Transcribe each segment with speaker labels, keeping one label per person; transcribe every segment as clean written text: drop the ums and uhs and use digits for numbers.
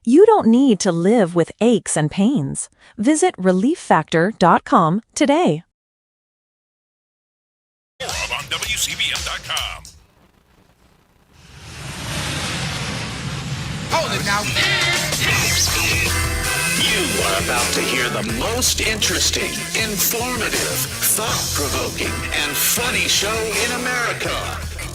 Speaker 1: You don't need to live with aches and pains. Visit relieffactor.com today.
Speaker 2: On WCBM.com.
Speaker 3: Hold it now.
Speaker 4: You are about to hear the most interesting, informative, thought-provoking, and funny show in America.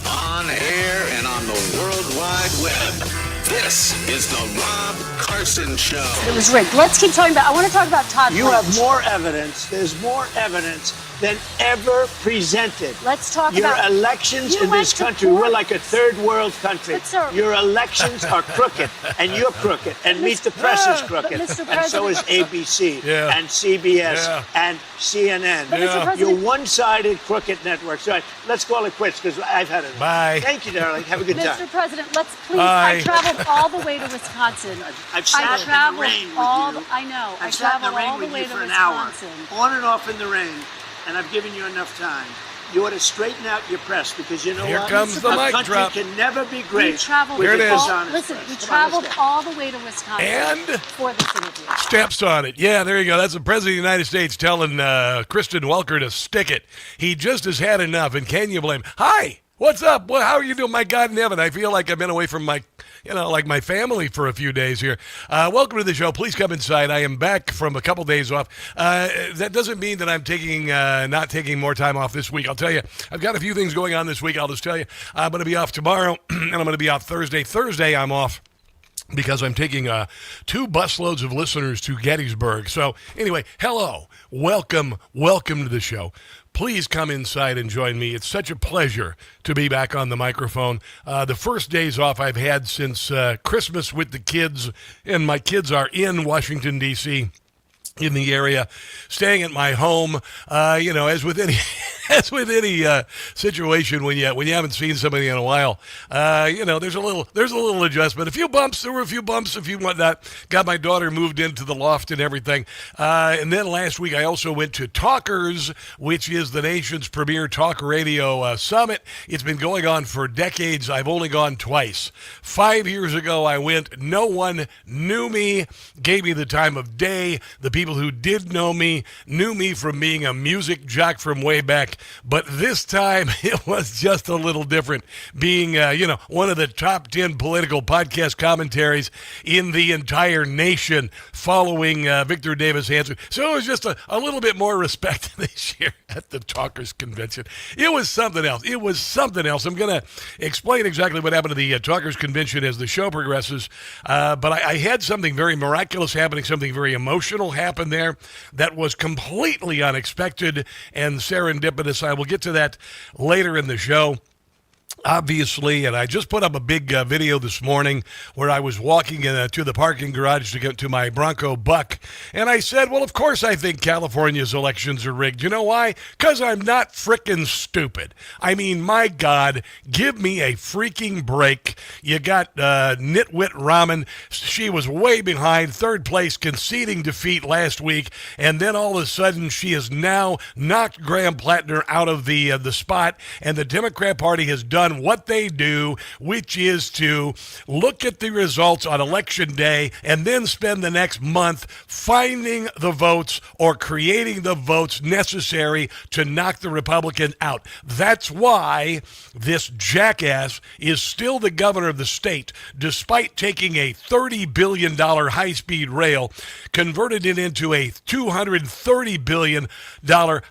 Speaker 4: On air and on the World Wide Web. This is the Rob Carson Show.
Speaker 5: It was rigged. Let's keep talking about, I want to talk about Todd
Speaker 6: You
Speaker 5: Blanche.
Speaker 6: have more evidence. There's more evidence than ever presented.
Speaker 5: Let's talk
Speaker 6: Your
Speaker 5: about...
Speaker 6: elections
Speaker 5: You
Speaker 6: in
Speaker 5: went
Speaker 6: this
Speaker 5: to
Speaker 6: country,
Speaker 5: court.
Speaker 6: we're like a third world country.
Speaker 5: But, sir-
Speaker 6: Your elections are crooked, and you're crooked, and Meet the Press is crooked,
Speaker 5: Mr.
Speaker 6: and so is
Speaker 5: President-
Speaker 6: ABC,
Speaker 2: Yeah.
Speaker 6: and CBS,
Speaker 2: Yeah.
Speaker 6: and CNN.
Speaker 5: But, Mr.
Speaker 2: Yeah.
Speaker 5: President-
Speaker 6: You're one-sided crooked networks. All right, let's call it quits, because I've had enough.
Speaker 2: Bye.
Speaker 6: Thank you, darling. Have a good time.
Speaker 5: Mr. President, let's please.
Speaker 2: Bye.
Speaker 5: I traveled all the way to Wisconsin.
Speaker 6: I've sat
Speaker 5: I
Speaker 6: in the
Speaker 5: traveled
Speaker 6: rain with
Speaker 5: all.
Speaker 6: you.
Speaker 5: I know. I
Speaker 6: I've sat in the
Speaker 5: traveled
Speaker 6: rain
Speaker 5: all the
Speaker 6: with
Speaker 5: way
Speaker 6: you
Speaker 5: to
Speaker 6: for an hour,
Speaker 5: Wisconsin.
Speaker 6: on and off in the rain, and I've given you enough time. You ought to straighten out your press, because you know
Speaker 2: Here
Speaker 6: what?
Speaker 2: comes the
Speaker 6: a
Speaker 2: mic
Speaker 6: country
Speaker 2: drop.
Speaker 6: can never be
Speaker 5: We
Speaker 6: great
Speaker 5: traveled.
Speaker 6: with
Speaker 2: Here it
Speaker 6: a
Speaker 2: is.
Speaker 6: dishonest
Speaker 5: Listen,
Speaker 6: press.
Speaker 5: we
Speaker 6: Come on,
Speaker 5: traveled
Speaker 6: let's go.
Speaker 5: all the way to Wisconsin
Speaker 2: And?
Speaker 5: for this interview.
Speaker 2: Steps on it. Yeah, there you go. That's the President of the United States telling Kristen Welker to stick it. He just has had enough, and can you blame him? Hi, what's up? Well, how are you doing? My God in heaven, I feel like I've been away from my family for a few days here. Welcome to the show. Please come inside. I am back from a couple days off. That doesn't mean that I'm not taking more time off this week. I'll tell you, I've got a few things going on this week. I'll just tell you, I'm going to be off tomorrow, and I'm going to be off Thursday. Thursday, I'm off because I'm taking 2 busloads of listeners to Gettysburg. So anyway, hello, welcome to the show. Please come inside and join me. It's such a pleasure to be back on the microphone. The first days off I've had since Christmas with the kids, and my kids are in Washington, D.C., in the area, staying at my home. As with any situation when you haven't seen somebody in a while, there's a little adjustment. There were a few bumps, whatnot. Got my daughter moved into the loft and everything. And then last week I also went to Talkers, which is the nation's premier talk radio summit. It's been going on for decades. I've only gone twice. 5 years ago I went. No one knew me, gave me the time of day. The people who did know me knew me from being a music jock from way back, but this time it was just a little different, being one of the top 10 political podcast commentaries in the entire nation, following Victor Davis Hanson. So it was just a little bit more respect this year at the Talkers Convention. It was something else. I'm going to explain exactly what happened to the Talkers Convention as the show progresses, but I had something very miraculous happening, something very emotional happen there that was completely unexpected and serendipitous. I will get to that later in the show, obviously, and I just put up a big video this morning where I was walking to the parking garage to get to my Bronco Buck, and I said, well, of course I think California's elections are rigged. You know why? Because I'm not frickin' stupid. I mean, my God, give me a freaking break. You got Nitwit Raman. She was way behind, third place, conceding defeat last week, and then all of a sudden she has now knocked Graham Plattner out of the spot, and the Democrat Party has done what they do, which is to look at the results on Election Day and then spend the next month finding the votes or creating the votes necessary to knock the Republican out. That's why this jackass is still the governor of the state, despite taking a $30 billion high-speed rail, converted it into a $230 billion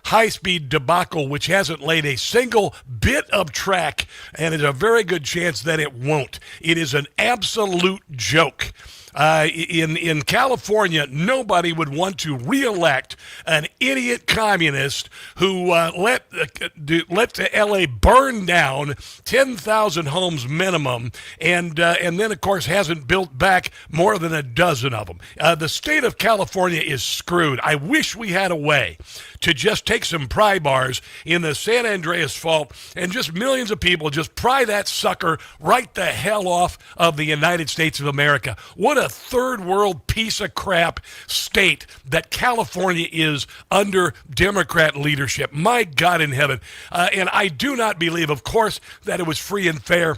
Speaker 2: high-speed debacle, which hasn't laid a single bit of track, and there's a very good chance that it won't. It is an absolute joke. In California, nobody would want to reelect an idiot communist who let the L.A. burn down 10,000 homes minimum, and then, of course, hasn't built back more than a dozen of them. The state of California is screwed. I wish we had a way to just take some pry bars in the San Andreas Fault and just millions of people just pry that sucker right the hell off of the United States of America. What a third world piece of crap state that California is under Democrat leadership. My God in heaven. And I do not believe, of course, that it was free and fair.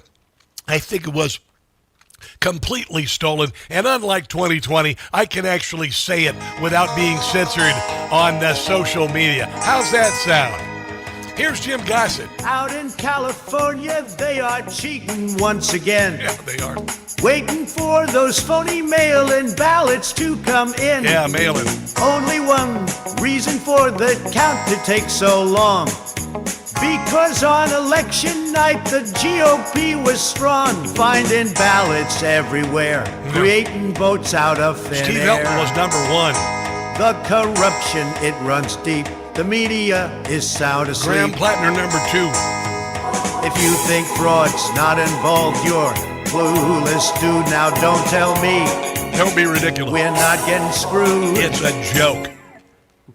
Speaker 2: I think it was completely stolen. And unlike 2020, I can actually say it without being censored on social media. How's that sound? Here's Jim Gossett.
Speaker 6: Out in California, they are cheating once again.
Speaker 2: Yeah, they are.
Speaker 6: Waiting for those phony mail-in ballots to come in.
Speaker 2: Yeah, mail-in.
Speaker 6: Only one reason for the count to take so long. Because on election night, the GOP was strong, finding ballots everywhere, creating votes out of thin
Speaker 2: Steve
Speaker 6: air.
Speaker 2: Helton was number one.
Speaker 6: The corruption, it runs deep. The media is sound asleep.
Speaker 2: Graham Plattner, number two.
Speaker 6: If you think fraud's not involved, you're clueless, dude. Now don't tell me
Speaker 2: Don't be ridiculous.
Speaker 6: we're not getting screwed.
Speaker 2: It's a joke.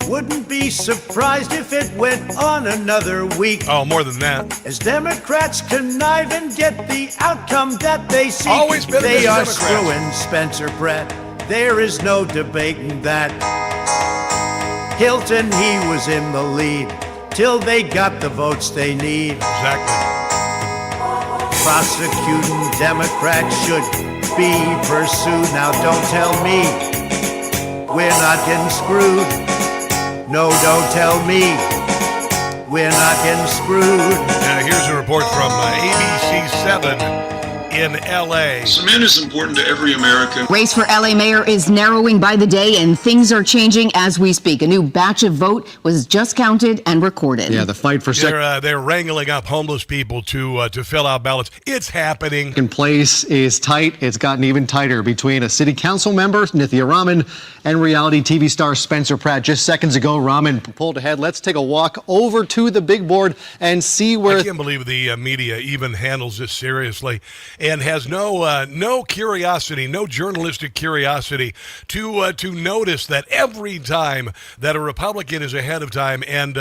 Speaker 6: Wouldn't be surprised if it went on another week.
Speaker 2: Oh, more than that.
Speaker 6: As Democrats connive and get the outcome that they seek.
Speaker 2: Always been
Speaker 6: they
Speaker 2: against
Speaker 6: are
Speaker 2: Democrats.
Speaker 6: screwing Spencer Pratt. There is no debating that. Hilton, he was in the lead till they got the votes they need.
Speaker 2: Exactly.
Speaker 6: Prosecuting Democrats should be pursued. Now don't tell me we're not getting screwed. No, don't tell me we're not getting screwed.
Speaker 2: Here's a report from ABC 7 in L.A.
Speaker 3: Cement is important to every American.
Speaker 7: Race for LA mayor is narrowing by the day, and things are changing as we speak. A new batch of vote was just counted and recorded.
Speaker 8: Yeah, the fight for
Speaker 2: They're wrangling up homeless people to fill out ballots. It's happening.
Speaker 8: second place is tight. It's gotten even tighter between a city council member, Nithya Raman, and reality TV star Spencer Pratt. Just seconds ago, Raman pulled ahead. Let's take a walk over to the big board and see where...
Speaker 2: I can't believe the media even handles this seriously and has no curiosity, no journalistic curiosity to notice that every time that a Republican is ahead of time and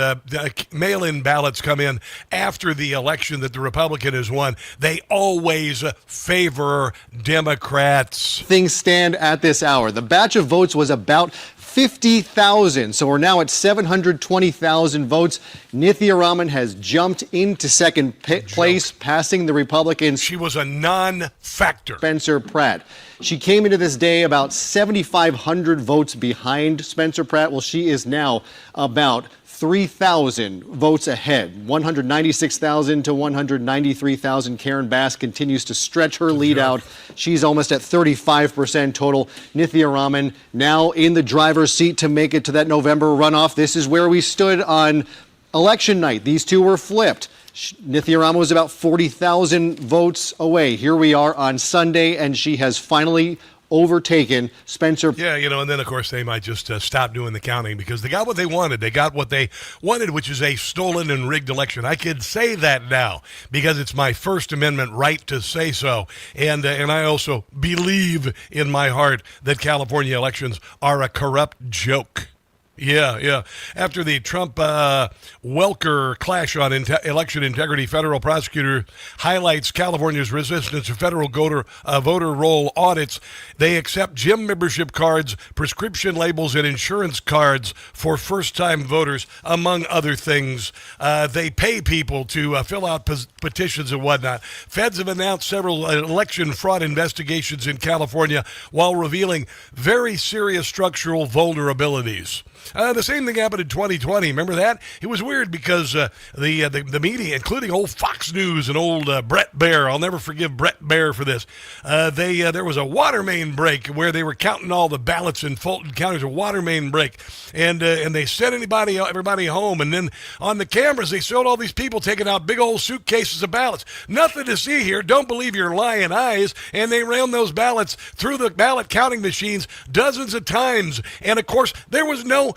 Speaker 2: mail-in ballots come in after the election that the Republican has won, they always favor Democrats.
Speaker 8: things stand at this hour. The batch of votes was about 50,000. So we're now at 720,000 votes. Nithya Raman has jumped into second place, passing the Republicans.
Speaker 2: She was a non-factor.
Speaker 8: Spencer Pratt. She came into this day about 7,500 votes behind Spencer Pratt. Well, she is now about 3,000 votes ahead, 196,000 to 193,000. Karen Bass continues to stretch her lead out. She's almost at 35% total. Nithya Raman now in the driver's seat to make it to that November runoff. This is where we stood on election night. These two were flipped. Nithya Raman was about 40,000 votes away. Here we are on Sunday, and she has finally overtaken Spencer.
Speaker 2: Yeah, and then, of course, they might just stop doing the counting because they got what they wanted. They got what they wanted, which is a stolen and rigged election. I can say that now because it's my First Amendment right to say so. And I also believe in my heart that California elections are a corrupt joke. Yeah. After the Trump-Welker clash on election integrity, federal prosecutor highlights California's resistance to federal voter roll audits. They accept gym membership cards, prescription labels, and insurance cards for first-time voters, among other things. They pay people to fill out petitions and whatnot. Feds have announced several election fraud investigations in California while revealing very serious structural vulnerabilities. The same thing happened in 2020. Remember that? It was weird because the media, including old Fox News and old Brett Baer, I'll never forgive Brett Baer for this. There was a water main break where they were counting all the ballots in Fulton County. It was a water main break, and they sent everybody home. And then on the cameras, they showed all these people taking out big old suitcases of ballots. Nothing to see here. Don't believe your lying eyes. And they ran those ballots through the ballot counting machines dozens of times. And of course, there was no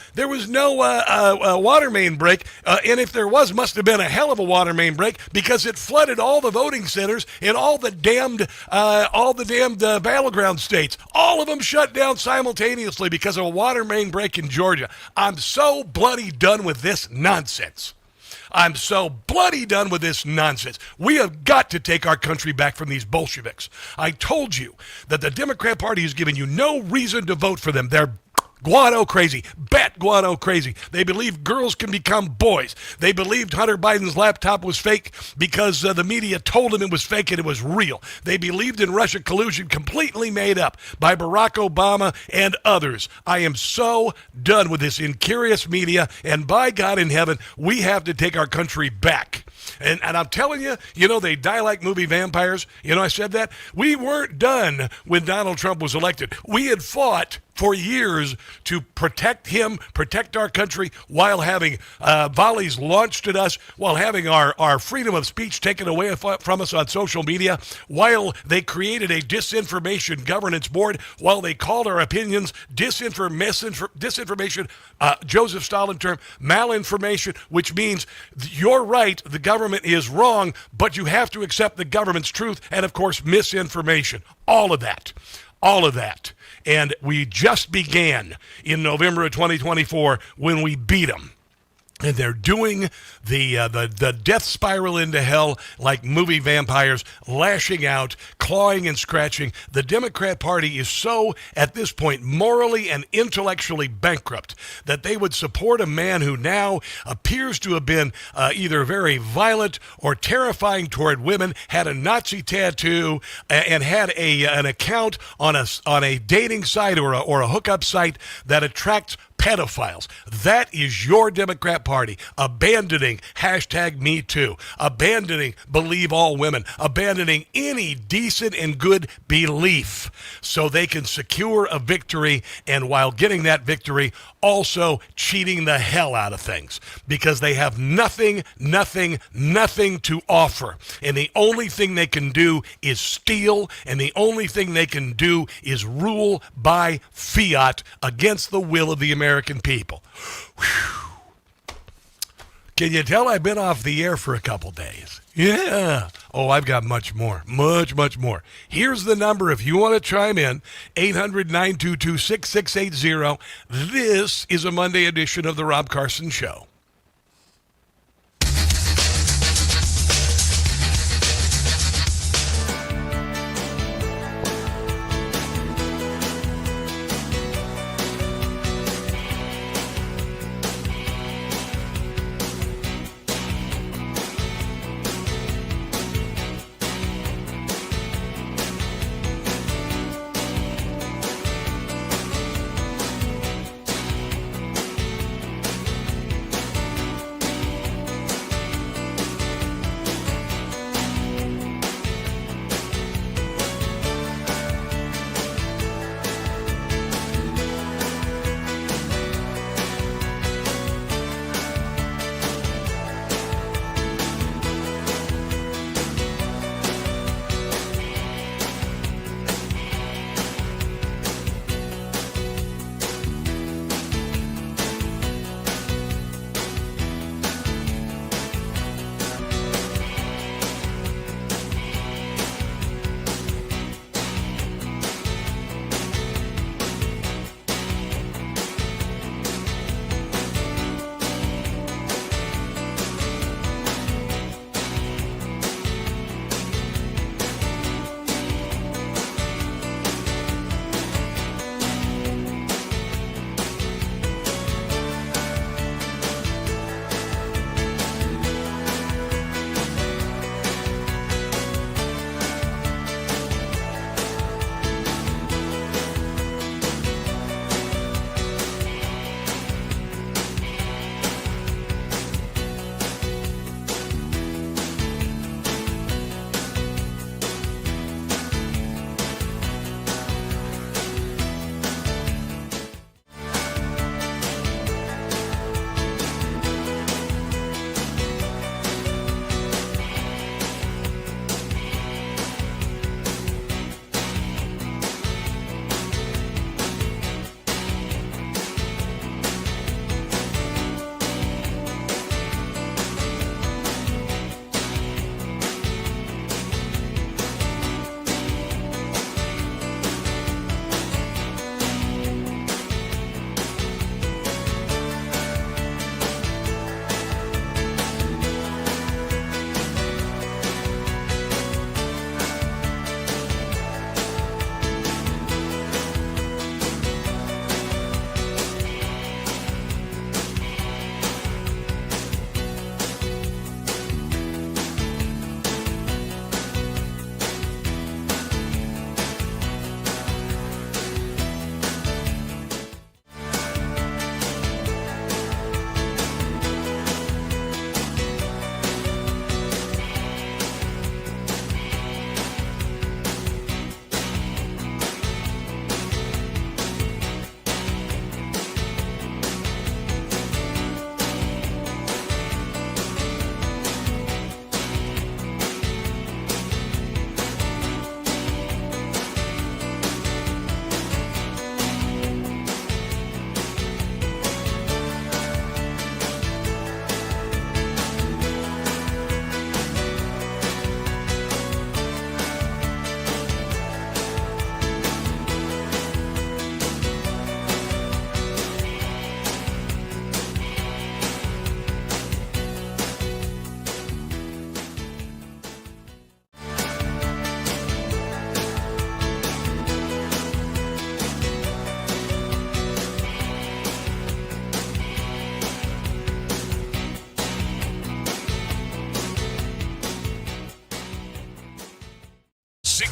Speaker 2: water main break, and if there was, must have been a hell of a water main break because it flooded all the voting centers in all the damned battleground states. All of them shut down simultaneously because of a water main break in Georgia. I'm so bloody done with this nonsense. I'm so bloody done with this nonsense. We have got to take our country back from these Bolsheviks. I told you that the Democrat Party has given you no reason to vote for them. They're Guano crazy. Bet guano crazy. They believe girls can become boys. They believed Hunter Biden's laptop was fake because the media told them it was fake and it was real. They believed in Russia collusion completely made up by Barack Obama and others. I am so done with this incurious media, and by God in heaven, we have to take our country back. And I'm telling you, they die like movie vampires. I said that. We weren't done when Donald Trump was elected. We had fought for years to protect him, protect our country, while having volleys launched at us, while having our freedom of speech taken away from us on social media, while they created a disinformation governance board, while they called our opinions disinformation, Joseph Stalin term, malinformation, which means you're right, the government is wrong, but you have to accept the government's truth, and of course, misinformation. All of that. And we just began in November of 2024 when we beat them. And they're doing the death spiral into hell like movie vampires, lashing out, clawing and scratching. The Democrat Party is so, at this point, morally and intellectually bankrupt that they would support a man who now appears to have been either very violent or terrifying toward women, had a Nazi tattoo, and had an account on a dating site or a hookup site that attracts pedophiles. That is your Democrat Party abandoning #MeToo, abandoning believe all women, abandoning any decent and good belief so they can secure a victory, and while getting that victory, also cheating the hell out of things because they have nothing to offer. And the only thing they can do is steal, and the only thing they can do is rule by fiat against the will of the American people. Whew. Can you tell I've been off the air for a couple days? Yeah. Oh, I've got much more. Much more. Here's the number if you want to chime in, 800-922-6680. This is a Monday edition of The Rob Carson Show.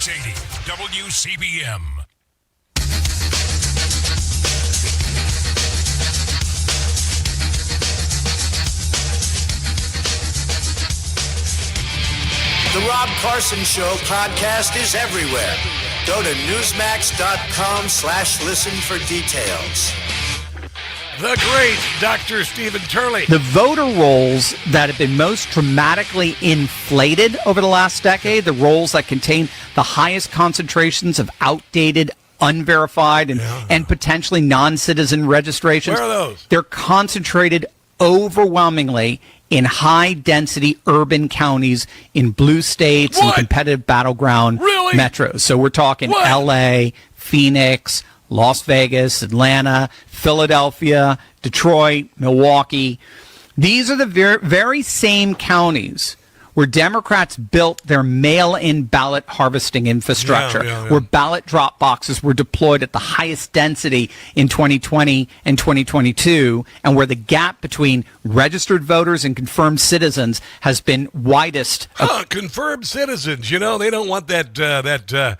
Speaker 9: 680 WCBM.
Speaker 6: The Rob Carson Show podcast is everywhere. Go to newsmax.com/listen for details.
Speaker 2: The great Dr. Stephen Turley.
Speaker 10: The voter rolls that have been most dramatically inflated over the last decade, the rolls that contain the highest concentrations of outdated, unverified, and potentially non-citizen registrations.
Speaker 2: Where are those?
Speaker 10: They're concentrated overwhelmingly in high-density urban counties in blue states and competitive battleground metros. So we're talking L.A., Phoenix, Las Vegas, Atlanta, Philadelphia, Detroit, Milwaukee. These are the very same counties where Democrats built their mail-in ballot harvesting infrastructure, where ballot drop boxes were deployed at the highest density in 2020 and 2022, and where the gap between registered voters and confirmed citizens has been widest.
Speaker 2: Confirmed citizens, they don't want that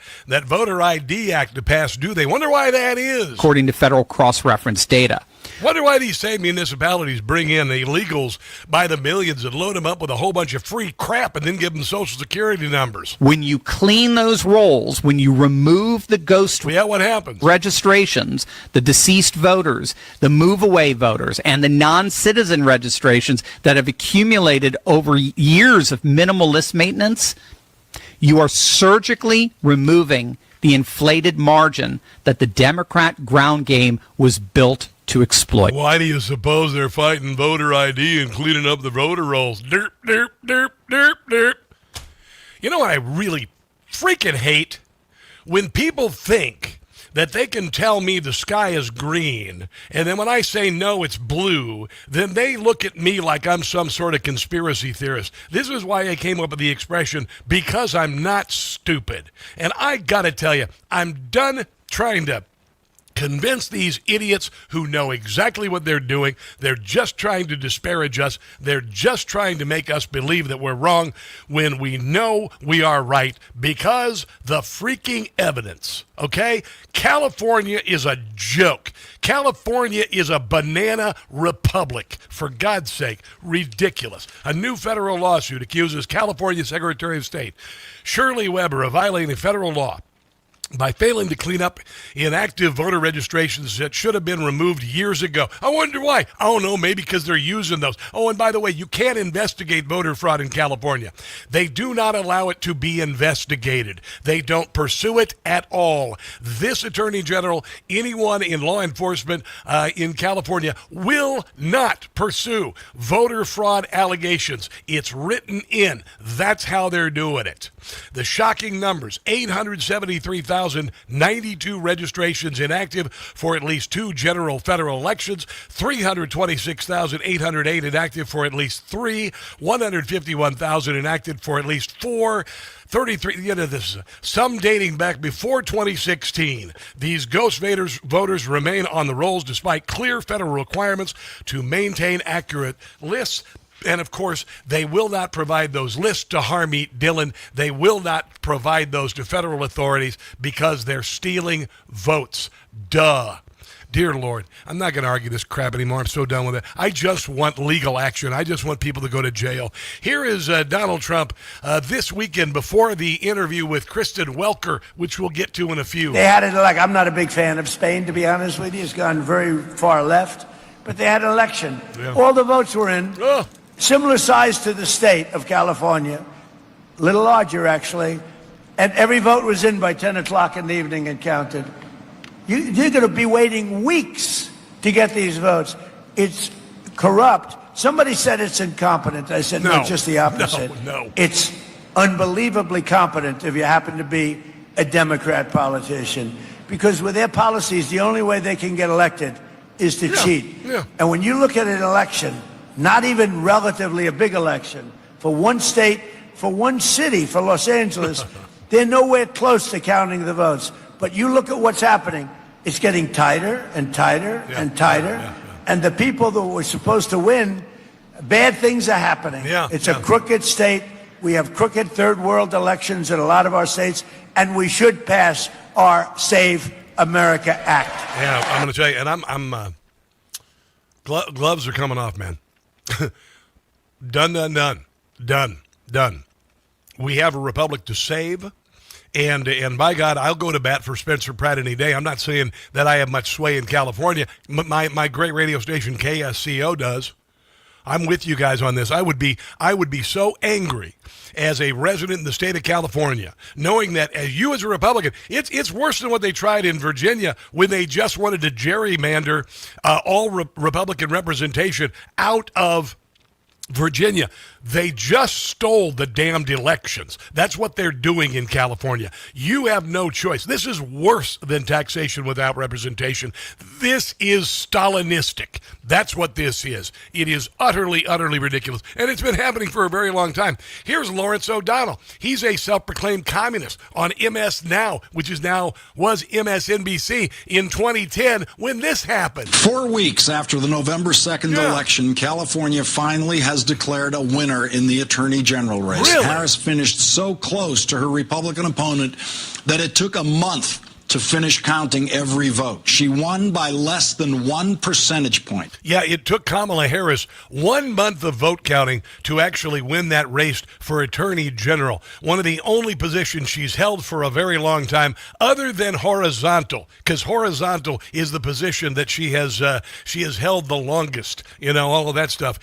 Speaker 2: voter ID Act to pass, do they? Wonder why that is.
Speaker 10: According to federal cross-reference data.
Speaker 2: Wonder why these same municipalities bring in the illegals by the millions and load them up with a whole bunch of free crap and then give them Social Security numbers.
Speaker 10: When you clean those rolls, when you remove the ghost
Speaker 2: what happens?
Speaker 10: Registrations, the deceased voters, the move-away voters, and the non-citizen registrations that have accumulated over years of minimal list maintenance, you are surgically removing the inflated margin that the Democrat ground game was built to exploit.
Speaker 2: Why do you suppose they're fighting voter ID and cleaning up the voter rolls? Derp, derp, derp, derp, derp. You know what I really freaking hate? When people think that they can tell me the sky is green, and then when I say no, it's blue, then they look at me like I'm some sort of conspiracy theorist. This is why I came up with the expression, because I'm not stupid. And I gotta tell you, I'm done trying to convince these idiots who know exactly what they're doing. They're just trying to disparage us. They're just trying to make us believe that we're wrong when we know we are right, because the freaking evidence, okay? California is a joke. California is a banana republic. For God's sake, ridiculous. A new federal lawsuit accuses California Secretary of State Shirley Weber of violating federal law by failing to clean up inactive voter registrations that should have been removed years ago. I wonder why. I don't know, maybe because they're using those. Oh, and by the way, you can't investigate voter fraud in California. They do not allow it to be investigated. They don't pursue it at all. This Attorney General, anyone in law enforcement in California, will not pursue voter fraud allegations. It's written in. That's how they're doing it. The shocking numbers, 873,092 registrations inactive for at least 2 general federal elections, 326,808 inactive for at least 3, 151,000 inactive for at least 4, 33, some dating back before 2016. These ghost voters remain on the rolls despite clear federal requirements to maintain accurate lists. And, of course, they will not provide those lists to Harmeet Dillon. They will not provide those to federal authorities because they're stealing votes. Duh. Dear Lord, I'm not going to argue this crap anymore. I'm so done with it. I just want legal action. I just want people to go to jail. Here is Donald Trump this weekend before the interview with Kristen Welker, which we'll get to in a few.
Speaker 11: They had it I'm not a big fan of Spain, to be honest with you. It's gone very far left. But they had an election. Yeah. All the votes were in. Similar size to the state of California, a little larger actually, and every vote was in by 10 o'clock in the evening and counted. You're going to be waiting weeks to get these votes. It's corrupt. Somebody said it's incompetent. I said, no, just the opposite.
Speaker 2: No.
Speaker 11: It's unbelievably competent if you happen to be a Democrat politician, because with their policies, the only way they can get elected is to cheat.
Speaker 2: Yeah.
Speaker 11: And when you look at an election, not even relatively a big election, for one state, for one city, for Los Angeles, they're nowhere close to counting the votes. But you look at what's happening, it's getting tighter and tighter and tighter. And the people that were supposed to win, bad things are happening. It's a crooked state. We have crooked third world elections in a lot of our states. and we should pass our Save America Act.
Speaker 2: Yeah, I'm going to tell you, and gloves are coming off, man. Done. We have a republic to save, and by God, I'll go to bat for Spencer Pratt any day. I'm not saying that I have much sway in California. My great radio station KSCO does. I'm with you guys on this. I would be so angry as a resident in the state of California, knowing that as a Republican, it's worse than what they tried in Virginia when they just wanted to gerrymander all Republican representation out of Virginia. They just stole the damned elections. That's what they're doing in California. You have no choice. This is worse than taxation without representation. This is Stalinistic. That's what this is. It is utterly, utterly ridiculous. And it's been happening for a very long time. Here's Lawrence O'Donnell. He's a self-proclaimed communist on MS Now, which was MSNBC in 2010 when this happened.
Speaker 12: 4 weeks after the November 2nd election, California finally has declared a winner in the Attorney General race.
Speaker 2: Really?
Speaker 12: Harris finished so close to her Republican opponent that it took a month to finish counting every vote. She won by less than 1 percentage point.
Speaker 2: Yeah, it took Kamala Harris 1 month of vote counting to actually win that race for Attorney General, one of the only positions she's held for a very long time, other than horizontal, because horizontal is the position that she has held the longest. All of that stuff.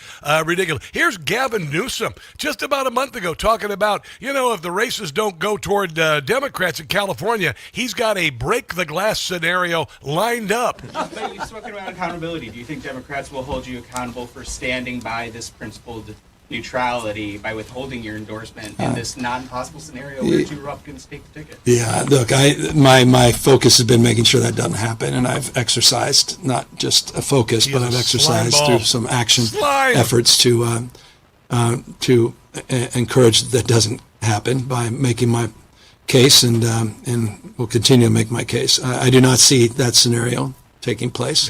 Speaker 2: Ridiculous. Here's Gavin Newsom, just about a month ago, talking about, if the races don't go toward Democrats in California, he's got a break the glass scenario lined up.
Speaker 13: But you've spoken about accountability. Do you think Democrats will hold you accountable for standing by this principled neutrality by withholding your endorsement in this non-possible scenario where two Republicans take the ticket?
Speaker 14: Yeah, look, my focus has been making sure that doesn't happen, and I've exercised not just a focus, but I've exercised through some action efforts to encourage that doesn't happen by making my case, and will continue to make my case. I do not see that scenario taking place.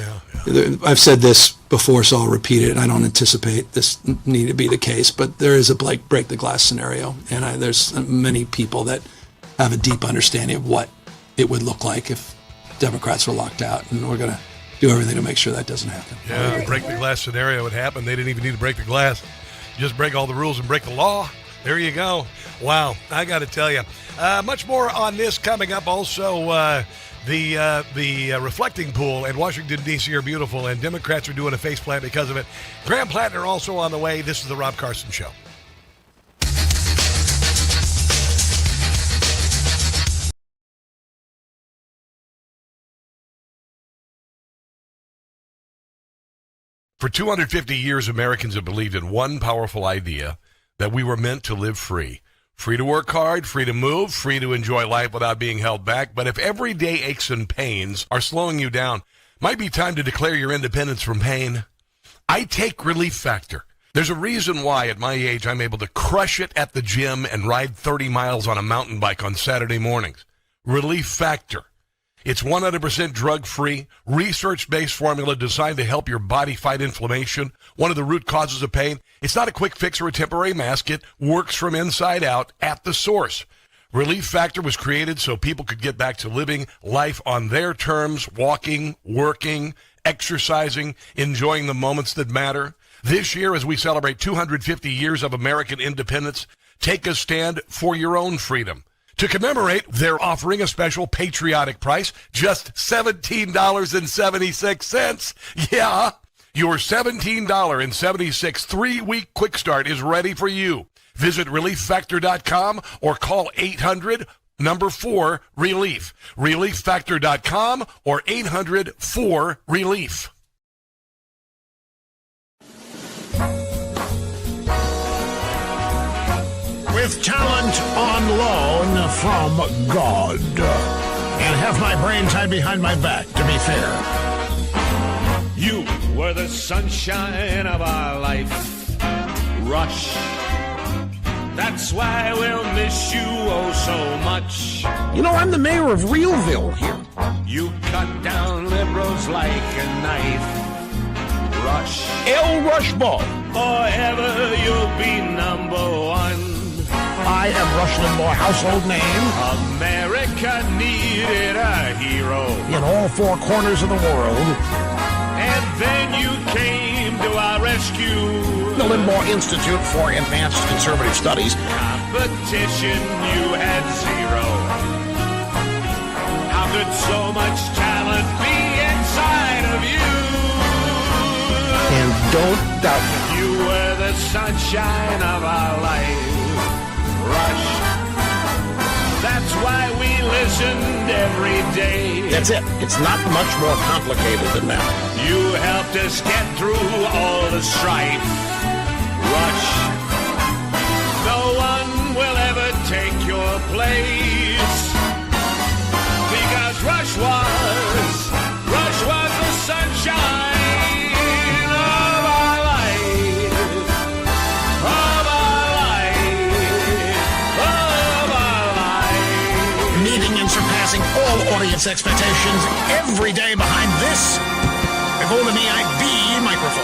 Speaker 14: I've said this before, so I'll repeat it. I don't anticipate this need to be the case, but there is a break the glass scenario, and there's many people that have a deep understanding of what it would look like if Democrats were locked out, and we're going to do everything to make sure that doesn't happen.
Speaker 2: Yeah, break the glass scenario would happen. They didn't even need to break the glass. Just break all the rules and break the law. There you go. Wow, I got to tell you. Much more on this coming up. Also, the reflecting pool in Washington, D.C. are beautiful, and Democrats are doing a faceplant because of it. Graham Plattner also on the way. This is the Rob Carson Show. For 250 years, Americans have believed in one powerful idea, that we were meant to live free. Free to work hard, free to move, free to enjoy life without being held back. But if everyday aches and pains are slowing you down, might be time to declare your independence from pain. I take Relief Factor. There's a reason why at my age I'm able to crush it at the gym and ride 30 miles on a mountain bike on Saturday mornings. Relief Factor. It's 100% drug-free, research-based formula designed to help your body fight inflammation, one of the root causes of pain. It's not a quick fix or a temporary mask. It works from inside out at the source. Relief Factor was created so people could get back to living life on their terms, walking, working, exercising, enjoying the moments that matter. This year, as we celebrate 250 years of American independence, take a stand for your own freedom. To commemorate, they're offering a special patriotic price, just $17.76. Yeah, your $17.76 3-week quick start is ready for you. Visit ReliefFactor.com or call 800-4-RELIEF. ReliefFactor.com or 800-4-RELIEF.
Speaker 15: With talent on loan from God. And have my brain tied behind my back, to be fair.
Speaker 16: You were the sunshine of our life. Rush. That's why we'll miss you oh so much.
Speaker 15: You know, I'm the mayor of Realville here.
Speaker 16: You cut down liberals like a knife. Rush.
Speaker 15: El Rushball.
Speaker 16: Forever you'll be number one.
Speaker 15: I am Rush Limbaugh, household name.
Speaker 16: America needed a hero.
Speaker 15: In all four corners of the world.
Speaker 16: And then you came to our rescue.
Speaker 15: The Limbaugh Institute for Advanced Conservative Studies.
Speaker 16: Competition, you had zero. How could so much talent be inside of you?
Speaker 15: And don't doubt it.
Speaker 16: You were the sunshine of our life, Rush. That's why we listened every day.
Speaker 15: That's it. It's not much more complicated than that.
Speaker 16: You helped us get through all the strife, Rush. No one will ever take your place, because Rush was the sunshine.
Speaker 15: All audience expectations every day behind this Golden EIB microphone.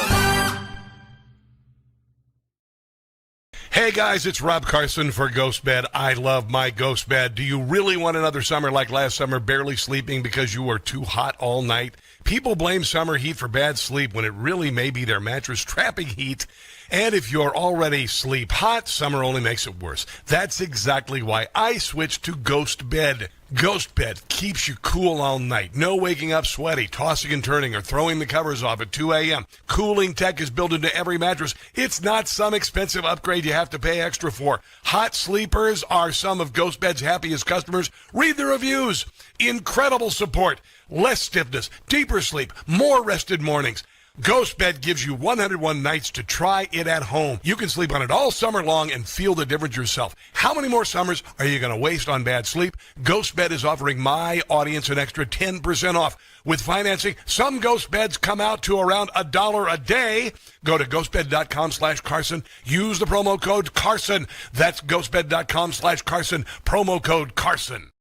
Speaker 2: Hey guys, it's Rob Carson for Ghost Bed. I love my Ghost Bed. Do you really want another summer like last summer, barely sleeping because you were too hot all night? People blame summer heat for bad sleep when it really may be their mattress trapping heat. And if you're already sleep hot, summer only makes it worse. That's exactly why I switched to Ghost Bed. Ghost Bed keeps you cool all night. No waking up sweaty, tossing and turning, or throwing the covers off at 2 a.m. Cooling tech is built into every mattress. It's not some expensive upgrade you have to pay extra for. Hot sleepers are some of Ghost Bed's happiest customers. Read the reviews. Incredible support. Less stiffness, deeper sleep, more rested mornings. Ghost Bed gives you 101 nights to try it at home. You can sleep on it all summer long and feel the difference yourself. How many more summers are you going to waste on bad sleep? Ghost Bed is offering my audience an extra 10% off. With financing, some Ghost Beds come out to around $1 a day. Go to ghostbed.com/Carson. Use the promo code Carson. That's ghostbed.com/Carson. Promo code Carson.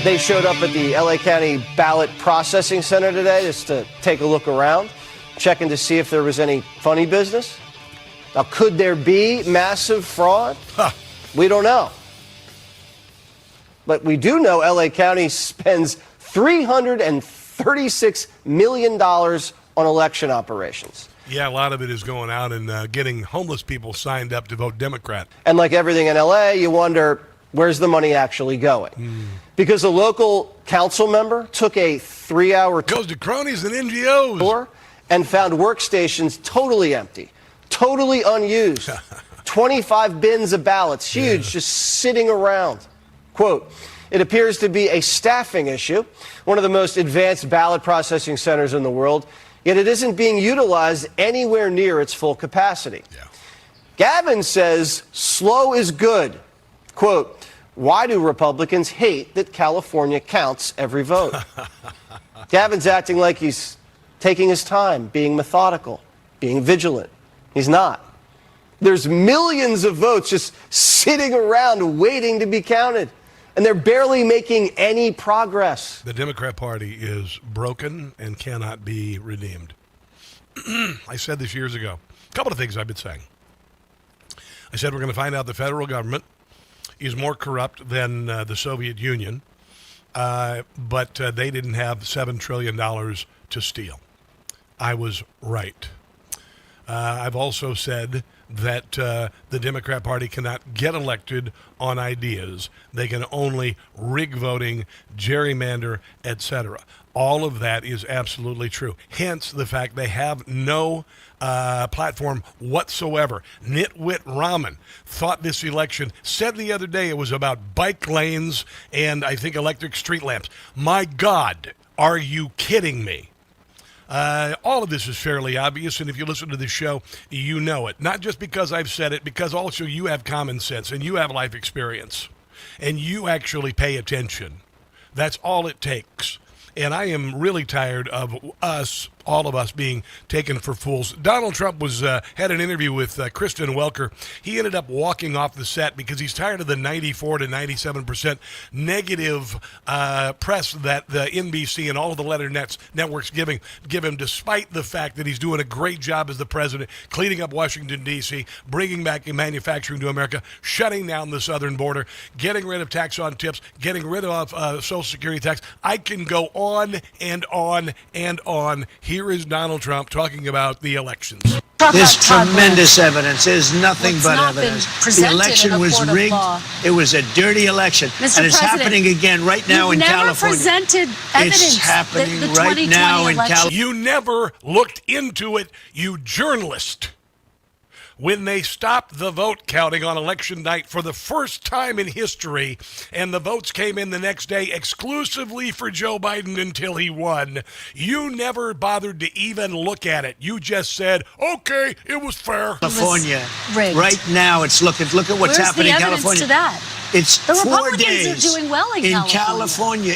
Speaker 17: They showed up at the LA County Ballot Processing Center today just to take a look around, checking to see if there was any funny business. Now, could there be massive fraud? We don't know. But we do know LA County spends $336 million on election operations.
Speaker 2: Yeah, a lot of it is going out and getting homeless people signed up to vote Democrat.
Speaker 17: And like everything in LA, you wonder, where's the money actually going? Because a local council member took a 3-hour
Speaker 2: goes to cronies and NGOs
Speaker 17: tour and found workstations totally empty, totally unused. 25 bins of ballots, huge, just sitting around. Quote, it appears to be a staffing issue, one of the most advanced ballot processing centers in the world, yet it isn't being utilized anywhere near its full capacity. Gavin says slow is good. Quote, why do Republicans hate that California counts every vote? Gavin's acting like he's taking his time, being methodical, being vigilant. He's not. There's millions of votes just sitting around waiting to be counted, and they're barely making any progress.
Speaker 2: The Democrat Party is broken and cannot be redeemed. I said this years ago. A couple of things I've been saying. I said we're going to find out the federal government is more corrupt than the Soviet Union, but they didn't have $7 trillion to steal. I was right. I've also said that the Democrat Party cannot get elected on ideas. They can only rig voting, gerrymander, etc. All of that is absolutely true. Hence the fact they have no platform whatsoever. Nitwit Rahman thought this election, said the other day it was about bike lanes and I think electric street lamps. My God, are you kidding me? All of this is fairly obvious, and if you listen to this show, you know it. Not just because I've said it, because also you have common sense and you have life experience, and you actually pay attention. That's all it takes. And I am really tired of all of us being taken for fools. Donald Trump had an interview with Kristen Welker. He ended up walking off the set because he's tired of the 94 to 97% negative press that the NBC and all of the networks give him, despite the fact that he's doing a great job as the president, cleaning up Washington, D.C., bringing back manufacturing to America, shutting down the southern border, getting rid of tax on tips, getting rid of Social Security tax. I can go on and on and on. Here is Donald Trump talking about the elections.
Speaker 11: There's tremendous evidence. There's nothing but evidence. The election was rigged. It was a dirty election.
Speaker 5: Mr.
Speaker 11: And it's happening again right now in California.
Speaker 5: You never presented evidence.
Speaker 11: It's happening right now in California.
Speaker 2: You never looked into it, you journalist. When they stopped the vote counting on election night for the first time in history, and the votes came in the next day exclusively for Joe Biden until he won, you never bothered to even look at it. You just said, okay, it was fair.
Speaker 11: California,
Speaker 5: rigged.
Speaker 11: right now, it's look at what's happening in California.
Speaker 5: To that?
Speaker 11: It's
Speaker 5: the
Speaker 11: 4
Speaker 5: Republicans
Speaker 11: days.
Speaker 5: are doing well in
Speaker 11: California.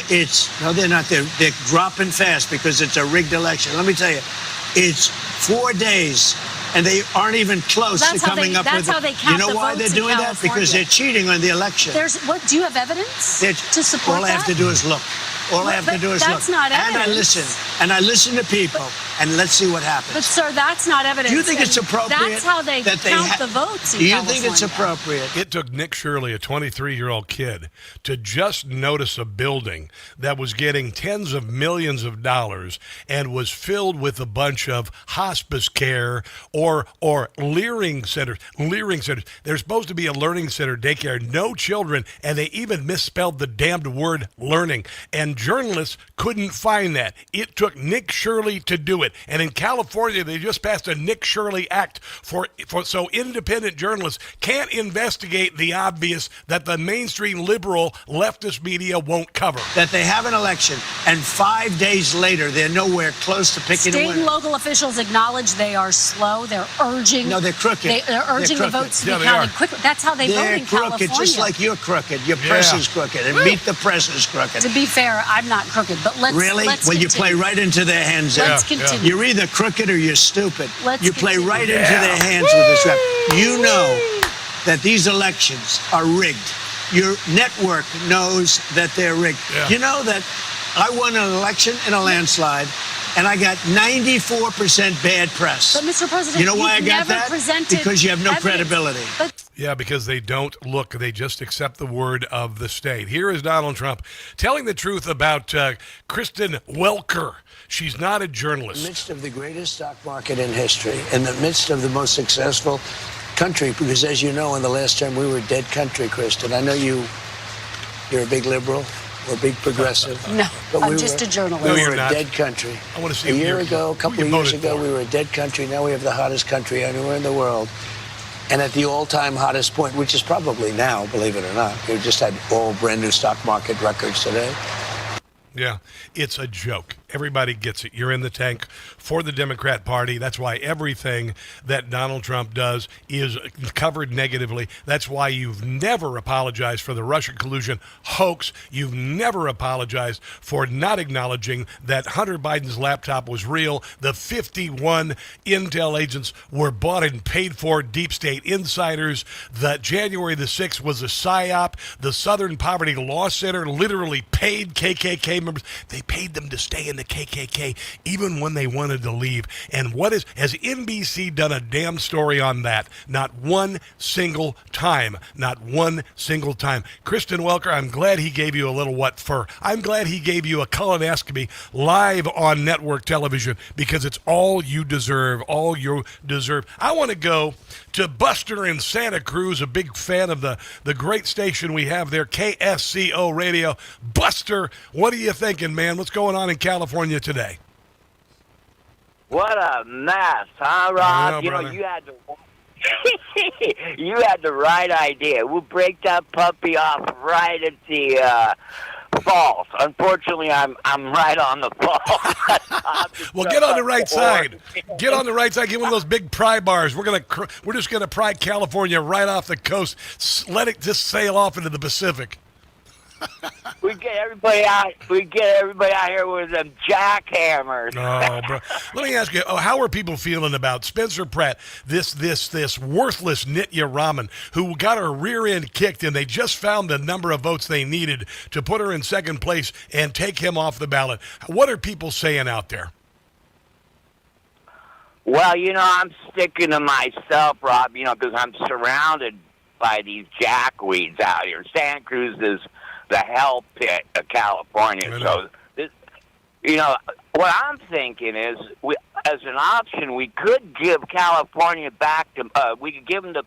Speaker 11: No, they're not. They're dropping fast because it's a rigged election. Let me tell you, it's 4 days. And they aren't even close to coming up with it.
Speaker 5: That's how they count the votes.
Speaker 11: You know why they're doing that? Because they're cheating on the election.
Speaker 5: Do you have evidence to support
Speaker 11: all I have to do is look. All I have to do is look.
Speaker 5: That's not evidence.
Speaker 11: And I listen. And I listen to people. And let's see what happens.
Speaker 5: But, sir, that's not evidence.
Speaker 11: Do you think it's appropriate?
Speaker 5: That's how they count the votes in California.
Speaker 11: Do you think it's appropriate?
Speaker 2: It took Nick Shirley, a 23-year-old kid, to just notice a building that was getting tens of millions of dollars and was filled with a bunch of hospice care or learning centers. There's supposed to be a learning center, daycare, no children, and they even misspelled the damned word learning. And journalists couldn't find that. It took Nick Shirley to do it. And in California, they just passed a Nick Shirley Act so independent journalists can't investigate the obvious that the mainstream liberal leftist media won't cover.
Speaker 11: That they have an election, and 5 days later, they're nowhere close to picking a winner.
Speaker 5: State and local officials acknowledge they are slow. They're urging.
Speaker 11: No, they're crooked.
Speaker 5: They're urging the votes to be counted quickly. That's how they vote in California.
Speaker 11: They're crooked, just like you're crooked. Your press is crooked, and Meet the Press is crooked.
Speaker 5: To be fair, I'm not crooked, but let's
Speaker 11: continue. You play right into their hands.
Speaker 5: Let's continue.
Speaker 11: You're either crooked or you're stupid.
Speaker 5: You
Speaker 11: play right into their hands with this rap. You know that these elections are rigged. Your network knows that they're rigged. You know that I won an election in a landslide, and I got 94% bad press.
Speaker 5: But, Mr. President,
Speaker 11: you know why I got that? Because you have no credibility.
Speaker 2: Yeah, because they don't look. They just accept the word of the state. Here is Donald Trump telling the truth about Kristen Welker. She's not a journalist.
Speaker 11: In the midst of the greatest stock market in history, in the midst of the most successful country, because as you know, in the last term, we were a dead country, Kristen. I know you're a big liberal. We're a big progressive.
Speaker 5: No, but I'm just a journalist.
Speaker 2: No,
Speaker 11: we
Speaker 2: you're
Speaker 11: were
Speaker 2: not.
Speaker 11: a dead country.
Speaker 2: I want to see
Speaker 11: a couple of years ago, we were a dead country. Now we have the hottest country anywhere in the world. And at the all-time hottest point, which is probably now, believe it or not, we just had all brand new stock market records today.
Speaker 2: Yeah, it's a joke. Everybody gets it. You're in the tank for the Democrat Party. That's why everything that Donald Trump does is covered negatively. That's why you've never apologized for the Russia collusion hoax. You've never apologized for not acknowledging that Hunter Biden's laptop was real. The 51 intel agents were bought and paid for, deep state insiders. That January the 6th was a psyop. The Southern Poverty Law Center literally paid KKK members. They paid them to stay in the KKK even when they wanted to leave. And has NBC done a damn story on that? Not one single time. Not one single time. Kristen Welker, I'm glad he gave you a little what for. I'm glad he gave you a colonoscopy live on network television, because it's all you deserve. All you deserve. I want to go to Buster in Santa Cruz, a big fan of the great station we have there, KSCO Radio. Buster, what are you thinking, man? What's going on in California today?
Speaker 18: What a mess, huh, Rob?
Speaker 2: Know,
Speaker 18: you had you had the right idea. We'll break that puppy off right at the falls. Unfortunately, I'm right on the falls.
Speaker 2: Well, get on the right side. Get on the right side. Get one of those big pry bars. We're just gonna pry California right off the coast. Let it just sail off into the Pacific.
Speaker 18: We get everybody out. We get everybody out here with them jackhammers.
Speaker 2: Oh, bro. Let me ask you, how are people feeling about Spencer Pratt, this worthless Nitya Raman, who got her rear end kicked, and they just found the number of votes they needed to put her in second place and take him off the ballot? What are people saying out there?
Speaker 18: Well, I'm sticking to myself, Rob, because I'm surrounded by these jackweeds out here. Santa Cruz is the hell pit of California. So, what I'm thinking is, as an option, we could give California back to, we could give them to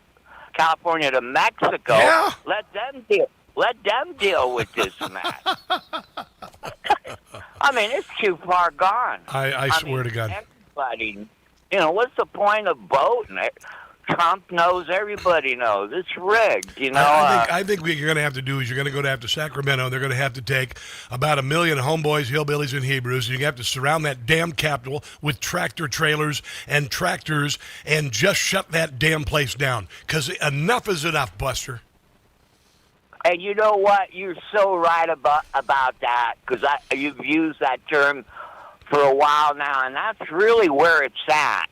Speaker 18: California to Mexico.
Speaker 2: Yeah.
Speaker 18: Let them deal with this mess. I mean, it's too far gone.
Speaker 2: I swear to God.
Speaker 18: Everybody, what's the point of voting? Trump knows, everybody knows. It's rigged,
Speaker 2: I think what you're going to have to do is you're going to go to Sacramento, and they're going to have to take about 1 million homeboys, hillbillies, and Hebrews, and you have to surround that damn Capitol with tractor trailers and tractors and just shut that damn place down, because enough is enough, Buster.
Speaker 18: And you know what? You're so right about that, because you've used that term for a while now, and that's really where it's at.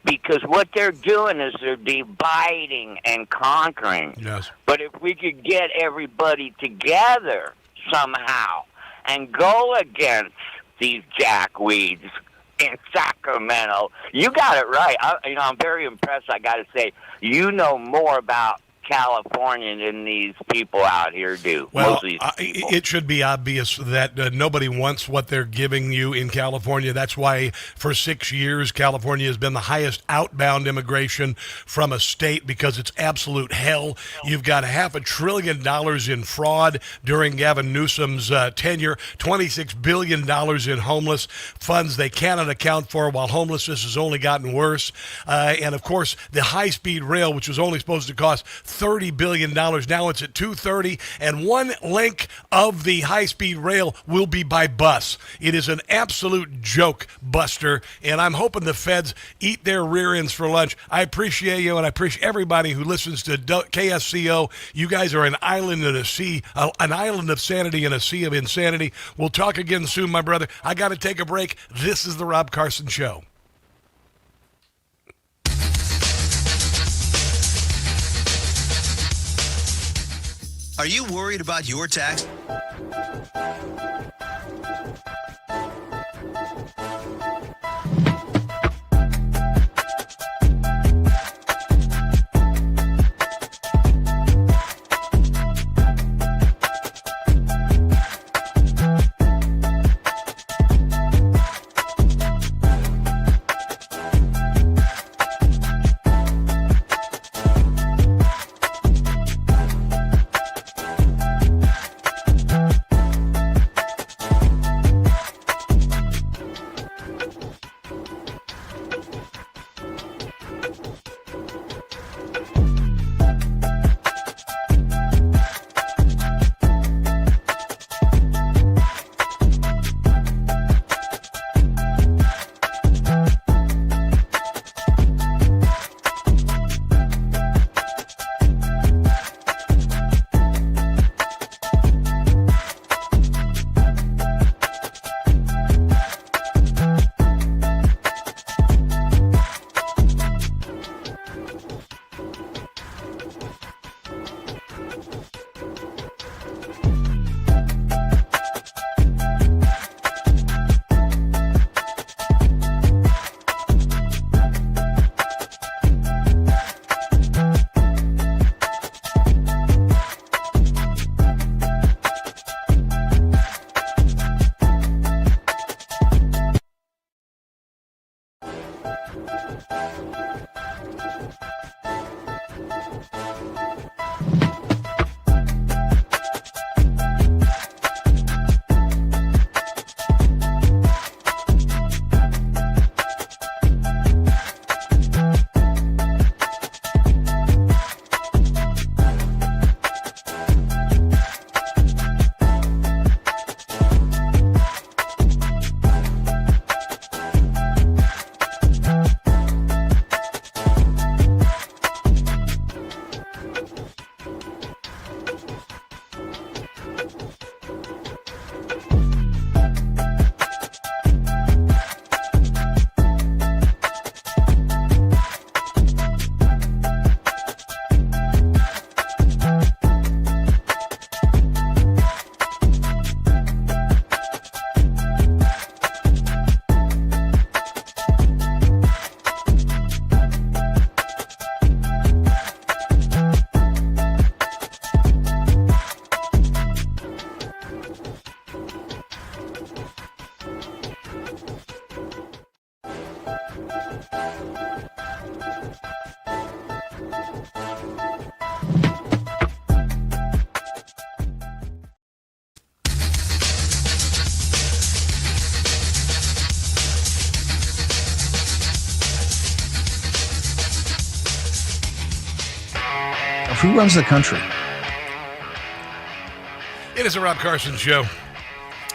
Speaker 18: Because what they're doing is they're dividing and conquering.
Speaker 2: Yes.
Speaker 18: But if we could get everybody together somehow and go against these jackweeds in Sacramento, you got it right. I'm very impressed, I got to say. You know more about California than these people out here do.
Speaker 2: Well, it should be obvious that nobody wants what they're giving you in California. That's why for 6 years, California has been the highest outbound immigration from a state, because it's absolute hell. You've got $500 billion in fraud during Gavin Newsom's tenure, $26 billion in homeless funds they cannot account for, while homelessness has only gotten worse. And, of course, the high-speed rail, which was only supposed to cost $30 billion. Now it's at $230, and one link of the high-speed rail will be by bus. It is an absolute joke, Buster, and I'm hoping the feds eat their rear ends for lunch. I appreciate you, and I appreciate everybody who listens to KSCO. You guys are an island in a sea, an island of sanity in a sea of insanity. We'll talk again soon, my brother. I got to take a break. This is the Rob Carson Show.
Speaker 19: Are you worried about your tax?
Speaker 15: yourself, who runs the country?
Speaker 2: It is a Rob Carson show.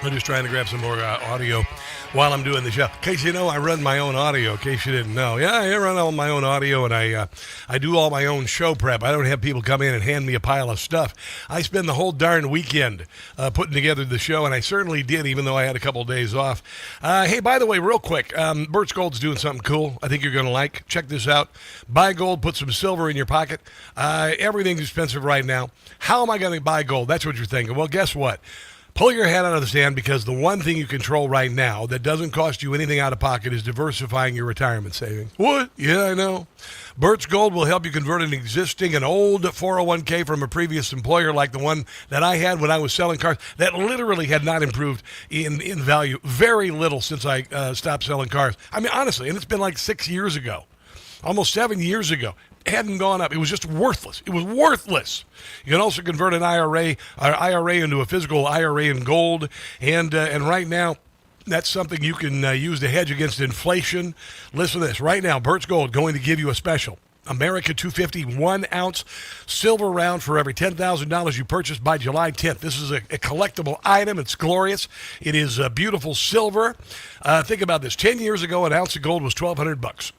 Speaker 2: I'm just trying to grab some more audio while I'm doing the show. In case you know, I run my own audio, in case you didn't know. Yeah, I run all my own audio, and I do all my own show prep. I don't have people come in and hand me a pile of stuff. I spend the whole darn weekend putting together the show, and I certainly did, even though I had a couple of days off. Hey, by the way, real quick, Birch Gold's doing something cool I think you're going to like. Check this out. Buy gold, put some silver in your pocket. Everything's expensive right now. How am I going to buy gold? That's what you're thinking. Well, guess what? Pull your head out of the sand, because the one thing you control right now that doesn't cost you anything out of pocket is diversifying your retirement savings. What? Yeah, I know. Birch Gold will help you convert an old 401k from a previous employer, like the one that I had when I was selling cars, that literally had not improved in value. Very little since I stopped selling cars. I mean, honestly, and it's been like 6 years ago. Almost 7 years ago. Hadn't gone up. It was just worthless. It was worthless. You can also convert an IRA into a physical IRA in gold, and right now, that's something you can use to hedge against inflation. Listen to this. Right now, Birch Gold going to give you a special. America 250 1-ounce silver round for every $10,000 you purchase by July 10th. This is a collectible item. It's glorious. It is beautiful silver. Think about this. 10 years ago, an ounce of gold was $1,200.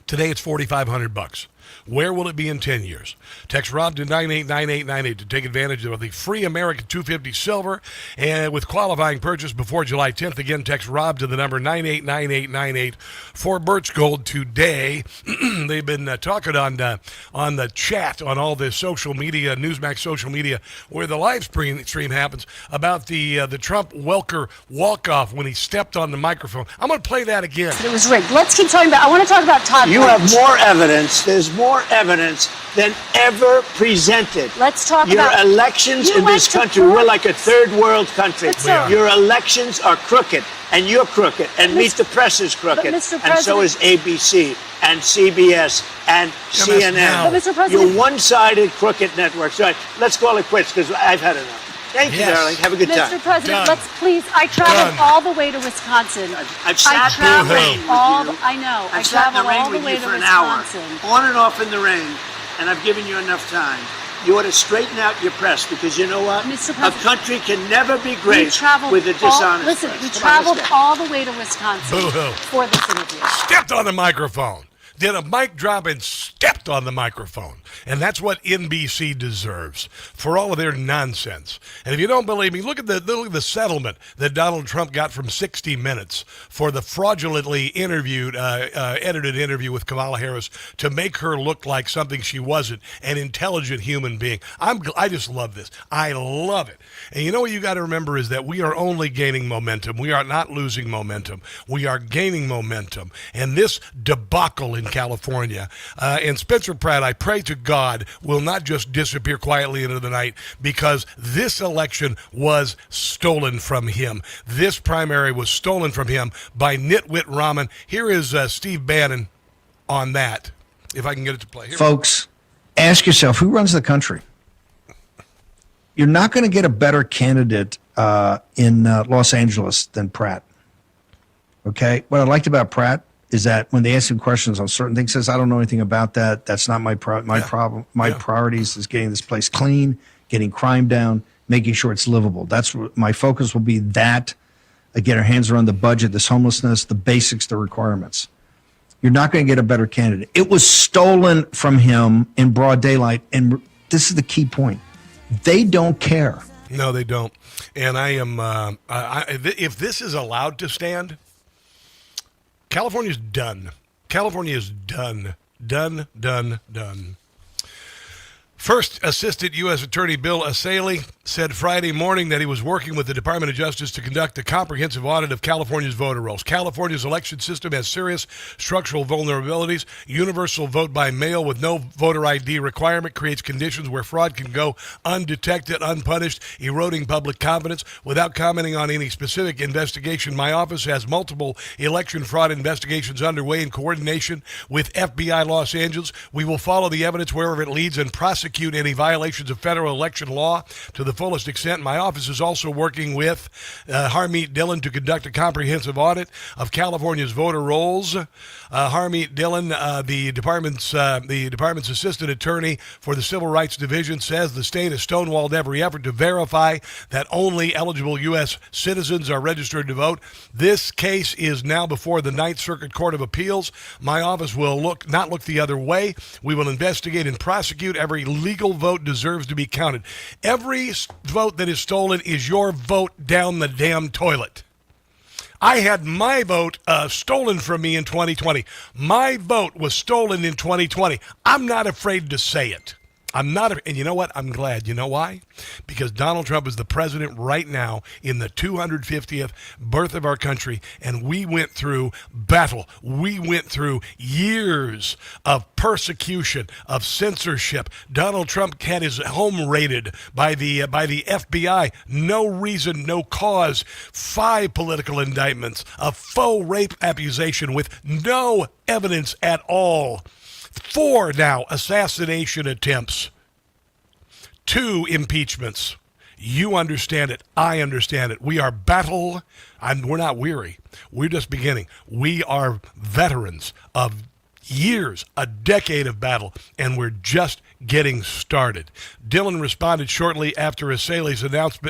Speaker 2: Today it's $4,500. Where will it be in 10 years? Text Rob to 989898 to take advantage of the free American 250 silver, and with qualifying purchase before July 10th. Again, text Rob to the number 989898 for Birch Gold today. They've been talking on the chat on all this social media, Newsmax social media, where the live stream happens, about the Trump Welker walk-off when he stepped on the microphone. I'm going to play that again.
Speaker 5: It was rigged. Let's keep talking about. I want to talk about Todd.
Speaker 11: You have more evidence. There's more evidence than ever presented.
Speaker 5: Let's talk
Speaker 11: your
Speaker 5: about
Speaker 11: elections in this country. We're like a third world country. Your elections are crooked, and you're crooked, and Meet the Press is crooked, and so is ABC and CBS and CNN.
Speaker 5: But Mr. President,
Speaker 11: you're one-sided crooked networks. All right, let's call it quits, because I've had enough. Thank you, darling. Have a good time.
Speaker 5: Mr. President, let's please. I traveled all the way to Wisconsin.
Speaker 11: I've sat in the rain with you.
Speaker 5: I know. I
Speaker 11: I've sat in the
Speaker 5: traveled
Speaker 11: rain
Speaker 5: all the
Speaker 11: with
Speaker 5: way
Speaker 11: you
Speaker 5: to
Speaker 11: for an hour,
Speaker 5: Wisconsin.
Speaker 11: on and off in the rain, and I've given you enough time. You ought to straighten out your press, because you know what?
Speaker 5: Mr.
Speaker 11: A
Speaker 5: President,
Speaker 11: country can never be great with a dishonest
Speaker 5: Listen,
Speaker 11: press.
Speaker 5: we
Speaker 11: Come on,
Speaker 5: traveled
Speaker 11: let's go.
Speaker 5: all the way to Wisconsin
Speaker 2: Boo-hoo.
Speaker 5: for this interview.
Speaker 2: Stepped on the microphone. Did a mic drop and stepped on the microphone. And that's what NBC deserves for all of their nonsense. And if you don't believe me, look at the settlement that Donald Trump got from 60 Minutes for the fraudulently edited interview with Kamala Harris to make her look like something she wasn't, an intelligent human being. I just love this. I love it. And you know what you got to remember is that we are only gaining momentum. We are not losing momentum. We are gaining momentum. And this debacle in California, and Spencer Pratt, I pray to God, will not just disappear quietly into the night, because this election was stolen from him. This primary was stolen from him by nitwit Rahman. Here is Steve Bannon on that, if I can get it to play. Here.
Speaker 15: Folks, ask yourself, who runs the country? You're not going to get a better candidate in Los Angeles than Pratt. Okay? What I liked about Pratt is that when they ask him questions on certain things, says, I don't know anything about that. That's not my problem. My priorities is getting this place clean, getting crime down, making sure it's livable. That's what my focus will be. That, get our hands around the budget, this homelessness, the basics, the requirements. You're not going to get a better candidate. It was stolen from him in broad daylight. And this is the key point. They don't care.
Speaker 2: No, they don't. And I am, if this is allowed to stand, California's done. California is done. Done. First Assistant U.S. Attorney Bill Asaley said Friday morning that he was working with the Department of Justice to conduct a comprehensive audit of California's voter rolls. California's election system has serious structural vulnerabilities. Universal vote by mail with no voter ID requirement creates conditions where fraud can go undetected, unpunished, eroding public confidence. Without commenting on any specific investigation, my office has multiple election fraud investigations underway in coordination with FBI Los Angeles. We will follow the evidence wherever it leads and prosecute any violations of federal election law to the fullest extent. My office is also working with Harmeet Dillon to conduct a comprehensive audit of California's voter rolls. Harmeet Dillon, the department's assistant attorney for the Civil Rights Division, says the state has stonewalled every effort to verify that only eligible U.S. citizens are registered to vote. This case is now before the Ninth Circuit Court of Appeals. My office will not look the other way. We will investigate and prosecute. Every legal vote deserves to be counted. Every vote that is stolen is your vote down the damn toilet. I had my vote stolen from me in 2020. My vote was stolen in 2020. I'm not afraid to say it. And you know what? I'm glad. You know why? Because Donald Trump is the president right now in the 250th birth of our country, and we went through battle. We went through years of persecution, of censorship. Donald Trump had his home raided by the FBI. No reason, no cause. 5 political indictments, a faux rape accusation with no evidence at all. 4 now assassination attempts. 2 impeachments. You understand it. I understand it. We are battle, and we're not weary. We're just beginning. We are veterans of years, a decade of battle, and we're just getting started. Dillon responded shortly after Assaili's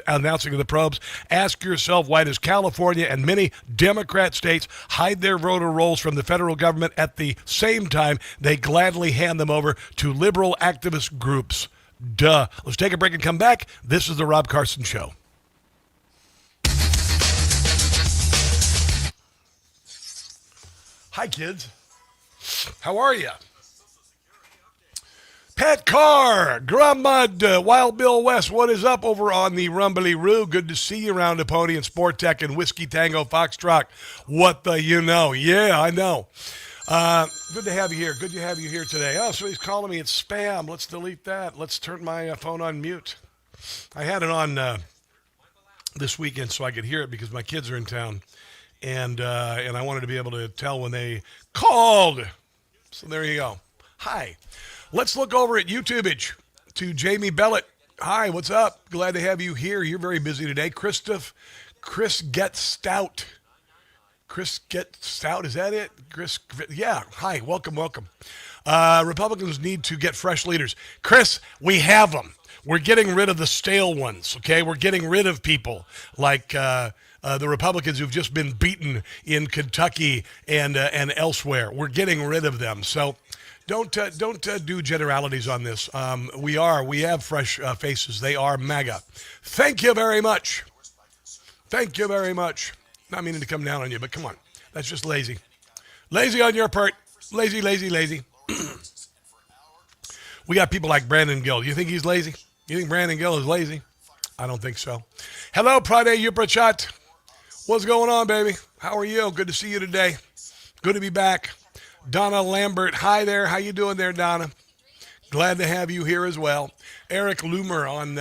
Speaker 2: announcing of the probes. Ask yourself, why does California and many Democrat states hide their voter rolls from the federal government at the same time they gladly hand them over to liberal activist groups? Duh. Let's take a break and come back. This is the Rob Carson Show. Hi, kids. How are you? Pat Carr, Grumud, Wild Bill West, what is up over on the Rumbly Roo? Good to see you around the podium, Sport Tech and Whiskey Tango Foxtrot. What the you know? Yeah, I know. Good to have you here. Good to have you here today. Oh, so he's calling me. It's spam. Let's delete that. Let's turn my phone on mute. I had it on this weekend so I could hear it because my kids are in town, and I wanted to be able to tell when they called. So there you go. Hi. Let's look over at YouTubeage to Jamie Bellett. Hi, what's up? Glad to have you here. You're very busy today. Chris Get Stout. Chris Get Stout, is that it? Yeah. Hi, welcome. Republicans need to get fresh leaders. Chris, we have them. We're getting rid of the stale ones, okay? We're getting rid of people like the Republicans who've just been beaten in Kentucky and elsewhere. We're getting rid of them. So don't do generalities on this. We have fresh faces. They are MAGA. Thank you very much. Thank you very much. Not meaning to come down on you, but come on. That's just lazy. Lazy on your part. Lazy. We got people like Brandon Gill. You think he's lazy? You think Brandon Gill is lazy? I don't think so. Hello, Prade Yuprachat. What's going on, baby? How are you? Good to see you today. Good to be back. Donna Lambert. Hi there. How you doing there, Donna? Glad to have you here as well. Eric Loomer on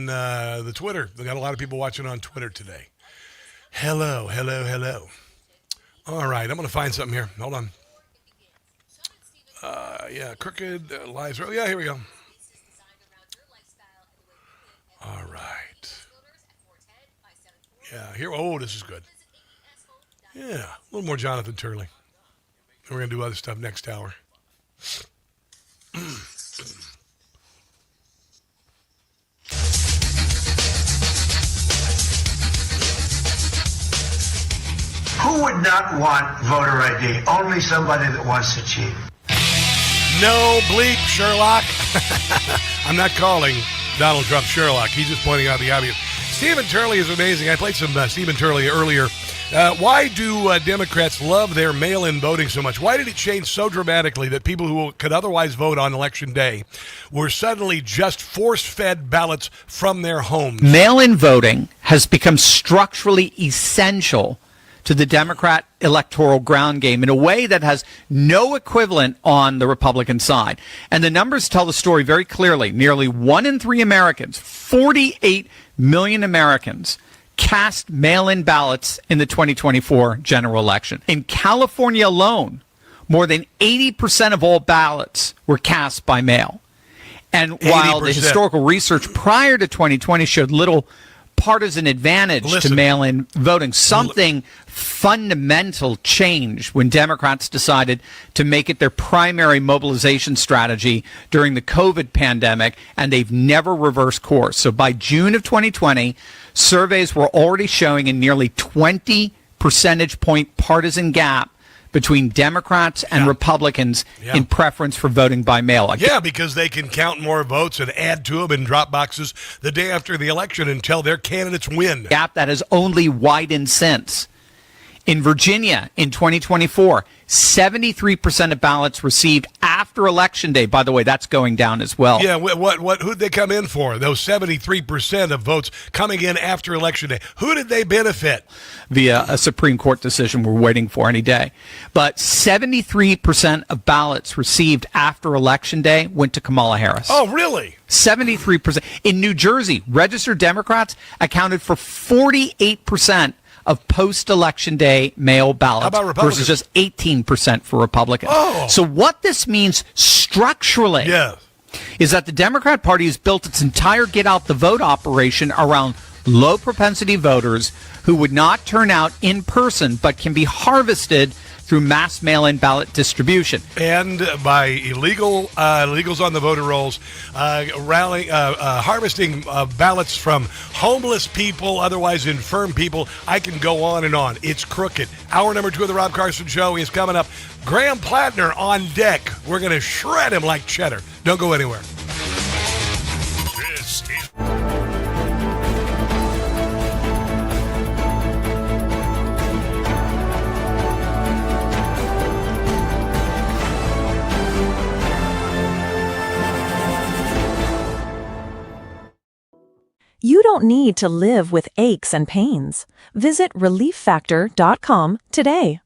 Speaker 2: the Twitter. We got a lot of people watching on Twitter today. Hello. All right, I'm going to find something here. Hold on. Crooked Lies. Yeah, here we go. All right. Yeah, here. Oh, this is good. Yeah, a little more Jonathan Turley. We're going to do other stuff next hour.
Speaker 11: Who would not want voter ID? Only somebody that wants to cheat.
Speaker 2: No bleep, Sherlock. I'm not calling Donald Trump Sherlock. He's just pointing out the obvious. Stephen Turley is amazing. I played some Stephen Turley earlier. Why do Democrats love their mail-in voting so much? Why did it change so dramatically that people who could otherwise vote on Election Day were suddenly just force-fed ballots from their homes?
Speaker 10: Mail-in voting has become structurally essential to the Democrat electoral ground game in a way that has no equivalent on the Republican side. And the numbers tell the story very clearly. Nearly 1 in 3 Americans, 48 million Americans, cast mail-in ballots in the 2024 general election. In California alone, more than 80% of all ballots were cast by mail. And while
Speaker 2: 80%.
Speaker 10: the historical research prior to 2020 showed little partisan advantage to mail-in voting, something fundamental changed when Democrats decided to make it their primary mobilization strategy during the COVID pandemic, and they've never reversed course. So by June of 2020, surveys were already showing a nearly 20 percentage point partisan gap between Democrats and Republicans in preference for voting by mail.
Speaker 2: Yeah, because they can count more votes and add to them in drop boxes the day after the election until their candidates win.
Speaker 10: Gap that has only widened since. In Virginia, in 2024, 73% of ballots received after Election Day. By the way, that's going down as well.
Speaker 2: Yeah, who'd they come in for? Those 73% of votes coming in after Election Day. Who did they benefit?
Speaker 10: Via a Supreme Court decision we're waiting for any day. But 73% of ballots received after Election Day went to Kamala Harris.
Speaker 2: Oh, really?
Speaker 10: 73%. In New Jersey, registered Democrats accounted for 48% of post-election day mail ballots.
Speaker 2: How about Republicans?
Speaker 10: Versus just 18% for Republicans.
Speaker 2: Oh.
Speaker 10: So what this means structurally is that the Democrat Party has built its entire get-out-the-vote operation around low-propensity voters who would not turn out in person but can be harvested through mass mail-in ballot distribution.
Speaker 2: And by illegals on the voter rolls, harvesting ballots from homeless people, otherwise infirm people. I can go on and on. It's crooked. Hour number 2 of the Rob Carson Show is coming up. Graham Plattner on deck. We're going to shred him like cheddar. Don't go anywhere.
Speaker 9: This is...
Speaker 1: You don't need to live with aches and pains. Visit ReliefFactor.com today.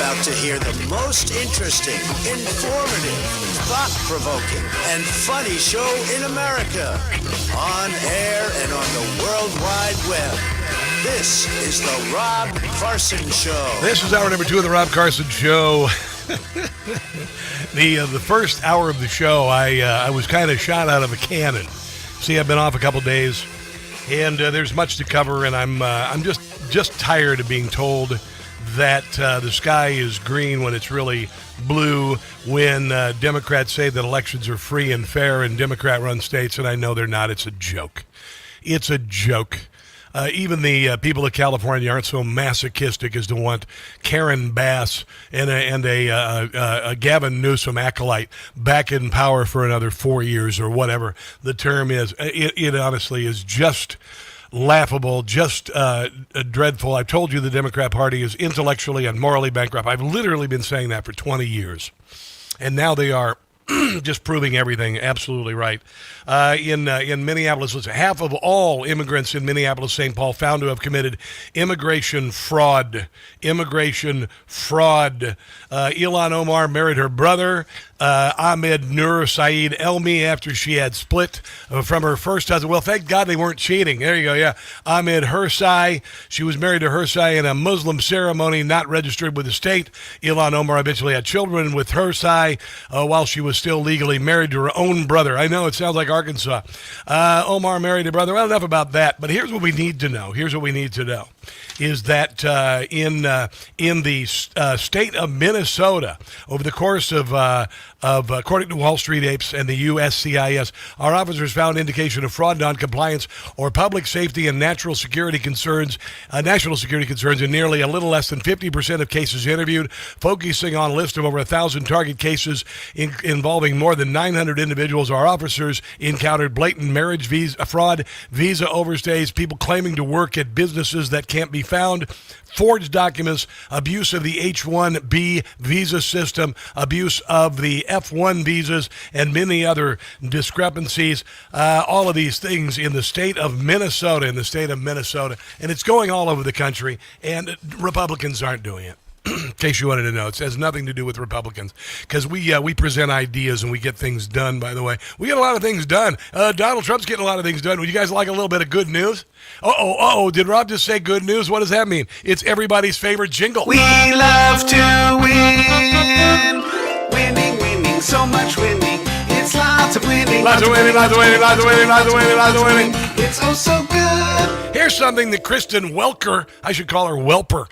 Speaker 6: about to hear the most interesting, informative, thought-provoking, and funny show in America. On air and on the World Wide Web. This is the Rob Carson Show.
Speaker 2: This is hour number 2 of the Rob Carson Show. The first hour of the show, I was kind of shot out of a cannon. See, I've been off a couple days, and there's much to cover, and I'm just tired of being told that the sky is green when it's really blue, when Democrats say that elections are free and fair in Democrat-run states, and I know they're not. It's a joke. It's a joke. Even the people of California aren't so masochistic as to want Karen Bass and a Gavin Newsom acolyte back in power for another 4 years or whatever the term is. It honestly is just laughable, just dreadful. I've told you the Democrat Party is intellectually and morally bankrupt. I've literally been saying that for 20 years. And now they are just proving everything absolutely right. In Minneapolis, listen, half of all immigrants in Minneapolis, St. Paul, found to have committed immigration fraud. Immigration fraud. Ilhan Omar married her brother, Ahmed Nur Saeed Elmi, after she had split from her first husband. Well, thank God they weren't cheating. There you go, yeah. Ahmed Hursai. She was married to Hursai in a Muslim ceremony not registered with the state. Ilhan Omar eventually had children with Hursai while she was still legally married to her own brother. I know it sounds like Arkansas. Omar married a brother. Well, enough about that. But here's what we need to know. Is that in the state of Minnesota, over the course of according to Wall Street Apes and the USCIS, our officers found indication of fraud, non-compliance, or public safety and national security concerns in nearly a little less than 50% of cases interviewed, focusing on a list of over 1,000 target cases involving more than 900 individuals. Our officers encountered blatant marriage visa fraud, visa overstays, people claiming to work at businesses that can't be found, forged documents, abuse of the H-1B visa system, abuse of the F-1 visas, and many other discrepancies. All of these things in the state of Minnesota, and it's going all over the country, and Republicans aren't doing it. In case you wanted to know, it has nothing to do with Republicans, because we present ideas and we get things done. By the way, we get a lot of things done. Donald Trump's getting a lot of things done. Would you guys like a little bit of good news? Did Rob just say good news? What does that mean? It's everybody's favorite jingle.
Speaker 16: We love to win. Winning, so much winning. It's lots of winning. Lots of winning. It's oh so good.
Speaker 2: Here's something that Kristen Welker, I should call her Welper,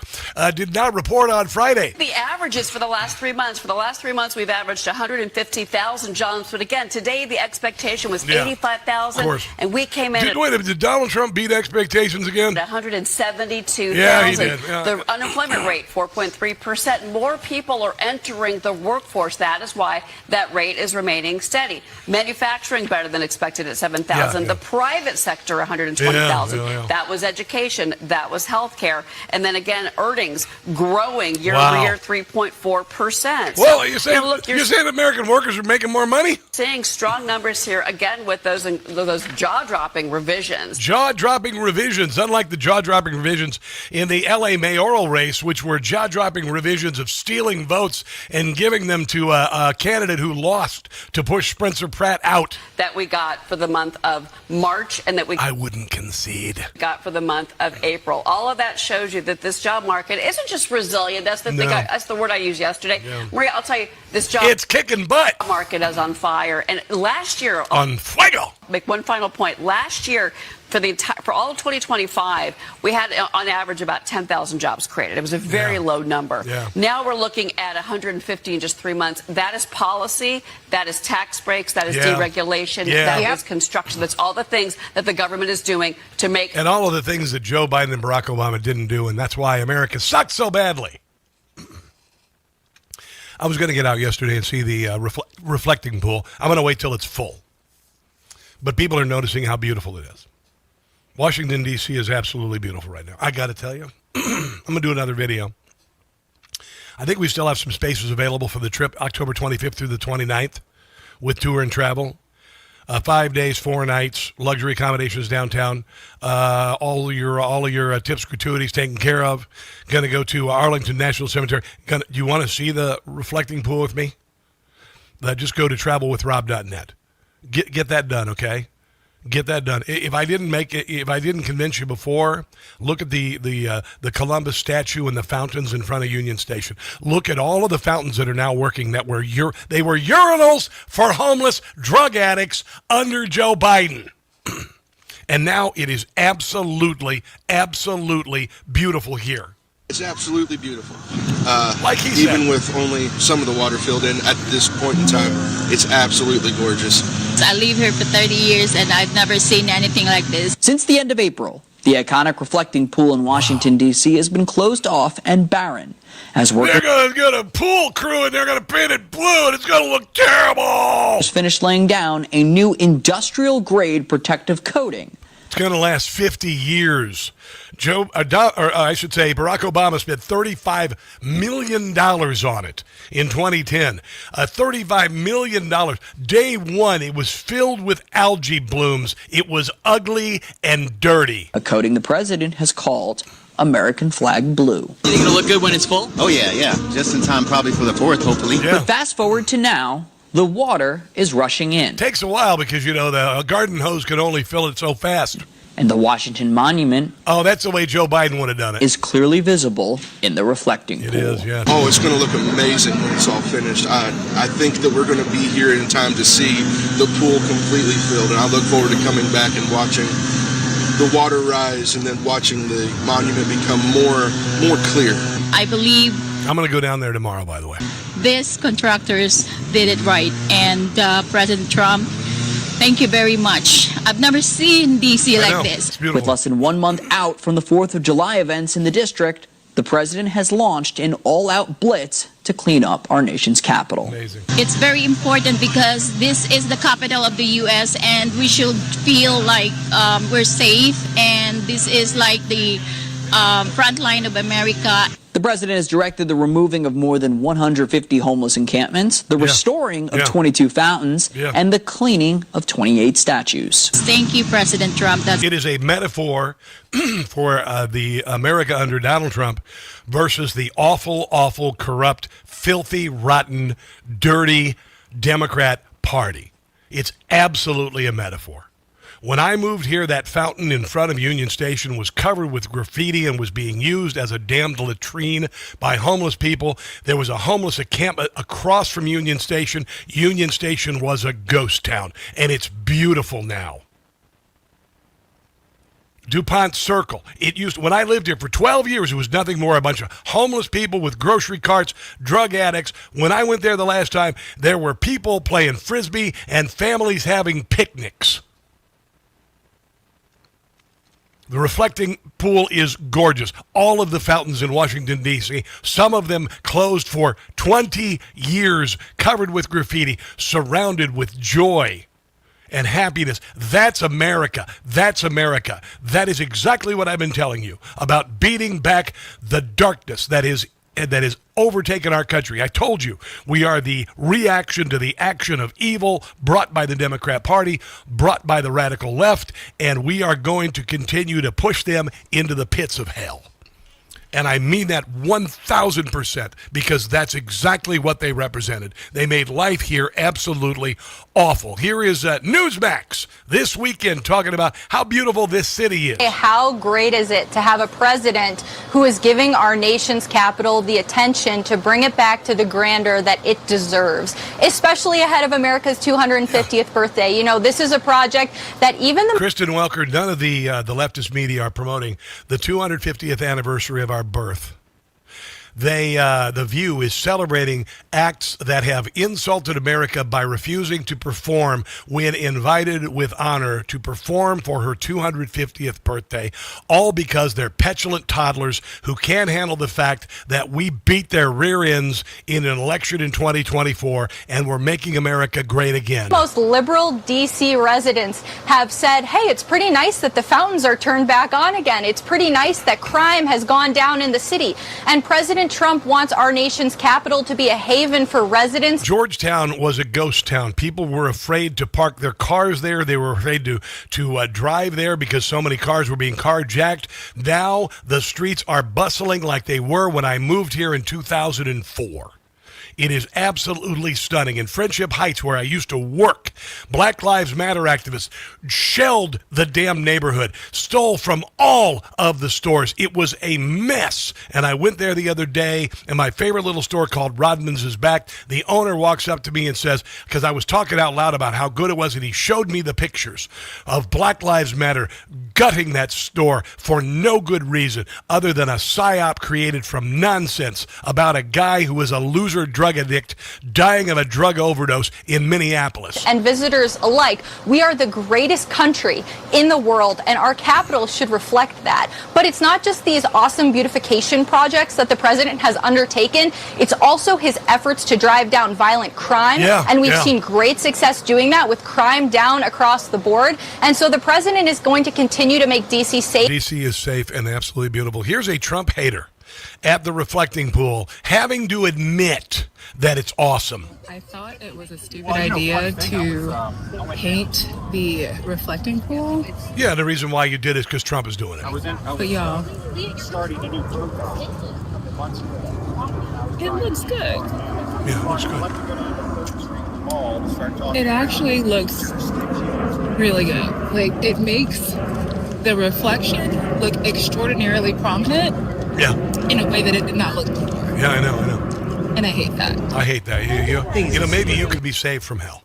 Speaker 2: did not report on Friday.
Speaker 20: The averages for the last 3 months. For the last 3 months, we've averaged 150,000 jobs. But again, today the expectation was 85,000.
Speaker 2: Of course.
Speaker 20: And we came in
Speaker 2: did Donald Trump beat expectations again?
Speaker 20: 172,000.
Speaker 2: Yeah, he did. Yeah.
Speaker 20: The unemployment rate, 4.3%. More people are entering the workforce. That is why that rate is remaining steady. Manufacturing better than expected at 7,000. The private sector, 120,000. That was education. That was healthcare. And then again, earnings growing year over year, 3.4%.
Speaker 2: Well, so, you're saying American workers are making more money?
Speaker 20: Seeing strong numbers here again with those jaw-dropping revisions.
Speaker 2: Jaw-dropping revisions, unlike the jaw-dropping revisions in the L.A. mayoral race, which were jaw-dropping revisions of stealing votes and giving them to a candidate who lost to push Spencer Pratt out.
Speaker 20: That we got for the month of March, and that
Speaker 2: I wouldn't concede.
Speaker 20: Got for the month of April. All of that shows you that this job market isn't just resilient. That's the thing. That's the word I used yesterday. Yeah. Maria, I'll tell you, it's
Speaker 2: kicking butt.
Speaker 20: Market is on fire. And last year,
Speaker 2: on fuego.
Speaker 20: Make one final point. Last year, for all of 2025, we had on average about 10,000 jobs created. It was a very low number. Yeah. Now we're looking at 150 in just 3 months. That is policy. That is tax breaks. That is deregulation. That is construction. That's all the things that the government is doing to make.
Speaker 2: And all of the things that Joe Biden and Barack Obama didn't do, and that's why America sucks so badly. I was going to get out yesterday and see the reflecting pool. I'm going to wait till it's full. But people are noticing how beautiful it is. Washington, D.C. is absolutely beautiful right now. I got to tell you, I'm going to do another video. I think we still have some spaces available for the trip, October 25th through the 29th, with tour and travel. 5 days, 4 nights, luxury accommodations downtown, all of your tips, gratuities taken care of. Going to go to Arlington National Cemetery. Do you want to see the reflecting pool with me? Just go to travelwithrob.net. Get that done, okay? Get that done. If I didn't convince you before, look at the Columbus statue and the fountains in front of Union Station. Look at all of the fountains that are now working they were urinals for homeless drug addicts under Joe Biden. And now it is absolutely, absolutely beautiful here.
Speaker 21: It's absolutely beautiful.
Speaker 2: Like he said.
Speaker 21: Even with only some of the water filled in at this point in time, it's absolutely gorgeous.
Speaker 22: I live here for 30 years and I've never seen anything like this.
Speaker 23: Since the end of April, the iconic reflecting pool in Washington, D.C. has been closed off and barren. As workers
Speaker 2: They're going to get a pool crew and they're going to paint it blue and it's going to look terrible.
Speaker 23: Finished laying down a new industrial-grade protective coating.
Speaker 2: It's going to last 50 years. Barack Obama spent $35 million on it in 2010. $35 million. Day one, it was filled with algae blooms. It was ugly and dirty.
Speaker 23: A coating the president has called American flag blue.
Speaker 24: You think it'll look good when it's full?
Speaker 21: Oh, yeah. Just in time probably for the 4th, hopefully.
Speaker 2: Yeah.
Speaker 23: But fast forward to now, the water is rushing in.
Speaker 2: Takes a while because, the garden hose can only fill it so fast.
Speaker 23: And the Washington Monument...
Speaker 2: Oh, that's the way Joe Biden would have done it.
Speaker 23: ...is clearly visible in the reflecting pool.
Speaker 2: It is, yeah.
Speaker 21: Oh, it's going to look amazing when it's all finished. I think that we're going to be here in time to see the pool completely filled, and I look forward to coming back and watching the water rise and then watching the monument become more clear.
Speaker 22: I believe...
Speaker 2: I'm going to go down there tomorrow, by the way.
Speaker 22: These contractors did it right. And President Trump, thank you very much. I've never seen D.C. like this.
Speaker 23: With less than 1 month out from the 4th of July events in the district, the president has launched an all-out blitz to clean up our nation's capital.
Speaker 2: Amazing.
Speaker 22: It's very important because this is the capital of the U.S. and we should feel like we're safe, and this is like the front line of America.
Speaker 23: The president has directed the removing of more than 150 homeless encampments, the restoring of 22 fountains, and the cleaning of 28 statues.
Speaker 22: Thank you, President Trump.
Speaker 2: It is a metaphor for the America under Donald Trump versus the awful, awful, corrupt, filthy, rotten, dirty Democrat Party. It's absolutely a metaphor. When I moved here, that fountain in front of Union Station was covered with graffiti and was being used as a damned latrine by homeless people. There was a homeless encampment across from Union Station. Union Station was a ghost town, and it's beautiful now. DuPont Circle. When I lived here for 12 years, it was nothing more a bunch of homeless people with grocery carts, drug addicts. When I went there the last time, there were people playing Frisbee and families having picnics. The reflecting pool is gorgeous. All of the fountains in Washington, D.C., some of them closed for 20 years, covered with graffiti, surrounded with joy and happiness. That's America. That's America. That is exactly what I've been telling you about beating back the darkness that is overtaken our country. I told you, we are the reaction to the action of evil brought by the Democrat Party, brought by the radical left, and we are going to continue to push them into the pits of hell. And I mean that 1,000% because that's exactly what they represented. They made life here absolutely awful. Here is Newsmax this weekend talking about how beautiful this city is.
Speaker 25: How great is it to have a president who is giving our nation's capital the attention to bring it back to the grandeur that it deserves, especially ahead of America's 250th birthday. You know, this is a project that even the...
Speaker 2: Kristen Welker, none of the leftist media are promoting the 250th anniversary of our birth. The View is celebrating acts that have insulted America by refusing to perform when invited with honor to perform for her 250th birthday, all because they're petulant toddlers who can't handle the fact that we beat their rear ends in an election in 2024 and we're making America great again.
Speaker 25: Most liberal D.C. residents have said, hey, it's pretty nice that the fountains are turned back on again. It's pretty nice that crime has gone down in the city. And President President Trump wants our nation's capital to be a haven for residents.
Speaker 2: Georgetown was a ghost town. People were afraid to park their cars there. They were afraid to drive there because so many cars were being carjacked. Now the streets are bustling like they were when I moved here in 2004. It is absolutely stunning. In Friendship Heights, where I used to work, Black Lives Matter activists shelled the damn neighborhood, stole from all of the stores. It was a mess. And I went there the other day, and my favorite little store called Rodman's is back. The owner walks up to me and says, because I was talking out loud about how good it was, and he showed me the pictures of Black Lives Matter gutting that store for no good reason other than a psyop created from nonsense about a guy who is a loser drug addict dying of a drug overdose in Minneapolis.
Speaker 25: And visitors alike, we are the greatest country in the world, and our capital should reflect that. But it's not just these awesome beautification projects that the president has undertaken. It's also his efforts to drive down violent crime. And we've seen great success doing that with crime down across the board. And so the president is going to continue to make D.C. safe.
Speaker 2: D.C. is safe and absolutely beautiful. Here's a Trump hater at the reflecting pool having to admit that it's awesome.
Speaker 3: I thought it was a stupid idea to paint the reflecting pool.
Speaker 2: Yeah, the reason why you did is because Trump is doing it.
Speaker 3: But y'all, it looks good.
Speaker 2: Yeah, it looks good.
Speaker 3: It actually looks really good. Like, it makes the reflection look extraordinarily prominent.
Speaker 2: Yeah.
Speaker 3: In a way that it did not look before.
Speaker 2: Yeah, I know.
Speaker 3: And I hate that.
Speaker 2: I hate that. You know, maybe you could be saved from hell.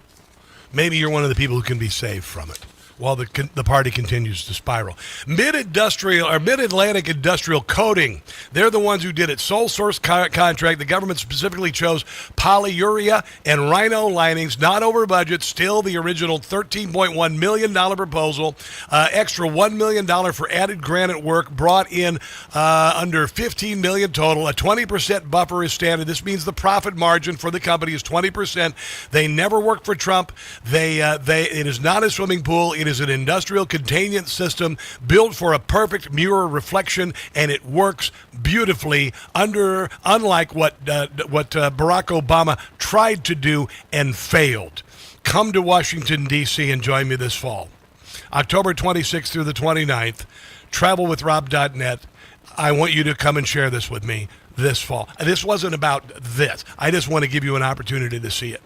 Speaker 2: Maybe you're one of the people who can be saved from it while the party continues to spiral. Mid-Atlantic Industrial Coating, they're the ones who did it. Sole source contract. The government specifically chose polyurea and rhino linings, not over budget, still the original $13.1 million proposal. Extra $1 million for added granite work brought in under $15 million total. A 20% buffer is standard. This means the profit margin for the company is 20%. They never work for Trump. It is not a swimming pool. It is an industrial containment system built for a perfect mirror reflection, and it works beautifully. Unlike what Barack Obama tried to do and failed. Come to Washington, D.C. and join me this fall. October 26th through the 29th, travelwithrob.net. I want you to come and share this with me this fall. This wasn't about this. I just want to give you an opportunity to see it.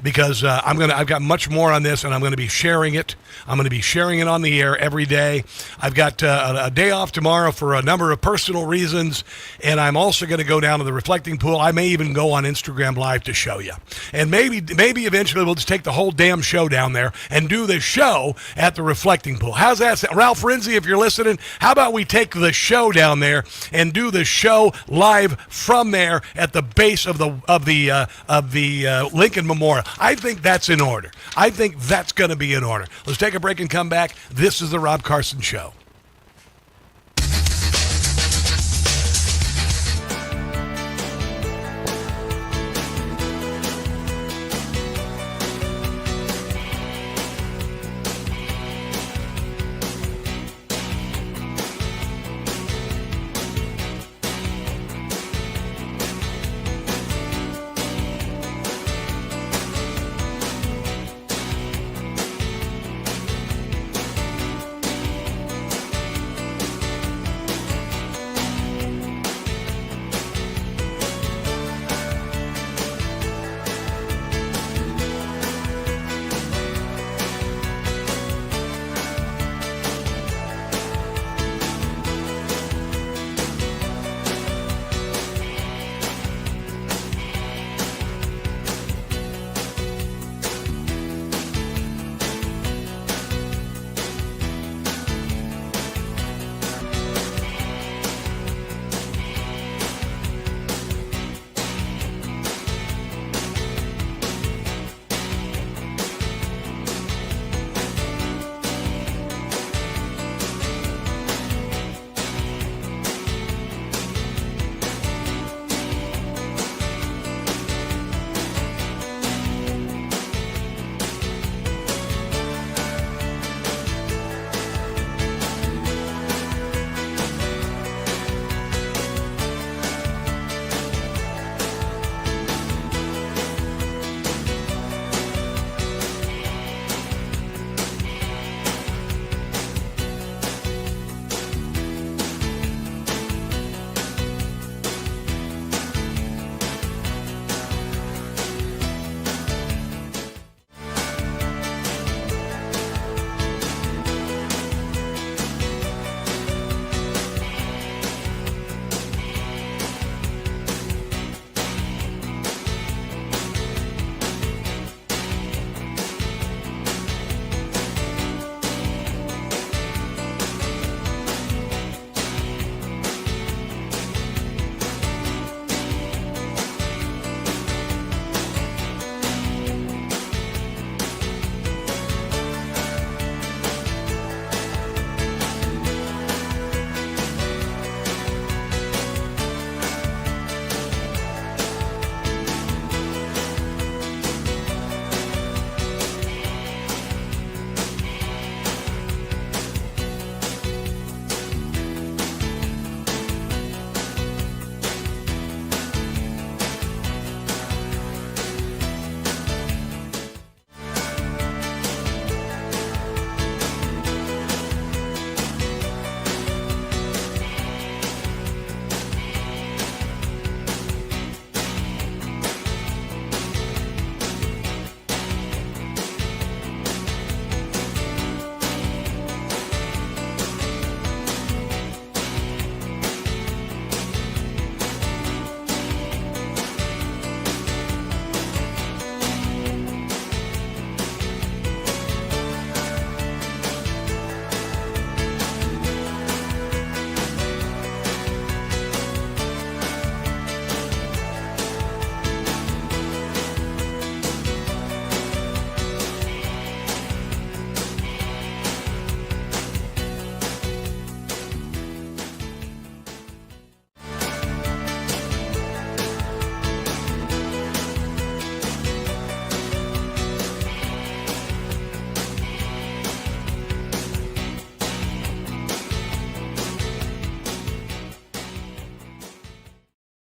Speaker 2: Because I've got much more on this, and I'm going to be sharing it. I'm going to be sharing it on the air every day. I've got a day off tomorrow for a number of personal reasons, and I'm also going to go down to the reflecting pool. I may even go on Instagram Live to show you. And maybe eventually we'll just take the whole damn show down there and do the show at the reflecting pool. How's that sound? Ralph Renzi, if you're listening, how about we take the show down there and do the show live from there at the base of the Lincoln Memorial? I think that's in order. I think that's going to be in order. Let's take a break and come back. This is the Rob Carson Show.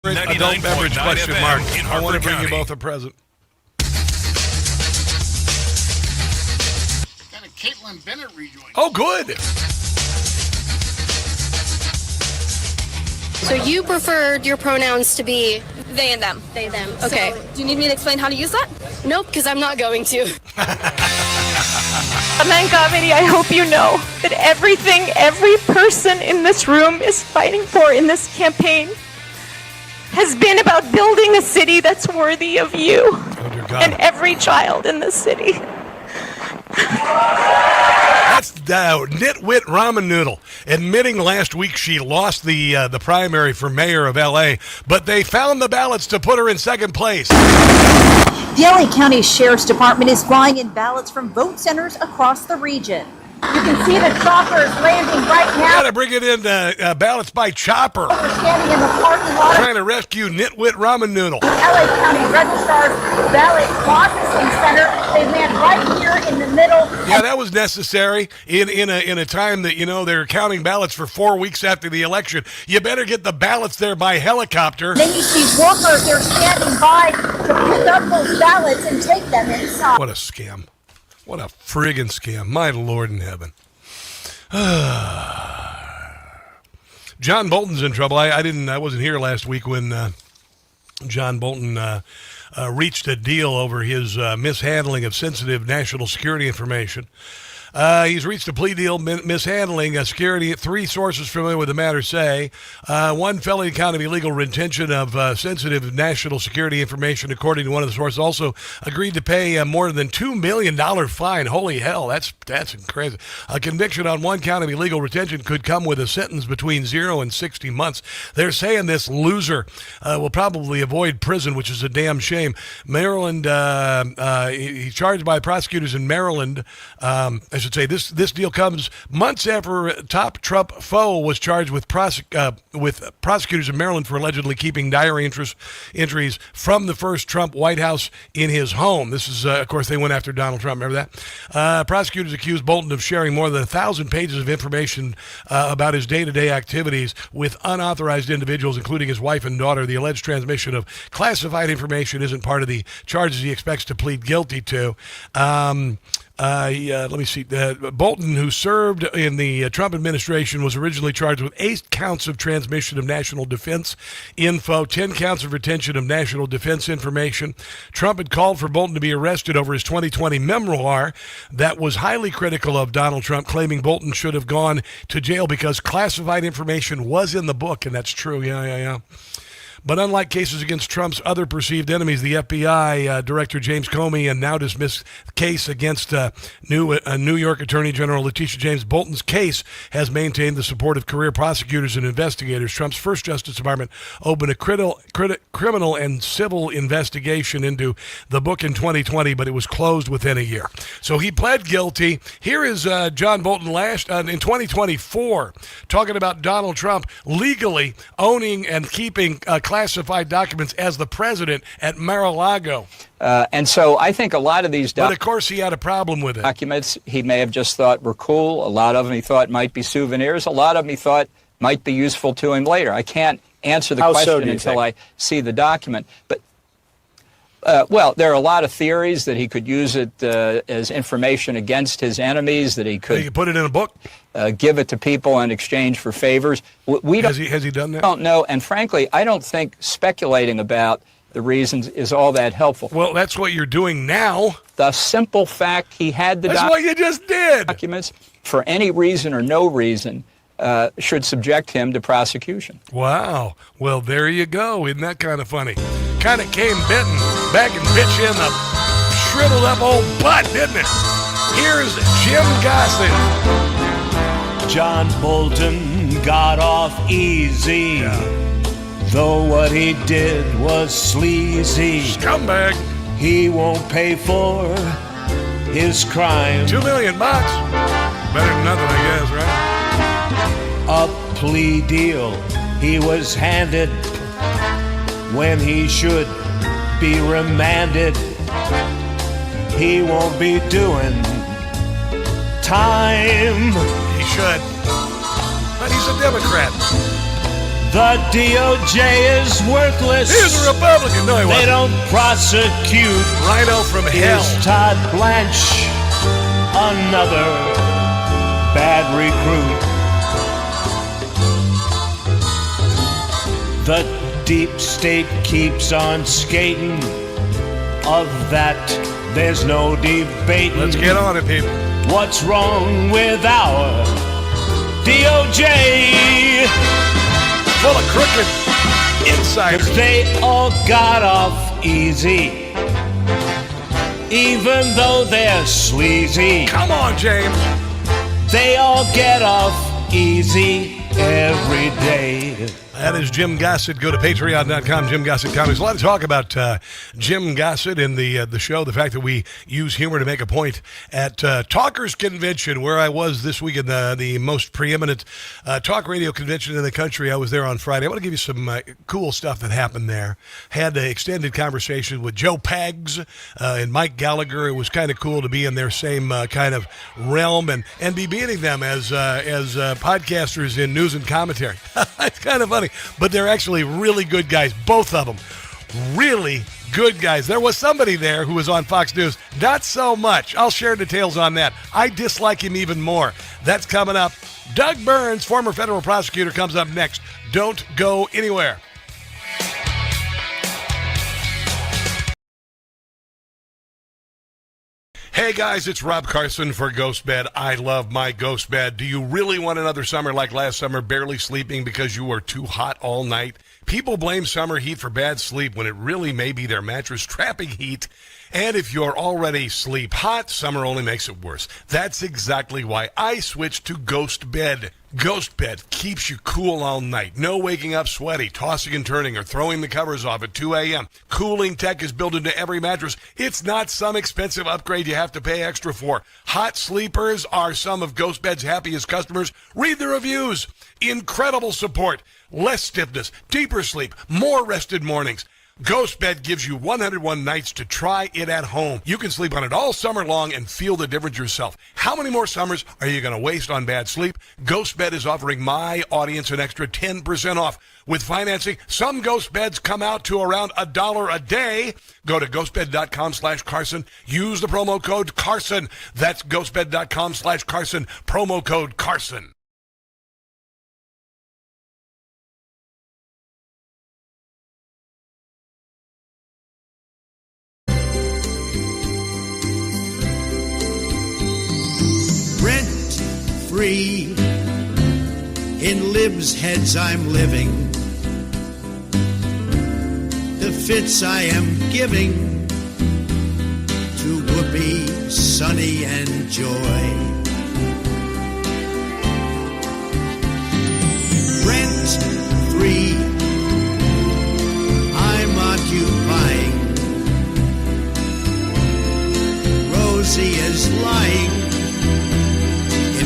Speaker 2: Adult beverage question mark.
Speaker 9: in
Speaker 2: I want to bring you
Speaker 9: County.
Speaker 2: both a present.
Speaker 4: Got a Caitlin Bennett rejoin.
Speaker 2: Oh, good.
Speaker 7: So you preferred your pronouns to be they and them. They, them. Okay. So, do you need me to explain how to use that? Nope, because I'm not going to.
Speaker 8: Man Comedy, I hope you know that everything every person in this room is fighting for in this campaign has been about building a city that's worthy of you and every child in this city.
Speaker 2: That's nitwit ramen noodle admitting last week she lost the primary for mayor of L.A., but they found the ballots to put her in second place.
Speaker 12: The LA County Sheriff's Department is flying in ballots from vote centers across the region. You can see the choppers landing right now.
Speaker 2: Gotta bring it in ballots by chopper.
Speaker 12: We're standing in the parking lot.
Speaker 2: Trying to rescue nitwit ramen noodle.
Speaker 12: LA County Registrar's Ballot Processing Center. They land right here in the middle.
Speaker 2: Yeah, that was necessary in a time that, they're counting ballots for 4 weeks after the election. You better get the ballots there by helicopter.
Speaker 12: Then you see workers, they're standing by to pick up those ballots and take them inside.
Speaker 2: What a scam. What a friggin' scam. My Lord in heaven. John Bolton's in trouble. I wasn't here last week when John Bolton reached a deal over his mishandling of sensitive national security information. He's reached a plea deal mishandling security. 3 sources familiar with the matter say 1 felony count of illegal retention of sensitive national security information, according to one of the sources. Also agreed to pay more than $2 million fine. Holy hell, that's crazy. A conviction on 1 count of illegal retention could come with a sentence between 0 and 60 months. They're saying this loser will probably avoid prison, which is a damn shame. Maryland, he's charged by prosecutors in Maryland. I should say this deal comes months after top Trump foe was charged with prosecutors in Maryland for allegedly keeping diary entries from the first Trump White House in his home. This is, of course, they went after Donald Trump. Remember that? Prosecutors accused Bolton of sharing more than 1,000 pages of information about his day-to-day activities with unauthorized individuals, including his wife and daughter. The alleged transmission of classified information isn't part of the charges he expects to plead guilty to. Let me see. Bolton, who served in the Trump administration, was originally charged with 8 counts of transmission of national defense info, 10 counts of retention of national defense information. Trump had called for Bolton to be arrested over his 2020 memoir that was highly critical of Donald Trump, claiming Bolton should have gone to jail because classified information was in the book, and that's true. Yeah. But unlike cases against Trump's other perceived enemies, the FBI Director James Comey and now dismissed case against New York Attorney General Letitia James, Bolton's case has maintained the support of career prosecutors and investigators. Trump's first Justice Department opened a criminal and civil investigation into the book in 2020, but it was closed within a year. So he pled guilty. Here is John Bolton in 2024 talking about Donald Trump legally owning and keeping classified documents as the president at Mar-a-Lago.
Speaker 24: And so I think a lot of these
Speaker 2: But of course he had a problem with it.
Speaker 24: Documents he may have just thought were cool. A lot of them he thought might be souvenirs. A lot of them he thought might be useful to him later. I can't answer the question until I see the document. But well, there are a lot of theories that he could use it as information against his enemies, that he could
Speaker 2: put it in a book,
Speaker 24: give it to people in exchange for favors.
Speaker 2: Has he done that?
Speaker 24: Don't know, and frankly, I don't think speculating about the reasons is all that helpful.
Speaker 2: Well, that's what you're doing now.
Speaker 24: The simple fact he had the
Speaker 2: That's what you just did.
Speaker 24: Documents, for any reason or no reason, should subject him to prosecution.
Speaker 2: Wow. Well, there you go. Isn't that kind of funny? Kind of came bitten back and bit you in the shriveled up old butt, didn't it? Here's Jim Gossett.
Speaker 16: John Bolton got off easy, though what he did was sleazy.
Speaker 2: Scumbag.
Speaker 16: He won't pay for his crime.
Speaker 2: $2 million. Better than nothing, I guess, right?
Speaker 16: A plea deal he was handed when he should be remanded. He won't be doing time.
Speaker 2: He should. But he's a Democrat.
Speaker 16: The DOJ is worthless.
Speaker 2: He's a Republican. No, he wasn't.
Speaker 16: They don't prosecute.
Speaker 2: Rhino from hell.
Speaker 16: Here's Todd Blanche, another bad recruit. The deep state keeps on skating. Of that, there's no debating.
Speaker 2: Let's get on it, people.
Speaker 16: What's wrong with our DOJ?
Speaker 2: Full of crooked insiders.
Speaker 16: 'Cause they all got off easy, even though they're sleazy.
Speaker 2: Come on, James.
Speaker 16: They all get off easy every day.
Speaker 2: That is Jim Gossett. Go to patreon.com, Jim Gossett Comics. A lot of talk about Jim Gossett in the show. The fact that we use humor to make a point at Talkers Convention, where I was this week in the most preeminent talk radio convention in the country. I was there on Friday. I want to give you some cool stuff that happened there. Had an extended conversation with Joe Pags and Mike Gallagher. It was kind of cool to be in their same kind of realm and be beating them as podcasters in news and commentary. It's kind of funny. But they're actually really good guys, both of them. Really good guys. There was somebody there who was on Fox News. Not so much. I'll share details on that. I dislike him even more. That's coming up. Doug Burns, former federal prosecutor, comes up next. Don't go anywhere. Hey guys, it's Rob Carson for Ghost Bed. I love my Ghost Bed. Do you really want another summer like last summer, barely sleeping because you were too hot all night? People blame summer heat for bad sleep when it really may be their mattress trapping heat. And if you're already sleep hot, summer only makes it worse. That's exactly why I switched to Ghost Bed. Ghost Bed keeps you cool all night. No waking up sweaty, tossing and turning, or throwing the covers off at 2 a.m. Cooling tech is built into every mattress. It's not some expensive upgrade you have to pay extra for. Hot sleepers are some of Ghost Bed's happiest customers. Read the reviews. Incredible support. Less stiffness, deeper sleep, more rested mornings. Ghost Bed gives you 101 nights to try it at home. You can sleep on it all summer long and feel the difference yourself. How many more summers are you going to waste on bad sleep? Ghost Bed is offering my audience an extra 10% off. With financing, some Ghost Beds come out to around $1 a day. Go to ghostbed.com/Carson. Use the promo code Carson. That's ghostbed.com/Carson. Promo code Carson.
Speaker 6: Free in libs' heads I'm living. The fits I am giving to Whoopi, Sunny, and Joy. Rent free I'm occupying. Rosie is lying.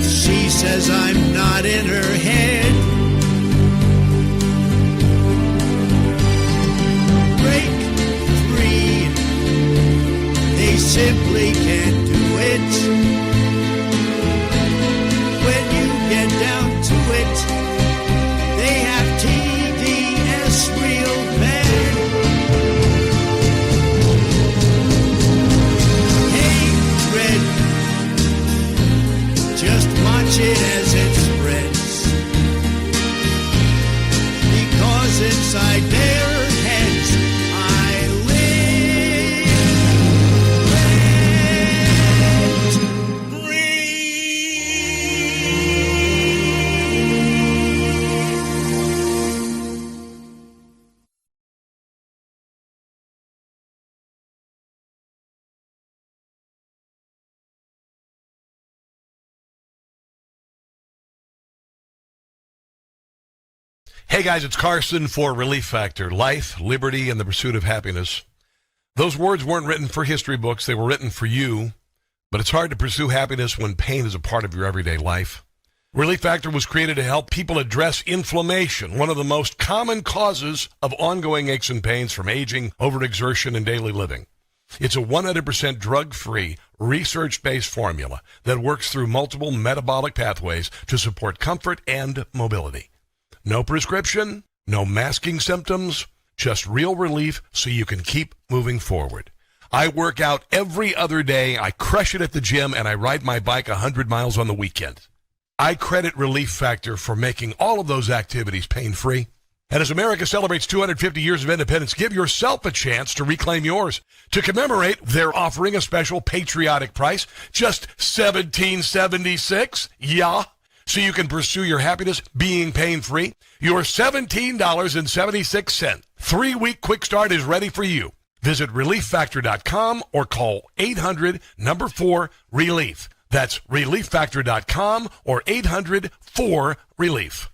Speaker 6: She says I'm not in her head. Break free. They simply can't do it. When you get down to it, they have TDS real bad. Hatred. Just watch it as it spreads, because inside their heads I live. Rent
Speaker 2: Hey guys, it's Carson for Relief Factor. Life, liberty, and the pursuit of happiness. Those words weren't written for history books. They were written for you. But it's hard to pursue happiness when pain is a part of your everyday life. Relief Factor was created to help people address inflammation, one of the most common causes of ongoing aches and pains from aging, overexertion, and daily living. It's a 100% drug-free, research-based formula that works through multiple metabolic pathways to support comfort and mobility. No prescription, No masking symptoms, just real relief so you can keep moving forward. I work out every other day, I crush it at the gym, and I ride my bike 100 miles on the weekend. I credit Relief Factor for making all of those activities pain-free. And as America celebrates 250 years of independence, give yourself a chance to reclaim yours. To commemorate, they're offering a special patriotic price, just $17.76. Yeah. So you can pursue your happiness being pain-free. Your $17.76 3-week quick start is ready for you. Visit ReliefFactor.com or call 800-4-RELIEF. That's ReliefFactor.com or 800-4-RELIEF.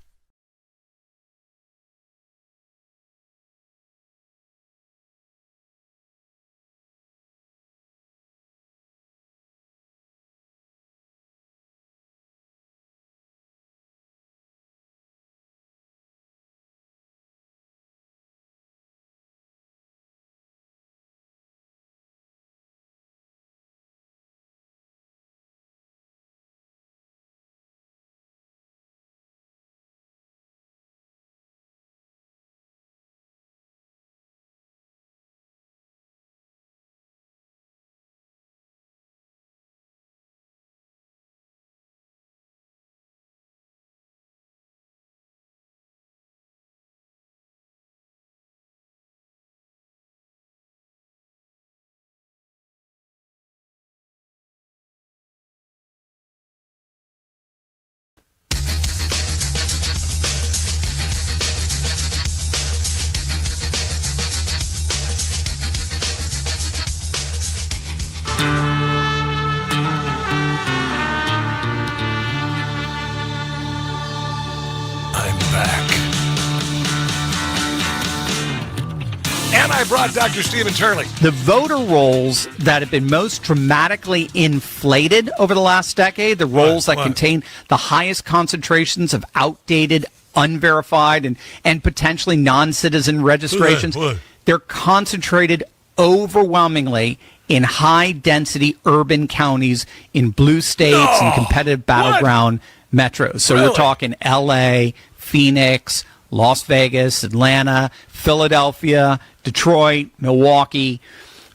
Speaker 2: And I brought Dr. Stephen Turley.
Speaker 10: The voter rolls that have been most dramatically inflated over the last decade, the rolls that contain the highest concentrations of outdated, unverified, and potentially non-citizen registrations, they're concentrated overwhelmingly in high-density urban counties in blue states and competitive battleground metros. So we're talking L.A., Phoenix, Las Vegas, Atlanta, Philadelphia, Detroit, Milwaukee.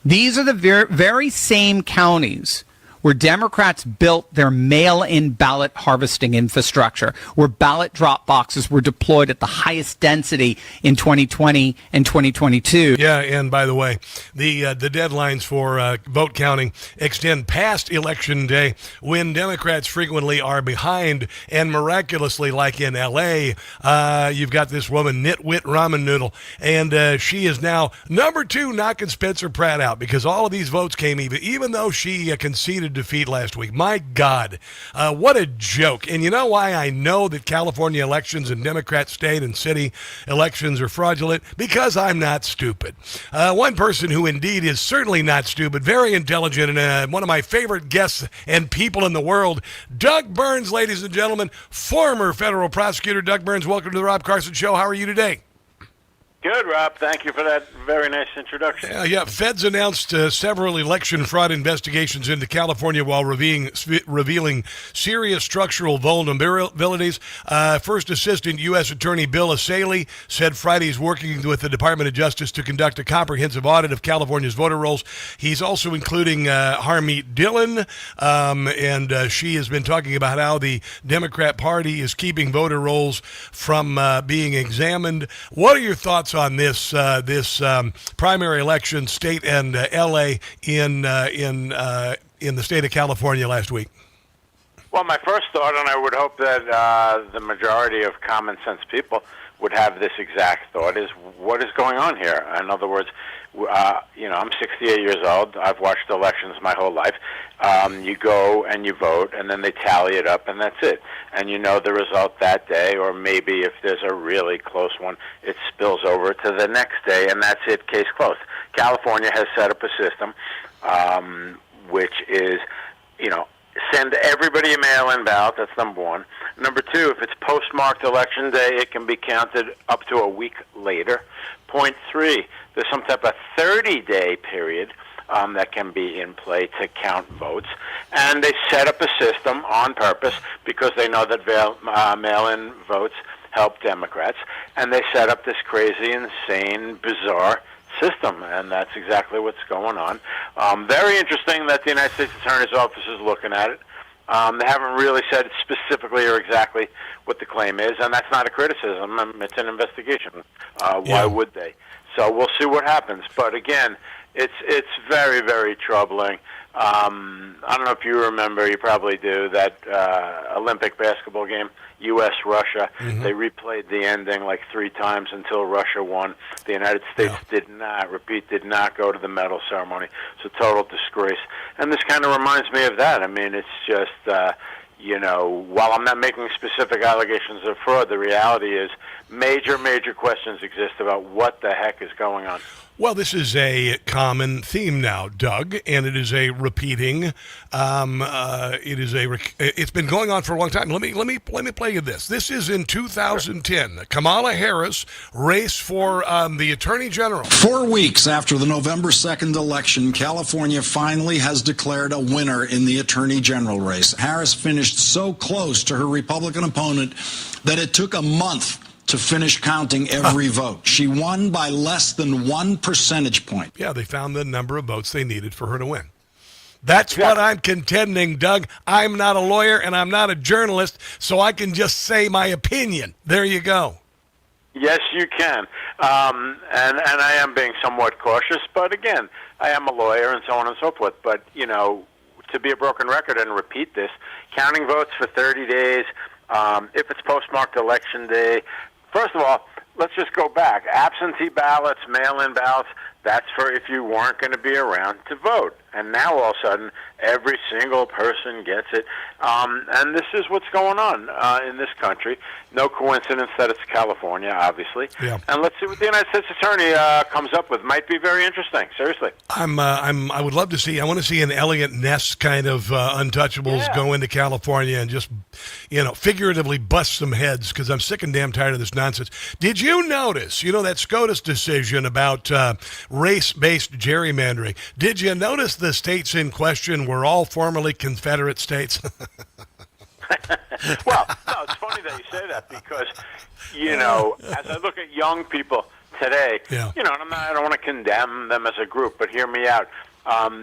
Speaker 10: These are the very same counties where Democrats built their mail-in ballot harvesting infrastructure, where ballot drop boxes were deployed at the highest density in 2020 and 2022.
Speaker 2: Yeah, and by the way, the deadlines for vote counting extend past Election Day, when Democrats frequently are behind, and miraculously, like in L.A., you've got this woman, Nitwit Ramen Noodle, and she is now number 2 knocking Spencer Pratt out, because all of these votes came even though she conceded defeat last week. My God, what a joke. And you know why I know that California elections and Democrat state and city elections are fraudulent? Because I'm not stupid. One person who indeed is certainly not stupid, very intelligent, and one of my favorite guests and people in the world, Doug Burns, ladies and gentlemen, former federal prosecutor. Doug Burns, welcome to the Rob Carson Show. How are you today?
Speaker 13: Good, Rob. Thank you for that very nice introduction.
Speaker 2: Yeah. Feds announced several election fraud investigations into California while revealing serious structural vulnerabilities. First Assistant U.S. Attorney Bill Asaley said Friday he's working with the Department of Justice to conduct a comprehensive audit of California's voter rolls. He's also including Harmeet Dillon, and she has been talking about how the Democrat Party is keeping voter rolls from being examined. What are your thoughts on this primary election, state and L.A. in the state of California last week?
Speaker 13: Well, my first thought, and I would hope that the majority of common sense people would have this exact thought, is what is going on here? In other words, I'm 68 years old. I've watched elections my whole life. You go and you vote, and then they tally it up, and that's it. And you know the result that day, or maybe if there's a really close one, it spills over to the next day, and that's it, case closed. California has set up a system which is, send everybody a mail-in ballot. That's number one. Number two, if it's postmarked Election Day, it can be counted up to a week later. Point three, there's some type of 30-day period that can be in play to count votes. And they set up a system on purpose because they know that mail-in votes help Democrats, and they set up this crazy, insane, bizarre system, and that's exactly what's going on. Very interesting that the United States Attorney's Office is looking at it. They haven't really said specifically or exactly what the claim is, and that's not a criticism. It's an investigation. Why would they? So we'll see what happens. But again, it's very, very troubling. I don't know if you remember, you probably do, that Olympic basketball game, U.S.-Russia. They replayed the ending like 3 times until Russia won. The United States did not go to the medal ceremony. It's a total disgrace. And this kind of reminds me of that. I mean, it's just, while I'm not making specific allegations of fraud, the reality is major, major questions exist about what the heck is going on.
Speaker 2: Well, this is a common theme now, Doug, and it is a repeating. It's been going on for a long time. Let me play you this. This is in 2010. Kamala Harris race for the Attorney General.
Speaker 5: 4 weeks after the November 2nd election, California finally has declared a winner in the Attorney General race. Harris finished so close to her Republican opponent that it took a month to finish counting every vote. She won by less than 1 percentage point.
Speaker 2: Yeah, they found the number of votes they needed for her to win. That's what I'm contending, Doug. I'm not a lawyer and I'm not a journalist, so I can just say my opinion. There you go.
Speaker 13: Yes, you can. And I am being somewhat cautious, but again, I am a lawyer and so on and so forth. But, to be a broken record and repeat this, counting votes for 30 days, if it's postmarked election day, first of all, let's just go back. Absentee ballots, mail-in ballots, that's for if you weren't going to be around to vote. And now all of a sudden, every single person gets it. And this is what's going on in this country. No coincidence that it's California, obviously.
Speaker 2: Yeah.
Speaker 13: And let's see what the United States Attorney comes up with. Might be very interesting. Seriously.
Speaker 2: I would love to see. I want to see an Elliot Ness kind of untouchables go into California and just, figuratively bust some heads, because I'm sick and damn tired of this nonsense. Did you notice? That SCOTUS decision about race-based gerrymandering. Did you notice the states in question were all formerly Confederate states?
Speaker 13: Well, no, it's funny that you say that because, as I look at young people today, and I don't want to condemn them as a group, but hear me out.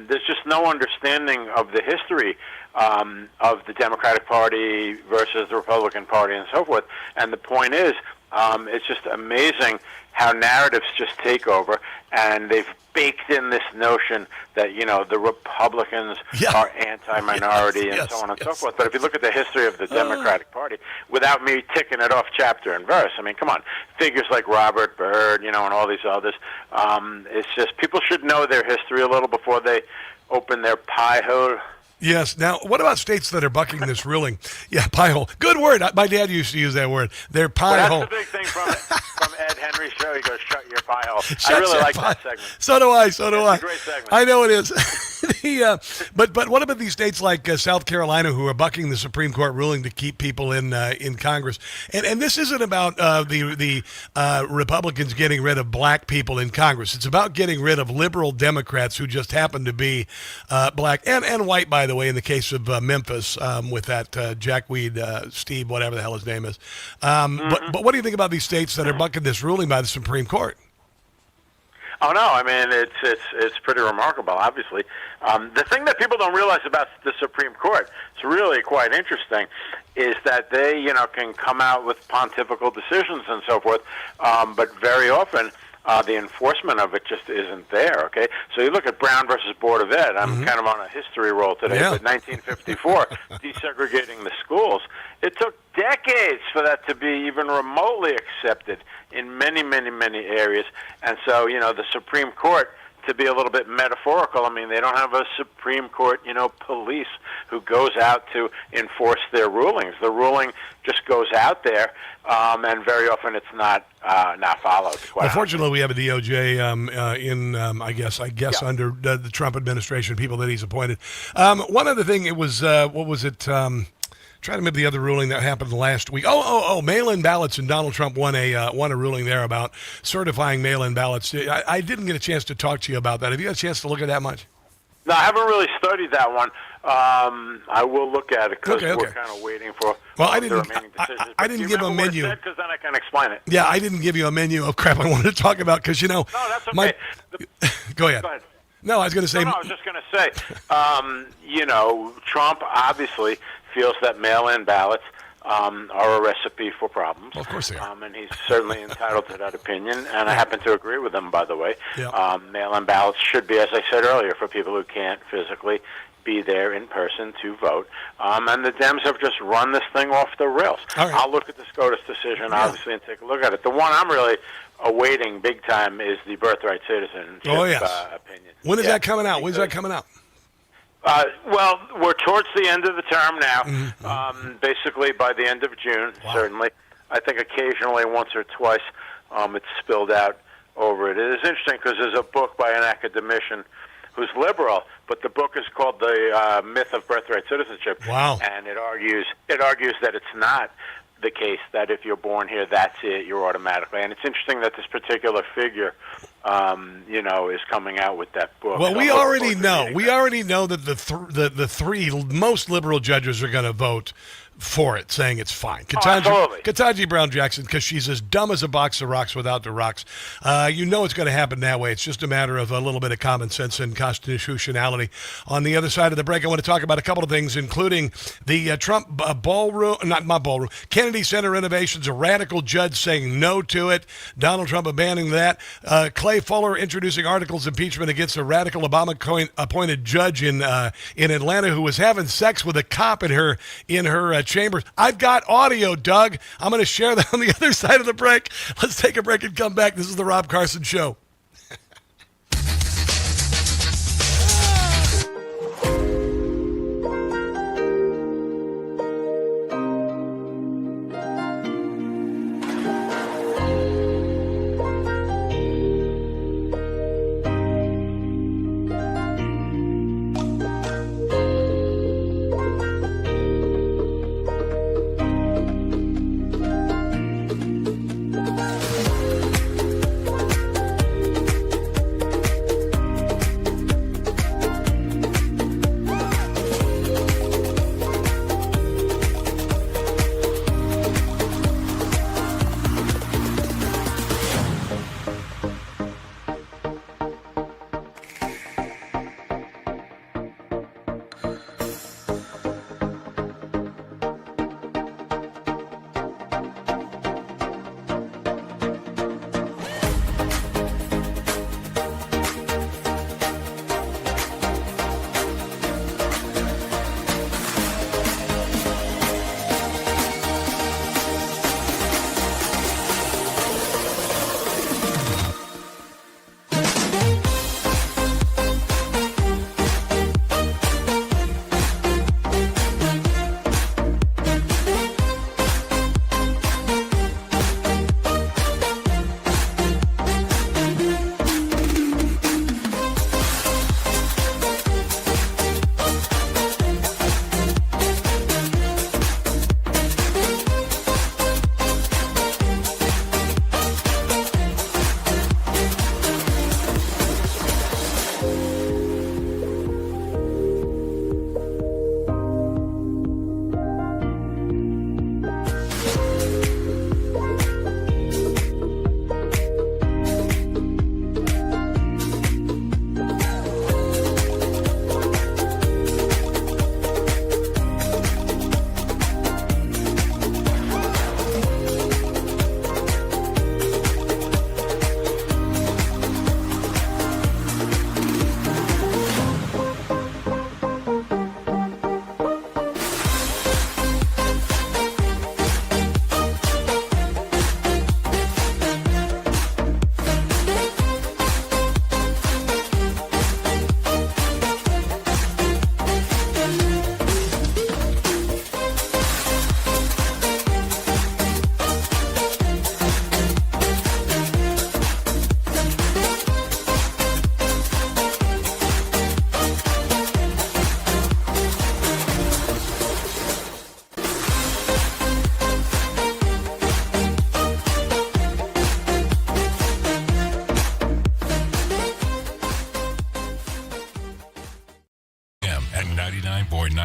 Speaker 13: There's just no understanding of the history of the Democratic Party versus the Republican Party and so forth. And the point is, it's just amazing how narratives just take over, and they've baked in this notion that, the Republicans are anti-minority and so on and so forth. But if you look at the history of the Democratic Party, without me ticking it off chapter and verse, I mean, come on, figures like Robert Byrd, and all these others, it's just people should know their history a little before they open their pie hole.
Speaker 2: Yes. Now, what about states that are bucking this ruling? Yeah, pie hole. Good word. My dad used to use that word. They're pie hole.
Speaker 13: That's the big thing from Ed Henry's show. He goes, "Shut your pie hole." I really like that segment.
Speaker 2: So do I.
Speaker 13: It's a great segment.
Speaker 2: I know it is. But what about these states like South Carolina who are bucking the Supreme Court ruling to keep people in Congress? And this isn't about the Republicans getting rid of black people in Congress. It's about getting rid of liberal Democrats who just happen to be black and white, by the way, in the case of Memphis with that Jackweed Steve, whatever the hell his name is. But what do you think about these states that are bucking this ruling by the Supreme Court?
Speaker 13: Oh no, I mean it's pretty remarkable. Obviously, the thing that people don't realize about the Supreme Court, it's really quite interesting, is that they can come out with pontifical decisions and so forth, but very often the enforcement of it just isn't there, okay? So you look at Brown versus Board of Ed. I'm kind of on a history roll today, but 1954, desegregating the schools. It took decades for that to be even remotely accepted in many, many, many areas. And so, the Supreme Court, to be a little bit metaphorical, I mean, they don't have a Supreme Court, police who goes out to enforce their rulings. The ruling just goes out there, and very often it's not followed.
Speaker 2: Well, fortunately, we have a DOJ I guess under the Trump administration, people that he's appointed. One other thing, it was what was it? Trying to remember the other ruling that happened last week. Mail-in ballots, and Donald Trump won a ruling there about certifying mail-in ballots. I didn't get a chance to talk to you about that. Have you had a chance to look at that much?
Speaker 13: No, I haven't really studied that one. I will look at it because
Speaker 2: Okay.
Speaker 13: we're kind of waiting for
Speaker 2: Well,
Speaker 13: the remaining decisions.
Speaker 2: I didn't give a menu.
Speaker 13: Because then I can explain it.
Speaker 2: Yeah, I didn't give you a menu of crap I wanted to talk about because,
Speaker 13: No, that's okay.
Speaker 2: Go ahead. No, I was going to say.
Speaker 13: No, I was just going to say, Trump obviously feels that mail-in ballots are a recipe for problems.
Speaker 2: Of course they are.
Speaker 13: And he's certainly entitled to that opinion, and I happen to agree with him, by the way.
Speaker 2: Yeah.
Speaker 13: Mail-in ballots should be, as I said earlier, for people who can't physically be there in person to vote. And the Dems have just run this thing off the rails.
Speaker 2: All right.
Speaker 13: I'll look at the SCOTUS decision, obviously, and take a look at it. The one I'm really awaiting big time is the birthright citizenship opinion.
Speaker 2: When is that coming out? When's that coming out?
Speaker 13: Well, we're towards the end of the term now, basically by the end of June, certainly. I think occasionally, once or twice, it's spilled out over it. It is interesting because there's a book by an academician who's liberal, but the book is called The Myth of Birthright Citizenship.
Speaker 2: Wow.
Speaker 13: And it argues that it's not the case that if you're born here, that's it, you're automatically. And it's interesting that this particular figure, is coming out with that book.
Speaker 2: Well,
Speaker 13: So
Speaker 2: we
Speaker 13: I'm looking
Speaker 2: already
Speaker 13: forward to
Speaker 2: know.
Speaker 13: reading
Speaker 2: We already know that the three most liberal judges are going to vote for it, saying it's fine. Ketanji Brown Jackson, because she's as dumb as a box of rocks without the rocks. You know it's going to happen that way. It's just a matter of a little bit of common sense and constitutionality. On the other side of the break, I want to talk about a couple of things, including the Trump Kennedy Center renovations, a radical judge saying no to it, Donald Trump abandoning that, Clay Fuller introducing articles of impeachment against a radical Obama-appointed judge in Atlanta who was having sex with a cop in her chambers. I've got audio, Doug. I'm going to share that on the other side of the break. Let's take a break and come back. This is the Rob Carson Show.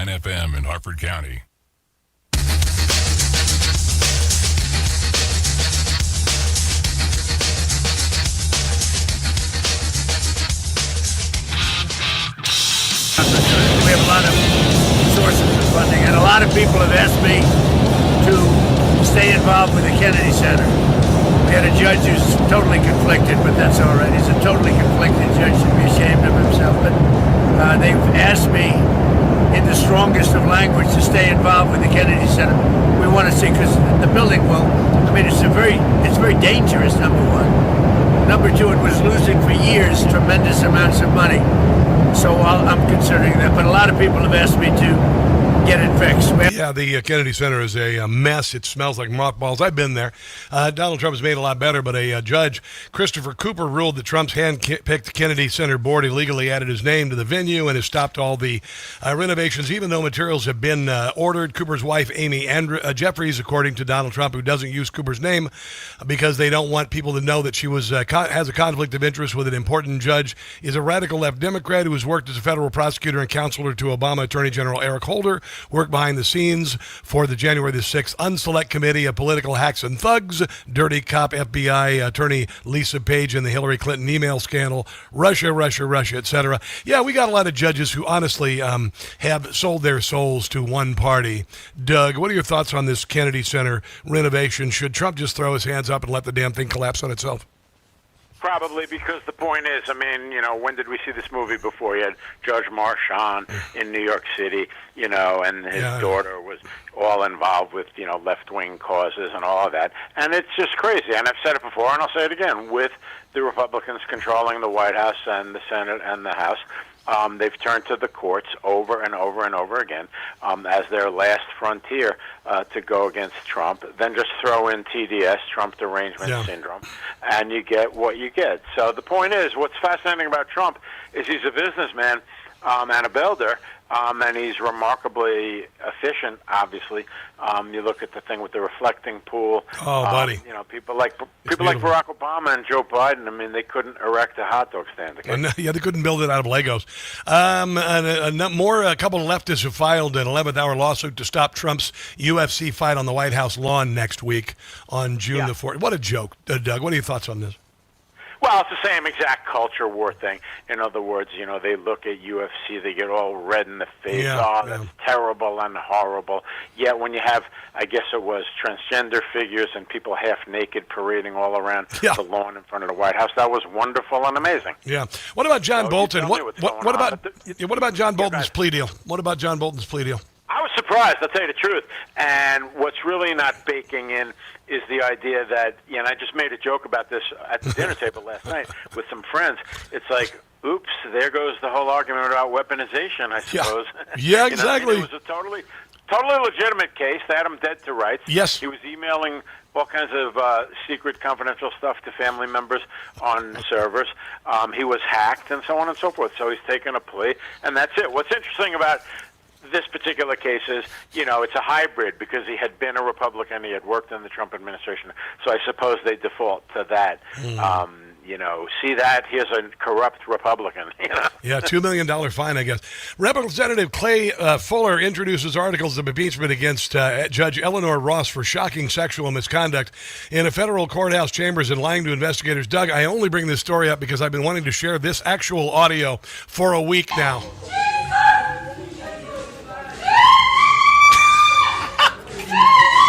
Speaker 9: FM in Harford County.
Speaker 11: We have a lot of sources of funding, and a lot of people have asked me to stay involved with the Kennedy Center. We had a judge who's totally conflicted, but that's all right. He's a totally conflicted judge, should be ashamed of himself. But they've asked me in the strongest of language to stay involved with the Kennedy Center. We want to see, because the building it's very dangerous, number one. Number two, it was losing for years tremendous amounts of money. So I'm considering that, but a lot of people have asked me to get it fixed.
Speaker 2: Yeah, the Kennedy Center is a mess. It smells like mothballs. I've been there. Donald Trump has made it a lot better, but a judge, Christopher Cooper, ruled that Trump's hand-picked Kennedy Center board illegally added his name to the venue and has stopped all the renovations, even though materials have been ordered. Cooper's wife, Amy Jeffries, according to Donald Trump, who doesn't use Cooper's name because they don't want people to know that she was has a conflict of interest with an important judge, is a radical left Democrat who has worked as a federal prosecutor and counselor to Obama Attorney General Eric Holder, worked behind the scenes for the January the 6th Unselect Committee of Political Hacks and Thugs, Dirty Cop FBI Attorney Lisa Page and the Hillary Clinton email scandal, Russia, etc. Yeah, we got a lot of judges who honestly have sold their souls to one party. Doug, what are your thoughts on this Kennedy Center renovation? Should Trump just throw his hands up and let the damn thing collapse on itself?
Speaker 13: Probably, because the point is, when did we see this movie before? You had Judge Marchand in New York City, and his daughter was all involved with, left-wing causes and all of that. And it's just crazy. And I've said it before, and I'll say it again. With the Republicans controlling the White House and the Senate and the House, they've turned to the courts over and over and over again as their last frontier to go against Trump. Then just throw in TDS, Trump Derangement Syndrome, and you get what you get. So the point is, what's fascinating about Trump is he's a businessman and a builder, and he's remarkably efficient, obviously. You look at the thing with the reflecting pool.
Speaker 2: Oh, buddy.
Speaker 13: People like Barack Obama and Joe Biden, they couldn't erect a hot dog stand. Okay?
Speaker 2: Yeah, they couldn't build it out of Legos. A couple of leftists have filed an 11th-hour lawsuit to stop Trump's UFC fight on the White House lawn next week on June the 4th. What a joke, Doug. What are your thoughts on this?
Speaker 13: Well, it's the same exact culture war thing. In other words, they look at UFC, they get all red in the face. That's terrible and horrible. Yet when you have, I guess it was transgender figures and people half naked parading all around the lawn in front of the White House, that was wonderful and amazing.
Speaker 2: Yeah. What about John Bolton? What about John Bolton's plea deal? What about John Bolton's plea deal?
Speaker 13: I was surprised, I'll tell you the truth. And what's really not baking in is the idea that, and I just made a joke about this at the dinner table last night with some friends. It's like, oops, there goes the whole argument about weaponization, I suppose.
Speaker 2: Yeah, exactly.
Speaker 13: It was a totally legitimate case. They had him dead to rights.
Speaker 2: Yes.
Speaker 13: He was emailing all kinds of secret confidential stuff to family members on servers. He was hacked and so on and so forth. So he's taken a plea, and that's it. What's interesting about this particular case is, it's a hybrid because he had been a Republican, he had worked in the Trump administration, so I suppose they default to that. See that? Here's a corrupt Republican.
Speaker 2: Yeah, $2 million fine, I guess. Representative Clay Fuller introduces articles of impeachment against Judge Eleanor Ross for shocking sexual misconduct in a federal courthouse chambers and lying to investigators. Doug, I only bring this story up because I've been wanting to share this actual audio for a week now.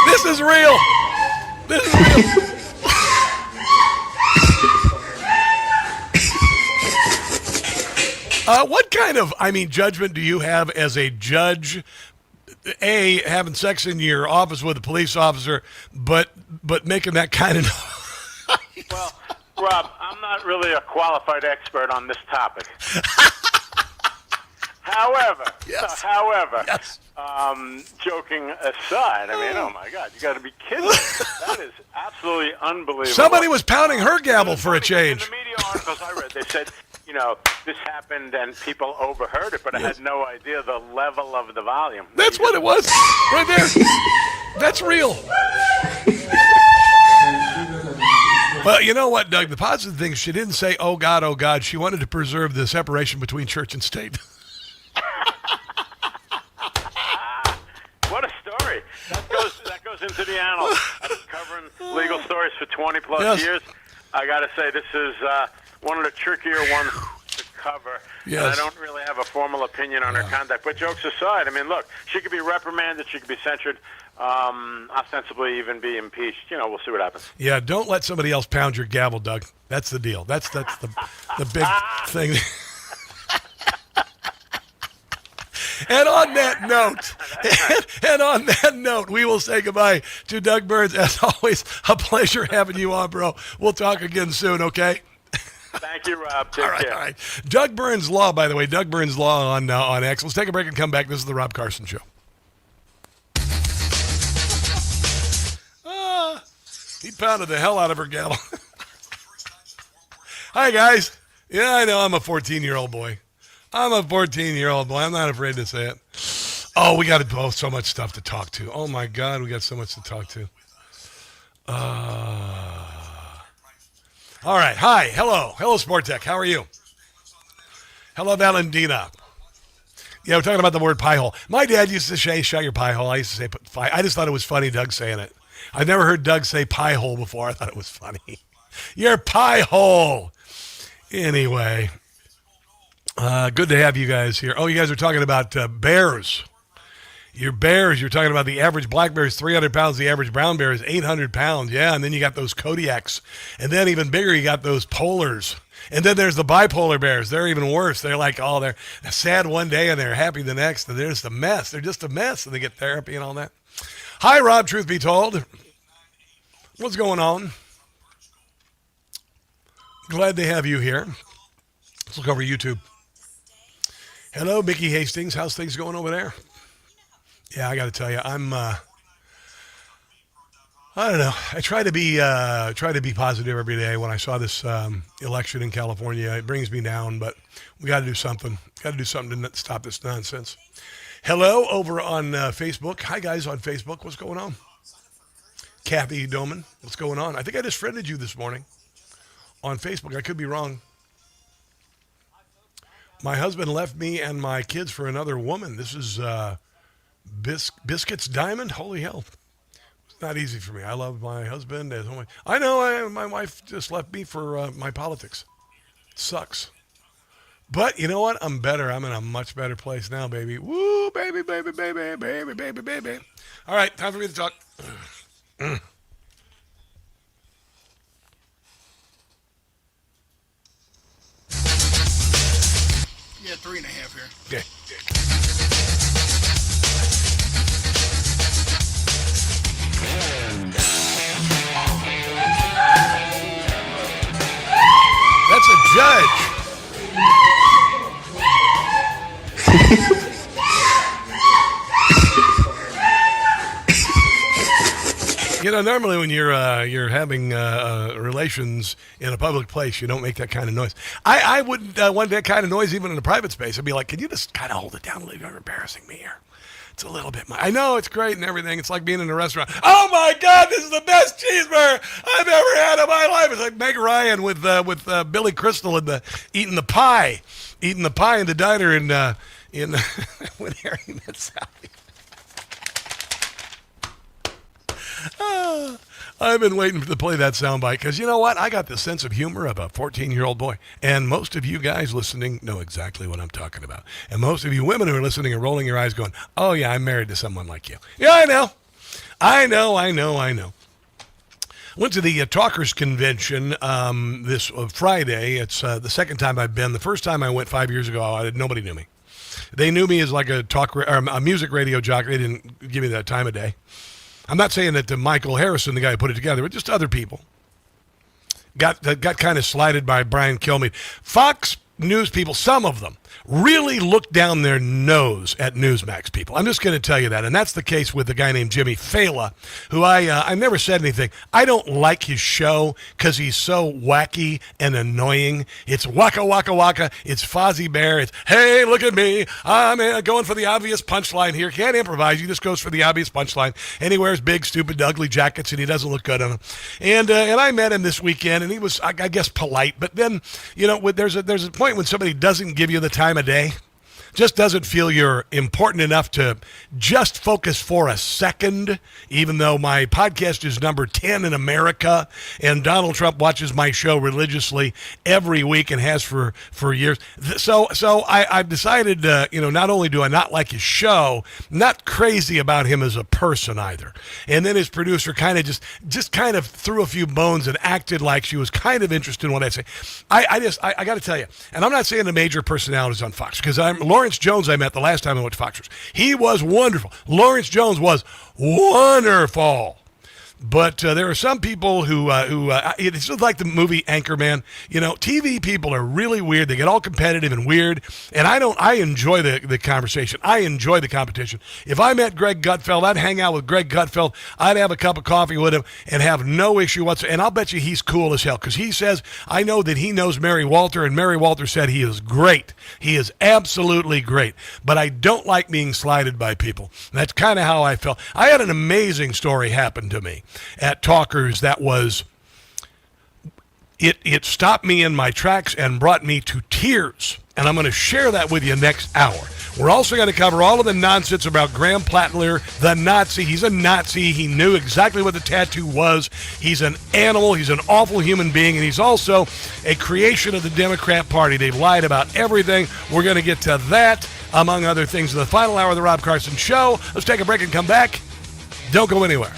Speaker 2: This is real. What kind of, judgment do you have as a judge? A, having sex in your office with a police officer, but making that kind of noise.
Speaker 13: Well, Rob, I'm not really a qualified expert on this topic. However, joking aside, oh my God, you got to be kidding me. That is absolutely unbelievable.
Speaker 2: Somebody was pounding her gavel for a change.
Speaker 13: In the media articles I read, they said, this happened and people overheard it, but I had no idea the level of the volume.
Speaker 2: That's what it was, right there. That's real. Well, you know what, Doug? The positive thing is she didn't say, oh God. She wanted to preserve the separation between church and state.
Speaker 13: into the annals. I've been covering legal stories for 20-plus years. I got to say, this is one of the trickier ones to cover.
Speaker 2: Yes.
Speaker 13: And I don't really have a formal opinion on her conduct. But jokes aside, I mean, look, she could be reprimanded, she could be censured, ostensibly even be impeached. We'll see what happens.
Speaker 2: Yeah, don't let somebody else pound your gavel, Doug. That's the deal. That's the big thing. And on that note, we will say goodbye to Doug Burns. As always, a pleasure having you on, bro. We'll talk again soon, okay?
Speaker 13: Thank you, Rob. Take care.
Speaker 2: All right. Doug Burns Law, by the way. Doug Burns Law on X. Let's take a break and come back. This is the Rob Carson Show. He pounded the hell out of her gavel. Hi, guys. Yeah, I know I'm a 14-year-old boy. I'm not afraid to say it. Oh, we got so much stuff to talk to. Oh, my God, we got so much to talk to. All right. Hi. Hello, Sport Tech. How are you? Hello, Valentina. Yeah, we're talking about the word pie hole. My dad used to say, shut your pie hole. I used to say, I just thought it was funny, Doug saying it. I've never heard Doug say pie hole before. I thought it was funny. Your pie hole. Anyway, good to have you guys here. Oh, you guys are talking about bears. Your bears, you're talking about the average black bear is 300 pounds. The average brown bear is 800 pounds. Yeah, and then you got those Kodiaks. And then even bigger, you got those polars. And then there's the bipolar bears. They're even worse. They're like, they're sad one day and they're happy the next. And they're just a mess. They're just a mess. And they get therapy and all that. Hi, Rob, truth be told. What's going on? Glad to have you here. Let's look over YouTube. Hello, Mickey Hastings. How's things going over there? Yeah, I got to tell you, I'm. I don't know. I try to be positive every day. When I saw this election in California, it brings me down. But we got to do something. Got to do something to stop this nonsense. Hello, over on Facebook. Hi, guys, on Facebook. What's going on? Kathy Doman. What's going on? I think I just friended you this morning on Facebook. I could be wrong. My husband left me and my kids for another woman. This is Biscuits Diamond. Holy hell. It's not easy for me. I love my husband. I know my wife just left me for my politics. It sucks. But you know what? I'm better. I'm in a much better place now, baby. Woo, baby, baby, baby, baby, baby, baby. All right, time for me to talk.
Speaker 4: Yeah, 3.5 here.
Speaker 2: Okay. That's a judge. Normally when you're having relations in a public place, you don't make that kind of noise. I wouldn't want that kind of noise even in a private space. I'd be like, can you just kind of hold it down a little? You're embarrassing me here. It's a little bit. I know it's great and everything. It's like being in a restaurant. Oh my God, this is the best cheeseburger I've ever had in my life. It's like Meg Ryan with Billy Crystal and eating the pie in the diner in when Harry met Sally. I've been waiting to play that soundbite because you know what? I got the sense of humor of a 14-year-old boy. And most of you guys listening know exactly what I'm talking about. And most of you women who are listening are rolling your eyes going, oh, yeah, I'm married to someone like you. Yeah, I know. Went to the Talkers Convention this Friday. It's the second time I've been. The first time I went 5 years ago, nobody knew me. They knew me as like a music radio jockey. They didn't give me that time of day. I'm not saying that Michael Harrison, the guy who put it together, but just other people got kind of slighted by Brian Kilmeade. Fox News people, some of them, really look down their nose at Newsmax people. I'm just going to tell you that. And that's the case with a guy named Jimmy Fallon, who I never said anything. I don't like his show because he's so wacky and annoying. It's waka, waka, waka. It's Fozzie Bear. It's, hey, look at me. I'm going for the obvious punchline here. Can't improvise. He just goes for the obvious punchline. And he wears big, stupid, ugly jackets, and he doesn't look good on them. And I met him this weekend, and he was, I guess, polite. But then, there's a point when somebody doesn't give you the time of day. just doesn't feel you're important enough to just focus for a second, even though my podcast is number 10 in America, and Donald Trump watches my show religiously every week and has for years. So I've decided, not only do I not like his show, not crazy about him as a person either. And then his producer kind of just kind of threw a few bones and acted like she was kind of interested in what I say. I got to tell you, and I'm not saying the major personalities on Fox, because Lawrence Jones I met the last time I went to Fox News. He was wonderful. Lawrence Jones was wonderful. But there are some people who it's just like the movie Anchorman. TV people are really weird. They get all competitive and weird. And I enjoy the conversation. I enjoy the competition. If I met Greg Gutfeld, I'd hang out with Greg Gutfeld. I'd have a cup of coffee with him and have no issue whatsoever. And I'll bet you he's cool as hell, because he says, I know that he knows Mary Walter, and Mary Walter said he is great. He is absolutely great. But I don't like being slighted by people. And that's kind of how I felt. I had an amazing story happen to me at Talkers that was, it stopped me in my tracks and brought me to tears. And I'm going to share that with you next hour. We're also going to cover all of the nonsense about Graham Plattler, the Nazi. He's a Nazi. He knew exactly what the tattoo was. He's an animal. He's an awful human being. And he's also a creation of the Democrat Party. They've lied about everything. We're going to get to that, among other things, in the final hour of the Rob Carson Show. Let's take a break and come back. Don't go anywhere.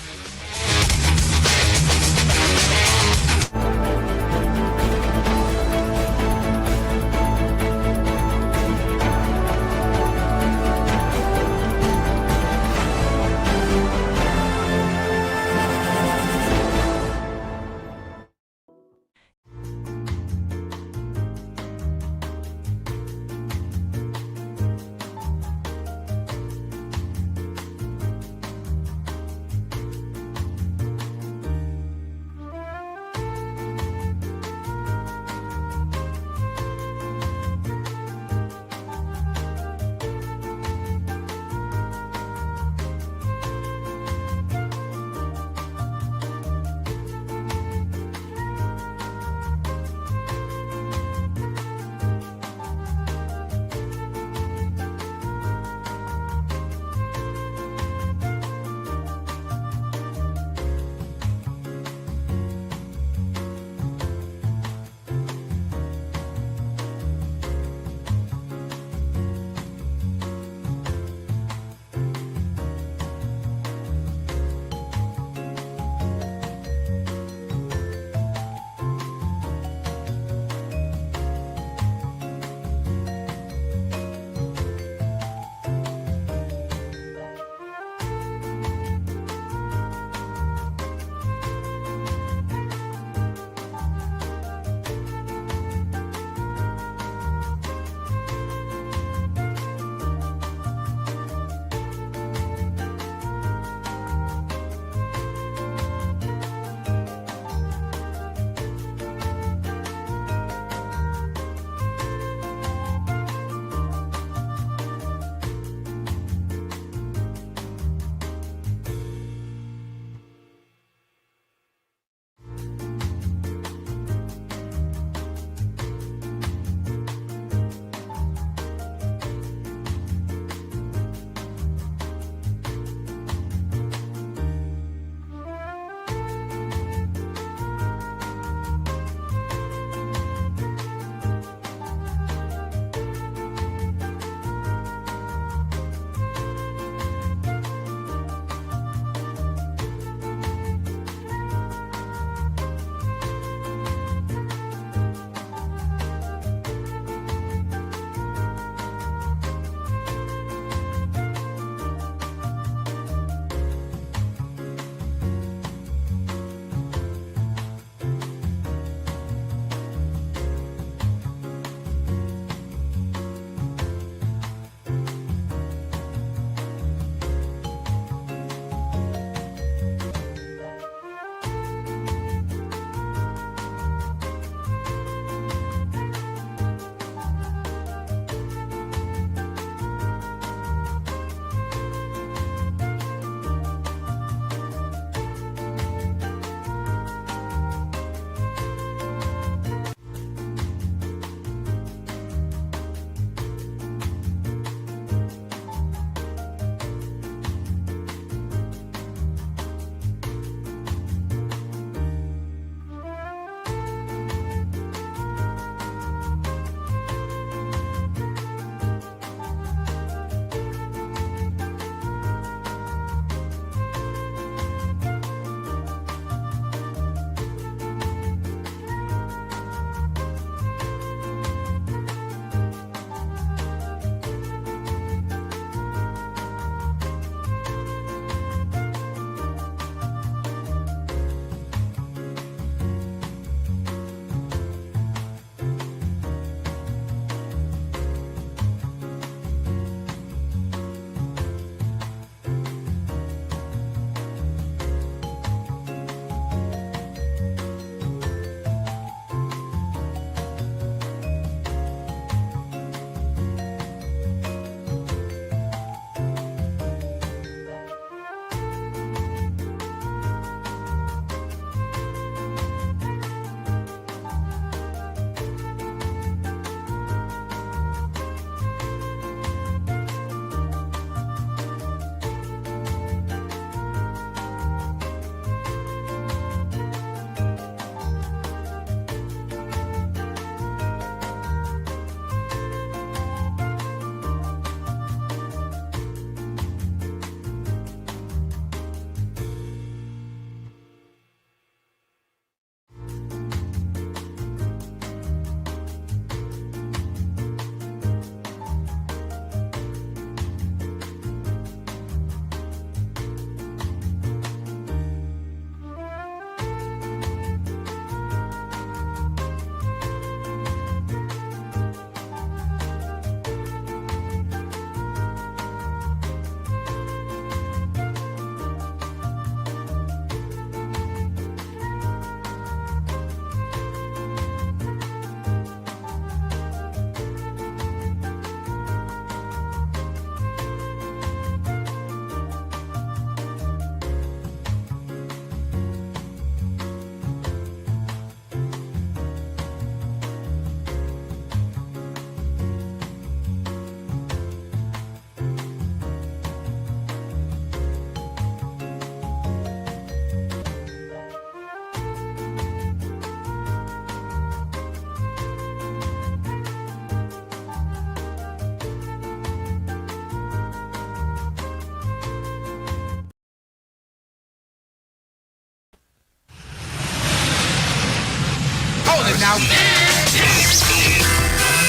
Speaker 16: Hold it now.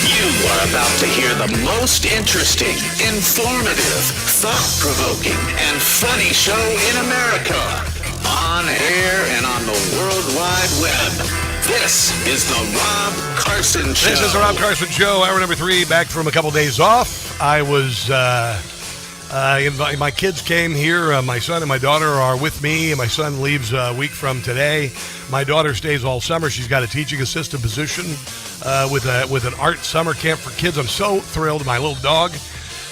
Speaker 14: You are about to hear the most interesting, informative, thought-provoking, and funny show in America. On air and on the World Wide Web. This is the Rob Carson Show.
Speaker 2: This is the Rob Carson Show, hour number 3, back from a couple days off. I was, my kids came here. My son and my daughter are with me. My son leaves a week from today. My daughter stays all summer. She's got a teaching assistant position with an art summer camp for kids. I'm so thrilled. My little dog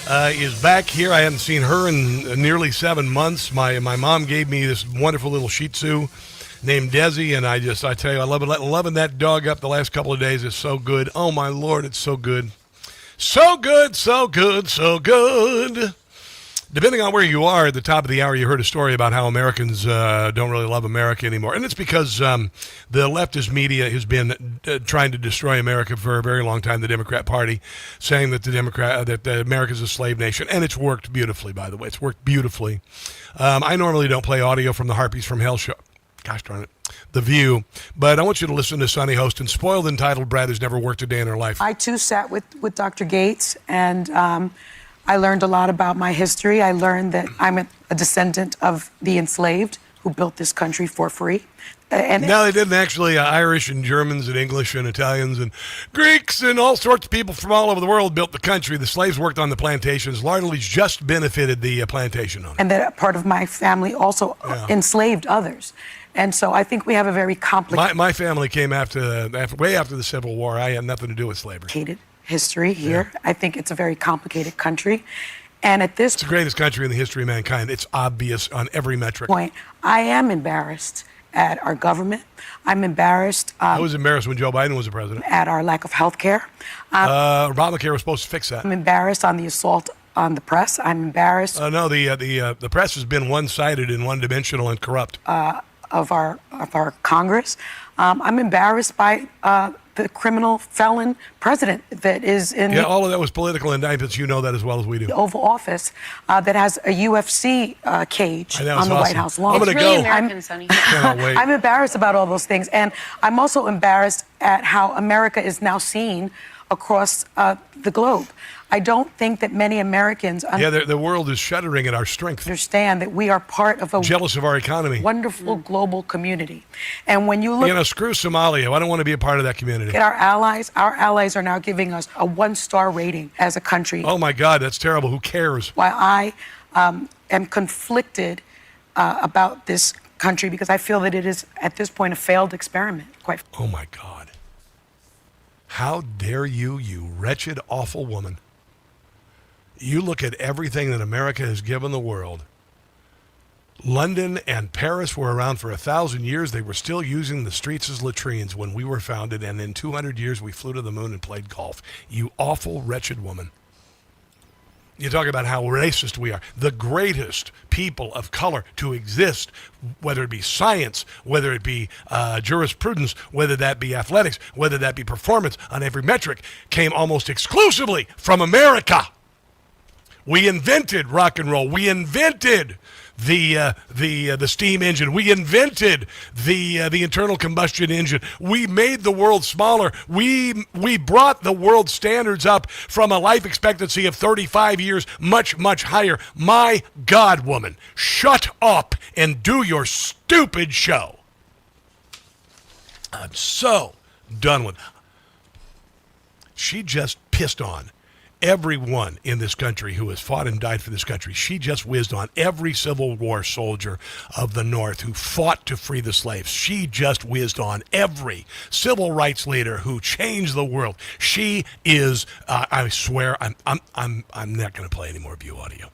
Speaker 2: is back here. I hadn't seen her in nearly 7 months. My mom gave me this wonderful little Shih Tzu named Desi, and I tell you, I love it. Loving that dog up the last couple of days is so good. Oh, my Lord, it's so good. So good, so good, so good. Depending on where you are, at the top of the hour, you heard a story about how Americans don't really love America anymore. And it's because the leftist media has been trying to destroy America for a very long time, the Democrat Party, saying that America's a slave nation. And it's worked beautifully, by the way. It's worked beautifully. I normally don't play audio from the Harpies from Hell show. Gosh darn it. The View. But I want you to listen to Sunny Hostin, spoiled, entitled Brad who's never worked a day in her life.
Speaker 15: I, too, sat with Dr. Gates, and I learned a lot about my history. I learned that I'm a descendant of the enslaved who built this country for free.
Speaker 2: No, they didn't actually. Irish and Germans and English and Italians and Greeks and all sorts of people from all over the world built the country. The slaves worked on the plantations, largely just benefited the plantation owners.
Speaker 15: And that part of my family also enslaved others. And so I think we have a very complicated...
Speaker 2: My family came way after the Civil War. I had nothing to do with slavery.
Speaker 15: History here. Yeah. I think it's a very complicated country. And at this
Speaker 2: It's the greatest country in the history of mankind. It's obvious on every metric.
Speaker 15: Point, I am embarrassed at our government. I'm embarrassed.
Speaker 2: I was embarrassed when Joe Biden was the president.
Speaker 15: At our lack of health care.
Speaker 2: Obamacare was supposed to fix that.
Speaker 15: I'm embarrassed on the assault on the press. I'm embarrassed.
Speaker 2: No, the press has been one-sided and one-dimensional and corrupt.
Speaker 15: Of our Congress. I'm embarrassed by the criminal felon president that is in
Speaker 2: all of that was political indictments. You know that as well as we do.
Speaker 15: The Oval Office that has a UFC cage on the White House lawn.
Speaker 2: I'm going to
Speaker 15: really
Speaker 2: go.
Speaker 15: American, Sonny. I'm embarrassed about all those things. And I'm also embarrassed at how America is now seen across the globe. I don't think that many Americans
Speaker 2: the world is shuddering at our strength.
Speaker 15: Understand that we are part of a
Speaker 2: jealous of our economy.
Speaker 15: Wonderful global community. And when you look
Speaker 2: screw Somalia. I don't am want to be a part of that community.
Speaker 15: At our allies are now giving us a 1-star rating as a country.
Speaker 2: Oh my God, that's terrible. Who cares?
Speaker 15: While I am conflicted about this country because I feel that it is at this point a failed experiment.
Speaker 2: Oh my God. How dare you, you wretched, awful woman. You look at everything that America has given the world. London and Paris were around for 1,000 years. They were still using the streets as latrines when we were founded, and in 200 years we flew to the moon and played golf. You awful, wretched woman. You talk about how racist we are. The greatest people of color to exist, whether it be science, whether it be jurisprudence, whether that be athletics, whether that be performance on every metric, came almost exclusively from America. We invented rock and roll. We invented the steam engine. We invented the internal combustion engine. We made the world smaller. We brought the world standards up from a life expectancy of 35 years, much, much higher. My God, woman, shut up and do your stupid show. I'm so done with it. She just pissed on everyone in this country who has fought and died for this country. She just whizzed on every Civil War soldier of the North who fought to free the slaves. She just whizzed on every civil rights leader who changed the world. She is, I swear, I'm not going to play any more View audio.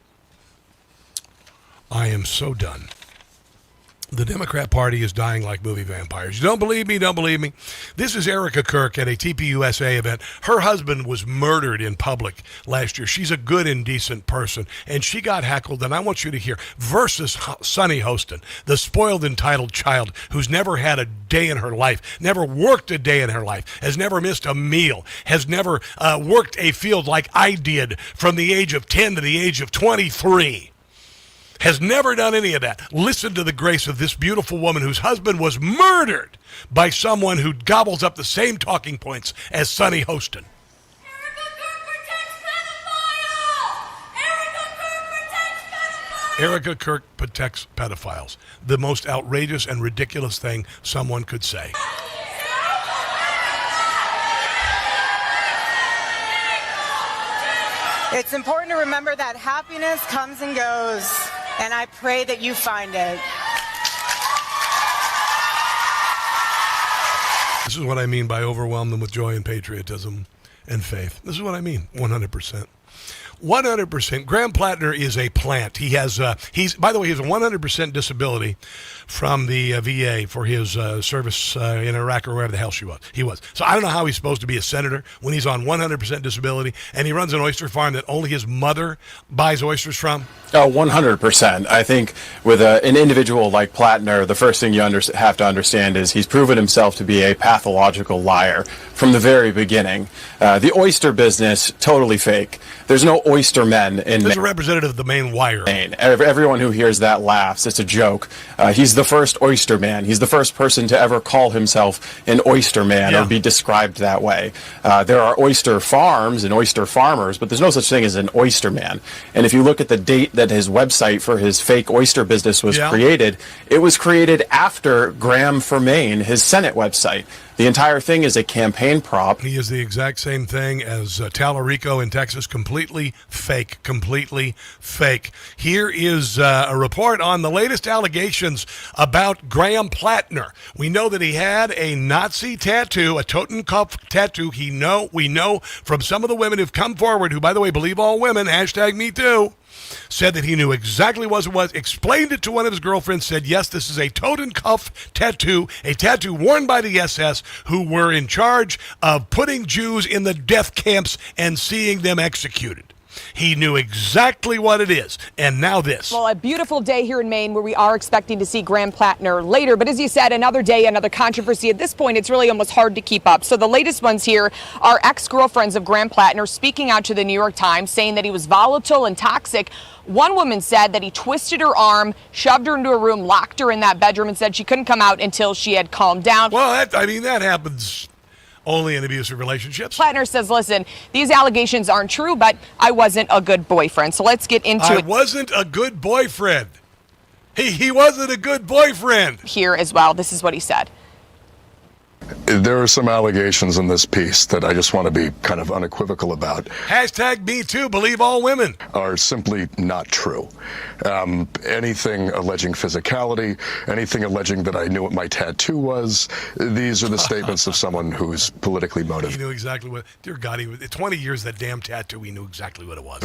Speaker 2: I am so done. The Democrat Party is dying like movie vampires. You don't believe me? Don't believe me? This is Erica Kirk at a TPUSA event. Her husband was murdered in public last year. She's a good and decent person, and she got heckled, and I want you to hear, versus Sunny Hostin, the spoiled, entitled child who's never had a day in her life, never worked a day in her life, has never missed a meal, has never worked a field like I did from the age of 10 to the age of 23. has never done any of that. Listen to the grace of this beautiful woman whose husband was murdered by someone who gobbles up the same talking points as Sonny Hostin. Erica Kirk protects pedophiles. The most outrageous and ridiculous thing someone could say.
Speaker 1: It's important to remember that happiness comes and goes, and I pray that you find it.
Speaker 2: This is what I mean by overwhelm them with joy and patriotism and faith. This is what I mean, 100%. 100%. Graham Plattner is a plant. He has, by the way, he has a 100% disability from the VA for his service in Iraq or wherever the hell he was. So I don't know how he's supposed to be a senator when he's on 100% disability, and he runs an oyster farm that only his mother buys oysters from.
Speaker 17: Oh, 100%. I think with an individual like Plattner, the first thing you have to understand is he's proven himself to be a pathological liar from the very beginning. The oyster business, totally fake. There's no oyster men in Maine.
Speaker 2: There's a representative of the Maine Wire.
Speaker 17: Everyone who hears that laughs. It's a joke. He's the first oyster man. He's the first person to ever call himself an oyster man or be described that way. There are oyster farms and oyster farmers, but there's no such thing as an oyster man. And if you look at the date that his website for his fake oyster business was created, it was created after Graham for Maine, his Senate website. The entire thing is a campaign prop.
Speaker 2: He is the exact same thing as Tallarico in Texas. Completely fake. Completely fake. Here is a report on the latest allegations about Graham Plattner. We know that he had a Nazi tattoo, a Totenkopf tattoo. We know from some of the women who've come forward, who, by the way, believe all women, #MeToo, said that he knew exactly what it was, explained it to one of his girlfriends, said, yes, this is a Totenkopf tattoo, a tattoo worn by the SS who were in charge of putting Jews in the death camps and seeing them executed. He knew exactly what it is. And now this.
Speaker 18: Well, a beautiful day here in Maine where we are expecting to see Graham Plattner later. But as you said, another day, another controversy. At this point, it's really almost hard to keep up. So the latest ones here are ex-girlfriends of Graham Plattner speaking out to the New York Times, saying that he was volatile and toxic. One woman said that he twisted her arm, shoved her into a room, locked her in that bedroom, and said she couldn't come out until she had calmed down.
Speaker 2: Well, that happens only in abusive relationships.
Speaker 18: Plattner says, listen, these allegations aren't true, but I wasn't a good boyfriend. So let's get into it.
Speaker 2: I wasn't a good boyfriend. He wasn't a good boyfriend.
Speaker 18: Here as well. This is what he said.
Speaker 19: There are some allegations in this piece that I just want to be kind of unequivocal about.
Speaker 2: #MeToo, believe all women.
Speaker 19: Are simply not true. Anything alleging physicality, anything alleging that I knew what my tattoo was, these are the statements of someone who's politically motivated.
Speaker 2: He knew exactly what, dear God, 20 years, that damn tattoo, he knew exactly what it was.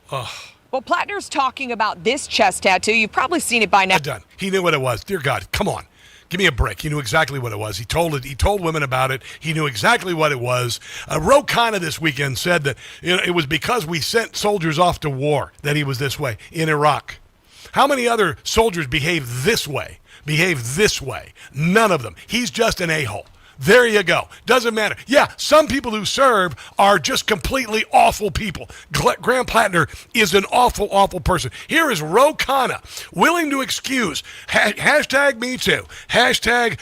Speaker 18: Well, Plattner's talking about this chest tattoo. You've probably seen it by now.
Speaker 2: Done. He knew what it was. Dear God, come on. Give me a break. He knew exactly what it was. He told women about it. He knew exactly what it was. Ro Khanna this weekend said that it was because we sent soldiers off to war that he was this way in Iraq. How many other soldiers behave this way? None of them. He's just an a-hole. There you go. Doesn't matter. Yeah, some people who serve are just completely awful people. Graham Plattner is an awful, awful person. Here is Ro Khanna, willing to excuse, #MeToo,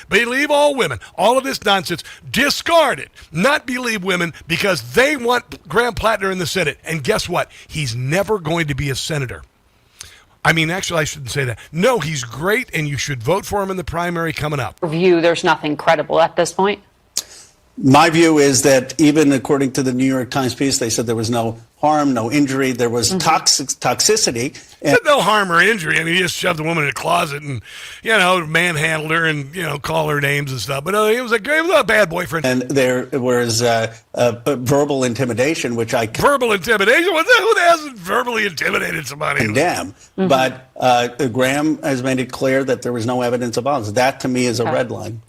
Speaker 2: #believe all women, all of this nonsense, discard it, not believe women because they want Graham Plattner in the Senate. And guess what? He's never going to be a senator. I mean, actually, I shouldn't say that. No, he's great, and you should vote for him in the primary coming up.
Speaker 20: View, there's nothing credible at this point?
Speaker 26: My view is that even according to the New York Times piece, they said there was no harm, no injury. There was toxicity.
Speaker 2: No harm or injury. I mean, he just shoved the woman in a closet and, manhandled her and, call her names and stuff. But he was a bad boyfriend.
Speaker 26: And there was verbal intimidation, which I...
Speaker 2: Verbal intimidation? Who hasn't verbally intimidated somebody?
Speaker 26: Condemn. But Graham has made it clear that there was no evidence of violence. That, to me, is a red line.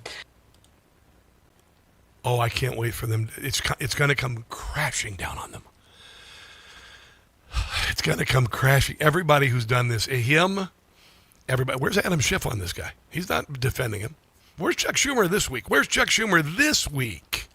Speaker 2: Oh, I can't wait for them. It's going to come crashing down on them. It's going to come crashing. Everybody who's done this, everybody. Where's Adam Schiff on this guy? He's not defending him. Where's Chuck Schumer this week?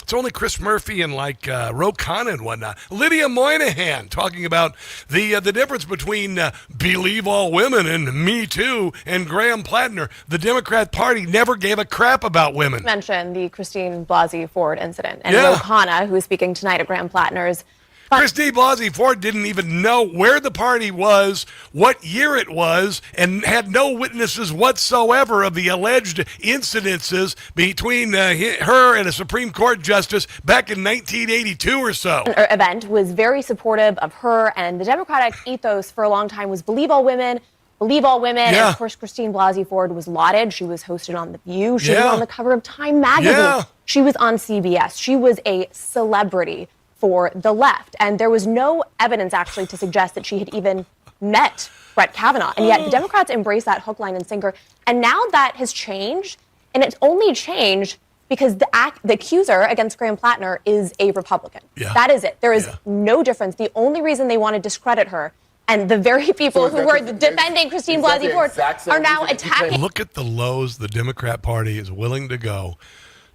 Speaker 2: It's only Chris Murphy and like Ro Khanna and whatnot. Lydia Moynihan talking about the difference between Believe All Women and Me Too and Graham Plattner. The Democrat Party never gave a crap about women.
Speaker 3: Mentioned the Christine Blasey Ford incident and Ro Khanna, who is speaking tonight at Graham Plattner's.
Speaker 2: Christine Blasey Ford didn't even know where the party was, what year it was, and had no witnesses whatsoever of the alleged incidences between her and a Supreme Court justice back in 1982 or so.
Speaker 3: Event was very supportive of her, and the Democratic ethos for a long time was believe all women. Believe all women.
Speaker 2: Yeah.
Speaker 3: And of course, Christine Blasey Ford was lauded. She was hosted on The View. She was on the cover of Time magazine.
Speaker 2: Yeah.
Speaker 3: She was on CBS. She was a celebrity for the left. And there was no evidence actually to suggest that she had even met Brett Kavanaugh. And yet the Democrats embraced that hook, line, and sinker. And now that has changed. And it's only changed because the accuser against Graham Plattner is a Republican.
Speaker 2: Yeah.
Speaker 3: That is it. There is no difference. The only reason they want to discredit her and the very people who were defending Christine Blasey Ford are now attacking.
Speaker 2: Look at the lows the Democrat Party is willing to go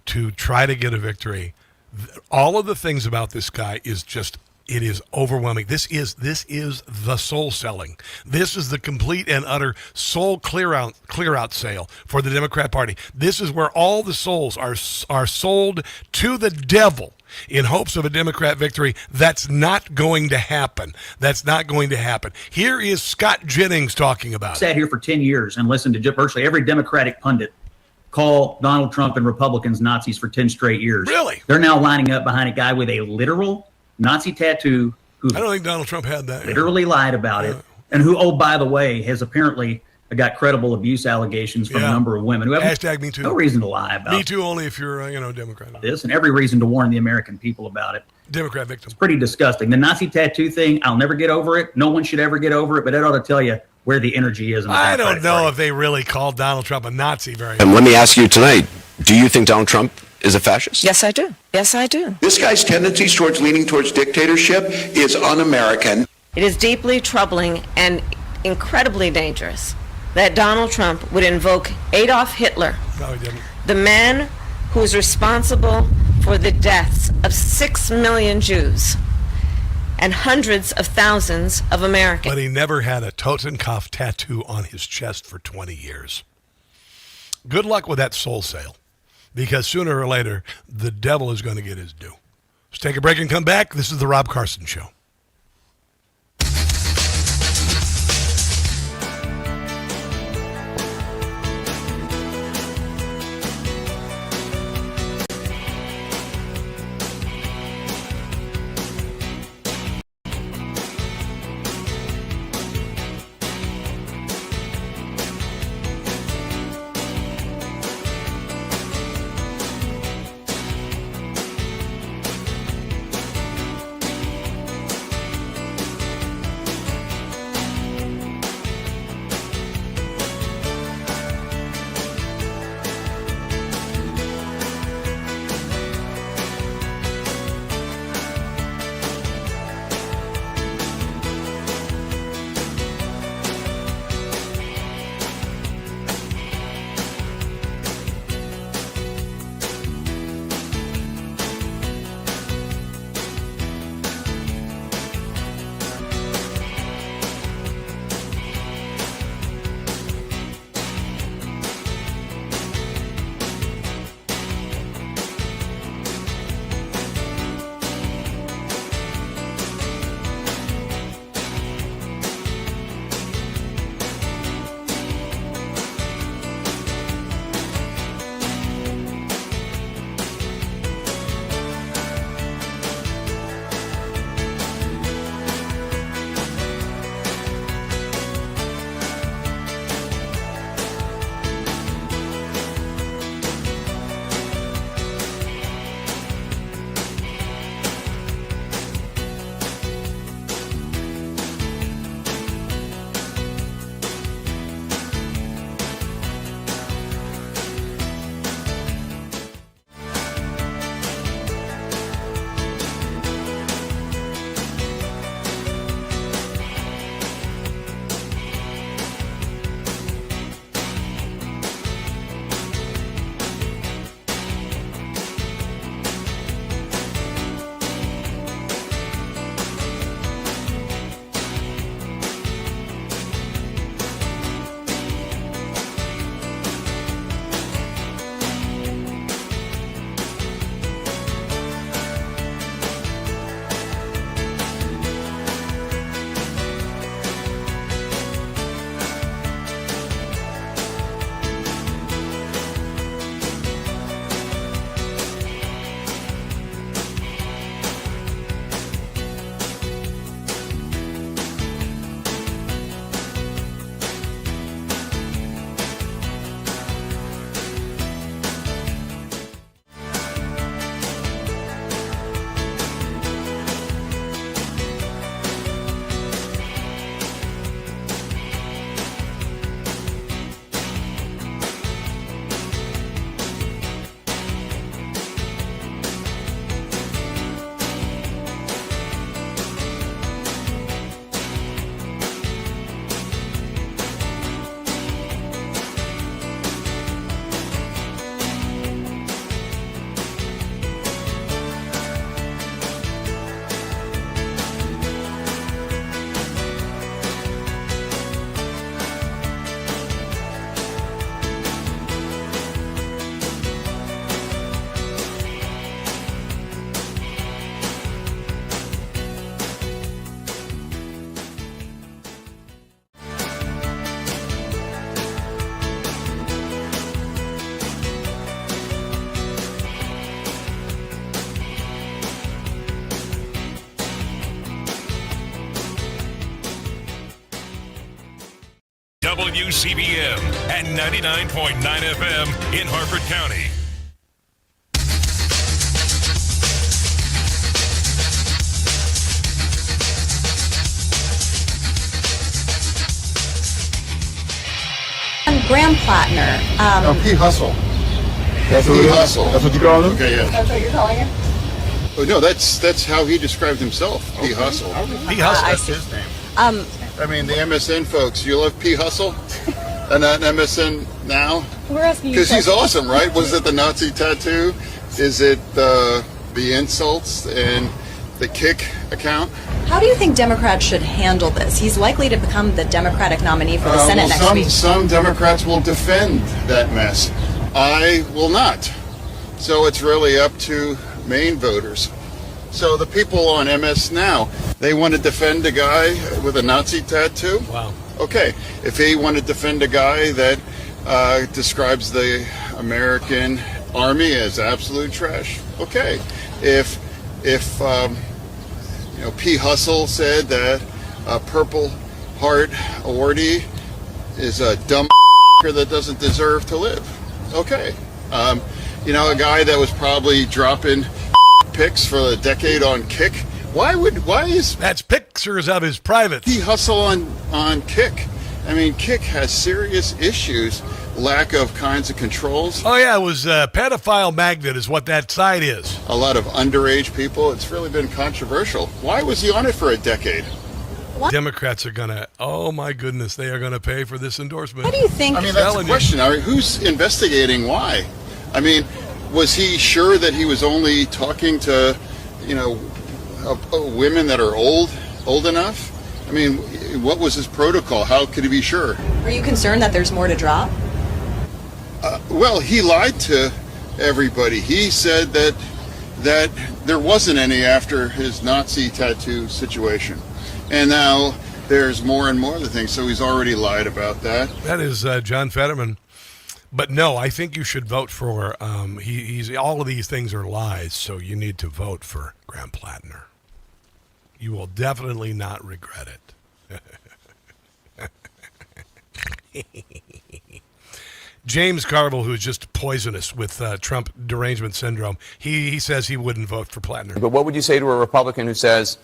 Speaker 2: to try to get a victory. All of the things about this guy is just, it is overwhelming. This is the soul selling. This is the complete and utter soul clear out sale for the Democrat Party. This is where all the souls are sold to the devil in hopes of a Democrat victory. That's not going to happen. That's not going to happen. Here is Scott Jennings talking about it.
Speaker 7: Sat here for 10 years and listened to virtually every Democratic pundit call Donald Trump and Republicans Nazis for 10 straight years.
Speaker 2: Really?
Speaker 7: They're now lining up behind a guy with a literal Nazi tattoo who
Speaker 2: I don't think Donald Trump had that.
Speaker 7: literally lied about it, and who, oh, by the way, has apparently got credible abuse allegations from a number of women who have
Speaker 2: Hashtag Me Too.
Speaker 7: no reason to lie about
Speaker 2: Me Too only if you're, Democrat.
Speaker 7: this, and every reason to warn the American people about it.
Speaker 2: Democrat victim.
Speaker 7: It's pretty disgusting. The Nazi tattoo thing, I'll never get over it. No one should ever get over it, but that ought to tell you where the energy is. In the
Speaker 2: I don't
Speaker 7: Democratic
Speaker 2: know
Speaker 7: Party.
Speaker 2: if they really called Donald Trump a Nazi very
Speaker 21: And let me ask you tonight, do you think Donald Trump is a fascist?
Speaker 22: Yes, I do. Yes, I do.
Speaker 23: This guy's tendencies towards leaning towards dictatorship is un-American.
Speaker 22: It is deeply troubling and incredibly dangerous that Donald Trump would invoke Adolf Hitler,
Speaker 2: No, he didn't.
Speaker 22: the man who is responsible for the deaths of 6 million Jews and hundreds of thousands of Americans.
Speaker 2: But he never had a Totenkopf tattoo on his chest for 20 years. Good luck with that soul sale, because sooner or later, the devil is going to get his due. Let's take a break and come back. This is the Rob Carson Show.
Speaker 9: WCBM and 99.9 FM in Harford County.
Speaker 6: Graham Plattner.
Speaker 23: P. Hustle. That's P. Hustle. That's what you call him? Okay, yeah.
Speaker 6: That's what you're calling him?
Speaker 23: Oh, no, that's how he described himself. P.
Speaker 6: Okay.
Speaker 23: Hustle.
Speaker 2: P. Hustle.
Speaker 23: That's his name. I mean, the MSN folks, you love P. Hustle? And not MSN now?
Speaker 6: We're asking you.
Speaker 23: Because he's awesome, right? Was it the Nazi tattoo? Is it the insults and the kick account?
Speaker 6: How do you think Democrats should handle this? He's likely to become the Democratic nominee for the Senate next week.
Speaker 23: Some Democrats will defend that mess. I will not. So it's really up to Maine voters. So the people on MS Now, they want to defend a guy with a Nazi tattoo?
Speaker 2: Wow.
Speaker 23: Okay. If he want to defend a guy that describes the American Army as absolute trash, okay. If P. Hustle said that a Purple Heart awardee is a dumb that doesn't deserve to live. Okay. A guy that was probably dropping pics for a decade on Kick. Why is
Speaker 2: that's pictures of his private?
Speaker 23: P. Hustle on Kick. I mean, Kick has serious issues. Lack of kinds of controls.
Speaker 2: Oh, yeah, it was pedophile magnet is what that site is.
Speaker 23: A lot of underage people. It's really been controversial. Why was he on it for a decade?
Speaker 2: What? Democrats are going to, oh, my goodness, they are going to pay for this endorsement.
Speaker 6: What do you think?
Speaker 23: I mean, that's the question. I mean, who's investigating why? I mean, was he sure that he was only talking to, women that are old enough? I mean, what was his protocol? How could he be sure?
Speaker 6: Are you concerned that there's more to drop?
Speaker 23: Well, he lied to everybody. He said that there wasn't any after his Nazi tattoo situation. And now there's more and more of the things, so he's already lied about that.
Speaker 2: That is John Fetterman. But no, I think you should vote for, he's all of these things are lies, so you need to vote for Graham Plattner. You will definitely not regret it. James Carville, who's just poisonous with Trump derangement syndrome, he says he wouldn't vote for Plattner.
Speaker 8: But what would you say to a Republican who says,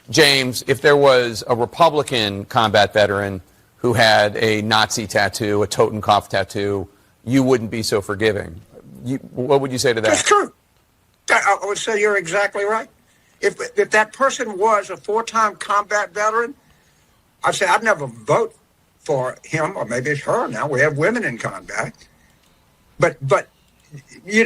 Speaker 8: James, if there was a Republican combat veteran who had a Nazi tattoo, a Totenkopf tattoo, you wouldn't be so forgiving? What would you say to that?
Speaker 10: That's true. I would say you're exactly right. If that person was a 4-time combat veteran, I'd say I'd never vote for him, or maybe it's her now. We have women in combat. But you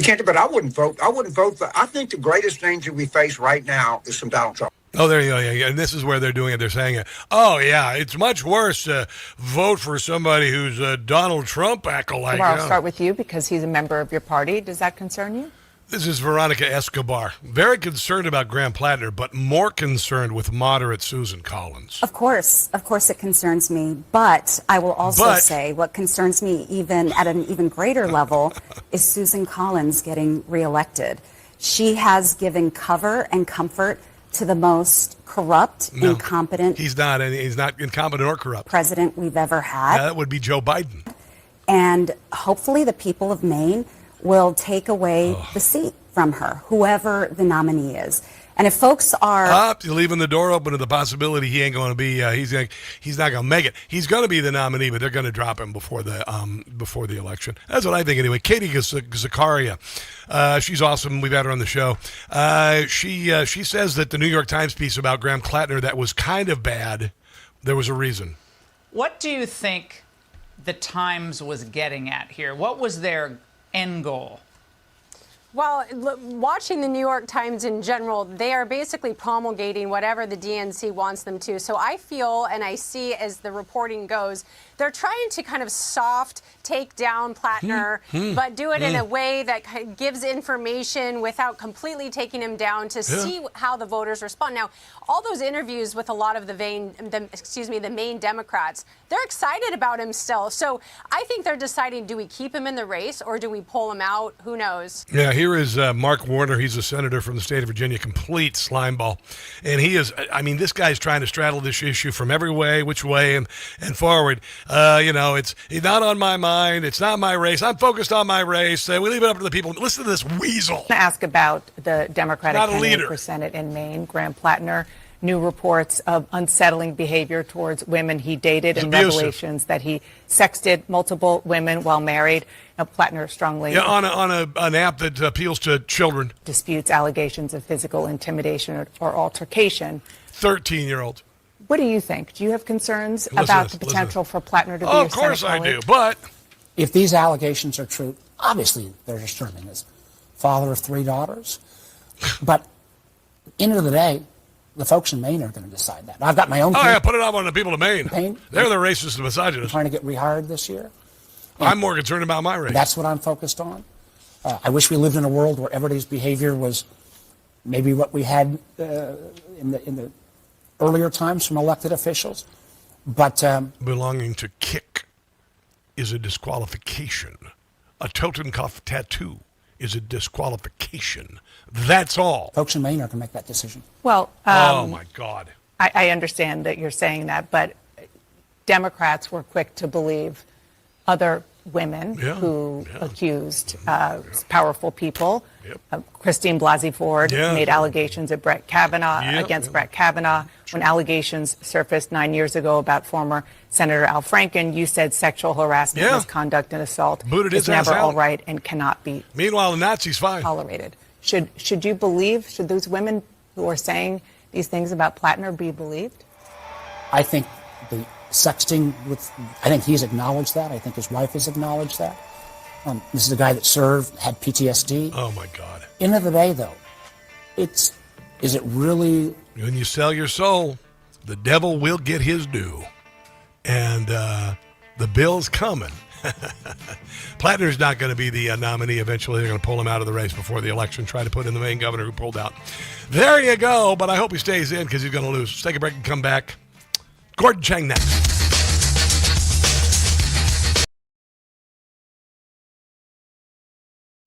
Speaker 10: can't, but I wouldn't vote. I think the greatest danger we face right now is from Donald Trump.
Speaker 2: Oh, there you go. Yeah. And this is where they're doing it. They're saying, oh, yeah, it's much worse to vote for somebody who's a Donald Trump acolyte.
Speaker 12: Well, I'll start with you because he's a member of your party. Does that concern you?
Speaker 2: This is Veronica Escobar. Very concerned about Graham Plattner, but more concerned with moderate Susan Collins.
Speaker 24: Of course it concerns me. But I will also say what concerns me even at an even greater level is Susan Collins getting reelected. She has given cover and comfort to the most corrupt, incompetent. He's not
Speaker 2: incompetent or corrupt
Speaker 24: president we've ever had.
Speaker 2: Yeah, that would be Joe Biden.
Speaker 24: And hopefully the people of Maine will take away the seat from her, whoever the nominee is. And if folks are
Speaker 2: leaving the door open to the possibility he ain't going to be, he's not going to make it. He's going to be the nominee, but they're going to drop him before the election. That's what I think anyway. Katie Zakaria, she's awesome. We've had her on the show. She says that the New York Times piece about Graham Plattner that was kind of bad, there was a reason.
Speaker 25: What do you think the Times was getting at here? What was their end goal?
Speaker 27: Well, watching the New York Times in general, they are basically promulgating whatever the DNC wants them to. So I feel and I see as the reporting goes they're trying to kind of soft take down Plattner, but do it in a way that gives information without completely taking him down to see how the voters respond. Now, all those interviews with a lot of the main Democrats, they're excited about him still. So I think they're deciding, do we keep him in the race or do we pull him out? Who knows?
Speaker 2: Yeah, here is Mark Warner. He's a senator from the state of Virginia, complete slimeball. And he is, I mean, this guy's trying to straddle this issue from every way, which way, and forward. It's not on my mind. It's not my race. I'm focused on my race. We leave it up to the people. Listen to this weasel.
Speaker 12: I want to ask about the Democratic candidate for Senate in Maine, Graham Plattner. New reports of unsettling behavior towards women he dated and revelations that he sexted multiple women while married. Now, Plattner strongly
Speaker 2: on an app that appeals to children.
Speaker 12: Disputes allegations of physical intimidation or altercation.
Speaker 2: 13-year-old.
Speaker 12: What do you think? Do you have concerns about the potential for Plattner to be a Senate
Speaker 2: Of course I do, but
Speaker 4: if these allegations are true, obviously they're disturbing. As father of 3 daughters, but end of the day, the folks in Maine are going to decide that. I've got my own.
Speaker 2: Oh, yeah, put it up on the people of Maine. They're the racist and misogynists.
Speaker 4: Trying to get rehired this year.
Speaker 2: I'm more concerned about my race.
Speaker 4: That's what I'm focused on. I wish we lived in a world where everybody's behavior was maybe what we had in the earlier times from elected officials. But
Speaker 2: belonging to kick is a disqualification. A Totenkopf tattoo is a disqualification. That's all.
Speaker 4: Folks in Maine are going to make that decision.
Speaker 12: Well,
Speaker 2: oh my God.
Speaker 12: I understand that you're saying that, but Democrats were quick to believe other women who accused powerful people. Christine Blasey Ford made allegations of Brett Kavanaugh against Brett Kavanaugh. When allegations surfaced 9 years ago about former Senator Al Franken, you said sexual harassment, misconduct, and assault is never all right and cannot be.
Speaker 2: Meanwhile, the Nazis fine.
Speaker 12: Tolerated. Should you believe? Should those women who are saying these things about Plattner be believed?
Speaker 4: I think the sexting I think he's acknowledged that. I think his wife has acknowledged that. This is a guy that served, had PTSD.
Speaker 2: Oh my God.
Speaker 4: End of the day, though, is it really?
Speaker 2: When you sell your soul, the devil will get his due, and the bill's coming. Plattner's not going to be the nominee. Eventually, they're going to pull him out of the race before the election, try to put in the Maine governor who pulled out. There you go, but I hope he stays in because he's going to lose. Let's take a break and come back. Gordon Chang next.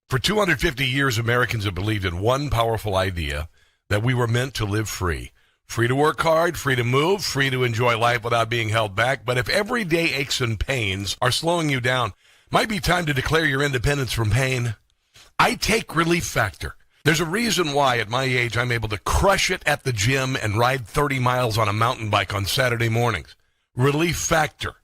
Speaker 2: For 250 years, Americans have believed in one powerful idea, that we were meant to live free. Free to work hard, free to move, free to enjoy life without being held back. But if everyday aches and pains are slowing you down, might be time to declare your independence from pain. I take Relief Factor. There's a reason why at my age I'm able to crush it at the gym and ride 30 miles on a mountain bike on Saturday mornings. Relief Factor.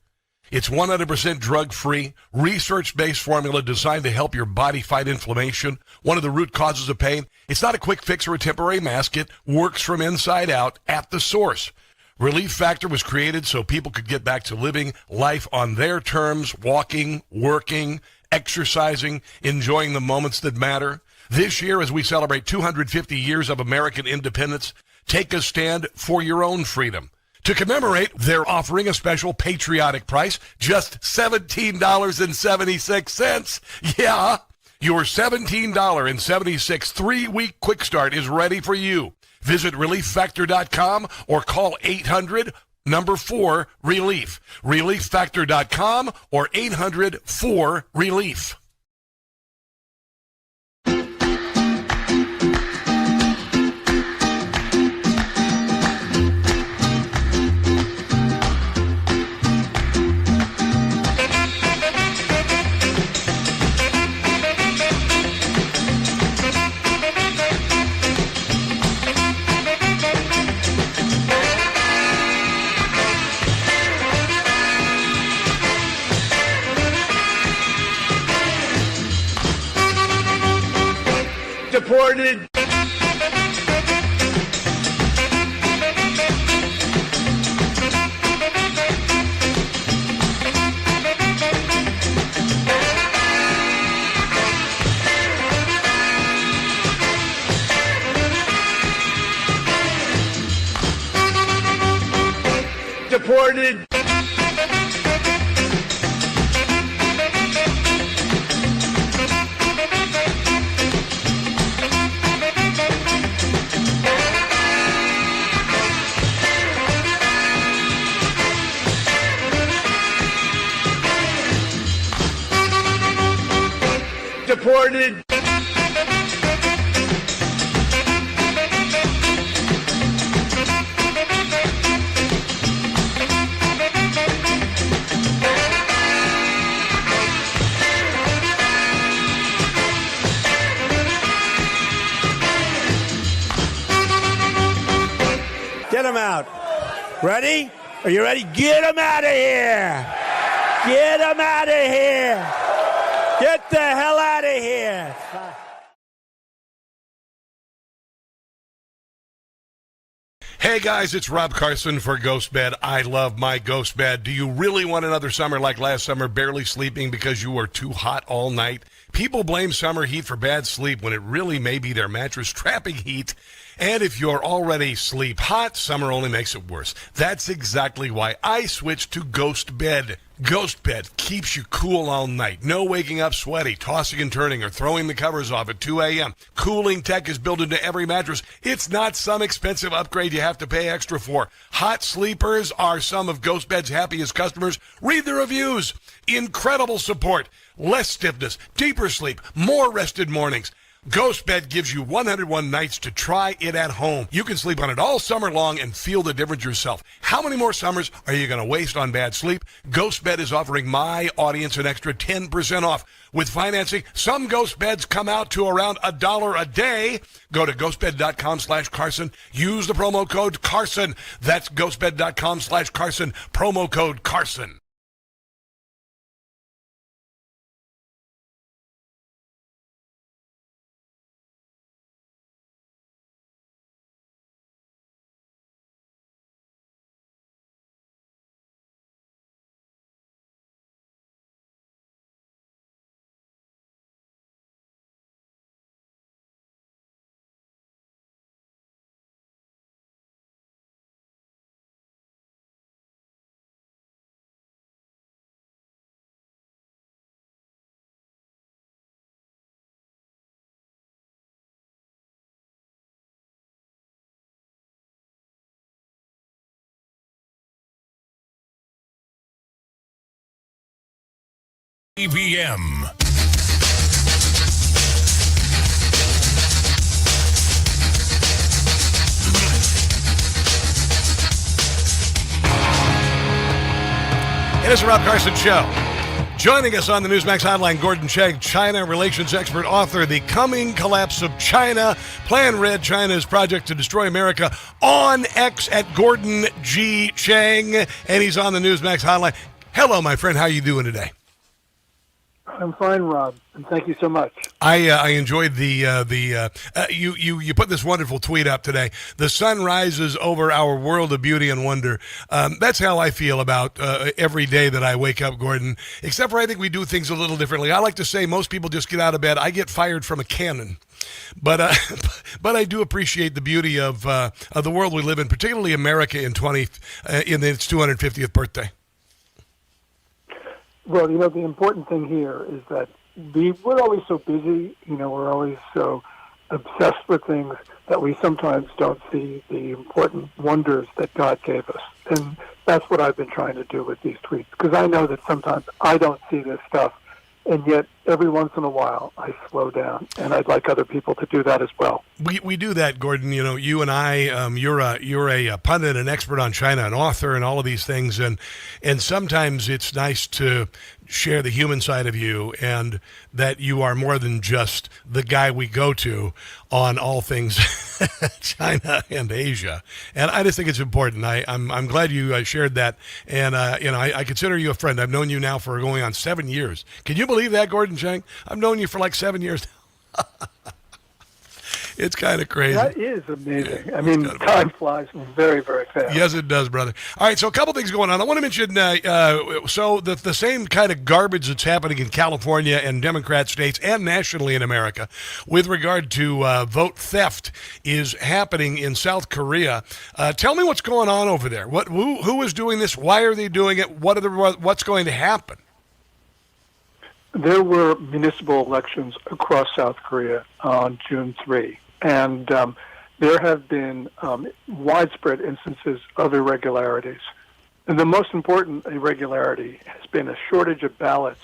Speaker 2: It's 100% drug-free, research-based formula designed to help your body fight inflammation, one of the root causes of pain. It's not a quick fix or a temporary mask. It works from inside out at the source. Relief Factor was created so people could get back to living life on their terms, walking, working, exercising, enjoying the moments that matter. This year, as we celebrate 250 years of American independence, take a stand for your own freedom. To commemorate, they're offering a special patriotic price, just $17.76. Yeah, your $17.76 3-week quick start is ready for you. Visit ReliefFactor.com or call 800-4-RELIEF. ReliefFactor.com or 800-4-RELIEF.
Speaker 5: Deported. Deported. Get them out. Ready? Are you ready? Get them out of here. Get them out of here. Get the hell out of here.
Speaker 2: Hey guys, it's Rob Carson for Ghost Bed. I love my Ghost Bed. Do you really want another summer like last summer, barely sleeping because you were too hot all night? People blame summer heat for bad sleep when it really may be their mattress trapping heat. And if you're already sleep hot, summer only makes it worse. That's exactly why I switched to Ghost Bed. Ghost Bed keeps you cool all night. No waking up sweaty, tossing and turning, or throwing the covers off at 2 a.m. Cooling tech is built into every mattress. It's not some expensive upgrade you have to pay extra for. Hot sleepers are some of Ghost Bed's happiest customers. Read the reviews. Incredible support, less stiffness, deeper sleep, more rested mornings. Ghost Bed gives you 101 nights to try it at home. You can sleep on it all summer long and feel the difference yourself. How many more summers are you going to waste on bad sleep? Ghost Bed is offering my audience an extra 10% off. With financing, some Ghost Beds come out to around $1 a day. Go to ghostbed.com/Carson. Use the promo code Carson. That's ghostbed.com/Carson. Promo code Carson.
Speaker 9: EVM.
Speaker 2: It is the Rob Carson Show. Joining us on the Newsmax Hotline, Gordon Chang, China relations expert, author, The Coming Collapse of China, Plan Red, China's project to destroy America, on X at Gordon G. Chang, and he's on the Newsmax Hotline. Hello, my friend. How are you doing today?
Speaker 1: I'm fine, Rob, and thank you so much.
Speaker 2: I enjoyed you put this wonderful tweet up today. The sun rises over our world of beauty and wonder. That's how I feel about every day that I wake up, Gordon. Except for I think we do things a little differently. I like to say most people just get out of bed. I get fired from a cannon. But I do appreciate the beauty of the world we live in, particularly America in its 250th birthday.
Speaker 1: Well, the important thing here is that we're always so busy, we're always so obsessed with things that we sometimes don't see the important wonders that God gave us. And that's what I've been trying to do with these tweets, because I know that sometimes I don't see this stuff, and yet every once in a while I slow down, and I'd like other people to do that as well.
Speaker 2: We do that, Gordon. You and I, you're a pundit, an expert on China, an author, and all of these things, and sometimes it's nice to share the human side of you, and that you are more than just the guy we go to on all things China and Asia. And I just think it's important. I'm glad you shared that, and I consider you a friend. I've known you now for going on 7 years. Can you believe that, Gordon Chang? I've known you for like 7 years. It's kind of crazy.
Speaker 1: That is amazing. I mean, time flies very, very fast.
Speaker 2: Yes, it does, brother. All right, so a couple things going on. I want to mention, so the same kind of garbage that's happening in California and Democrat states and nationally in America with regard to vote theft is happening in South Korea. Tell me what's going on over there. Who is doing this? Why are they doing it? What's going to happen?
Speaker 1: There were municipal elections across South Korea on June 3. And there have been widespread instances of irregularities. And the most important irregularity has been a shortage of ballots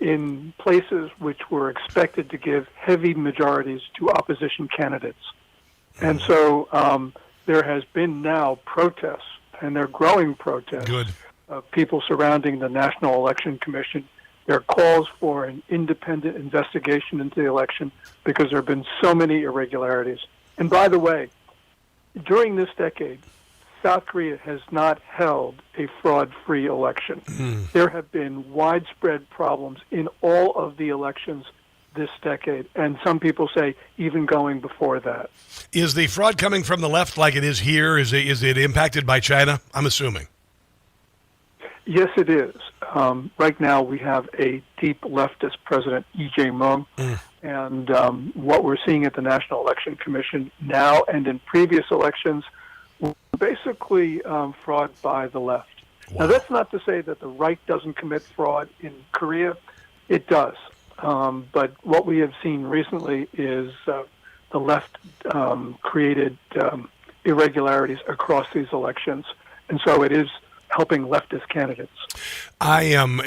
Speaker 1: in places which were expected to give heavy majorities to opposition candidates. And so there has been now protests, and they're growing protests, of people surrounding the National Election Commission. There are calls for an independent investigation into the election because there have been so many irregularities. And by the way, during this decade, South Korea has not held a fraud-free election. There have been widespread problems in all of the elections this decade, and some people say even going before that.
Speaker 2: Is the fraud coming from the left like it is here? Is it impacted by China? I'm assuming.
Speaker 1: Yes, it is. Right now we have a deep leftist president, E.J. Mung, and what we're seeing at the National Election Commission now and in previous elections, basically fraud by the left. Wow. Now, that's not to say that the right doesn't commit fraud in Korea. It does. But what we have seen recently is the left created irregularities across these elections, and so it is helping leftist candidates.
Speaker 2: I am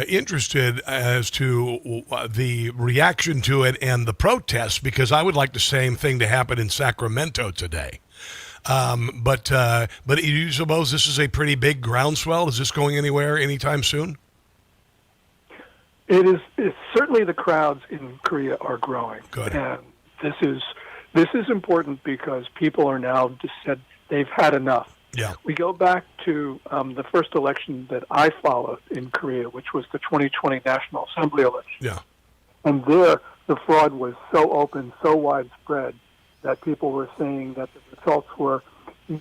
Speaker 2: interested as to the reaction to it and the protests, because I would like the same thing to happen in Sacramento today. But you suppose this is a pretty big groundswell? Is this going anywhere anytime soon?
Speaker 1: It's certainly the crowds in Korea are growing.
Speaker 2: Good.
Speaker 1: And this is important because people are now just said they've had enough.
Speaker 2: Yeah.
Speaker 1: We go back to the first election that I followed in Korea, which was the 2020 National Assembly election.
Speaker 2: Yeah.
Speaker 1: And there, the fraud was so open, so widespread, that people were saying that the results were, they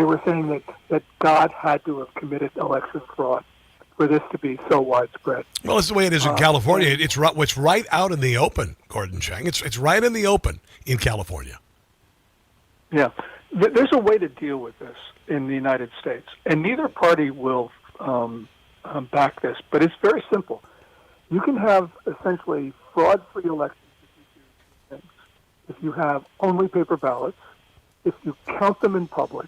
Speaker 1: were saying that God had to have committed election fraud for this to be so widespread.
Speaker 2: Well, it's the way it is in California. It's right out in the open, Gordon Chang. It's right in the open in California.
Speaker 1: Yeah. There's a way to deal with this in the United States, and neither party will back this, but it's very simple. You can have essentially fraud-free elections if you have only paper ballots, if you count them in public,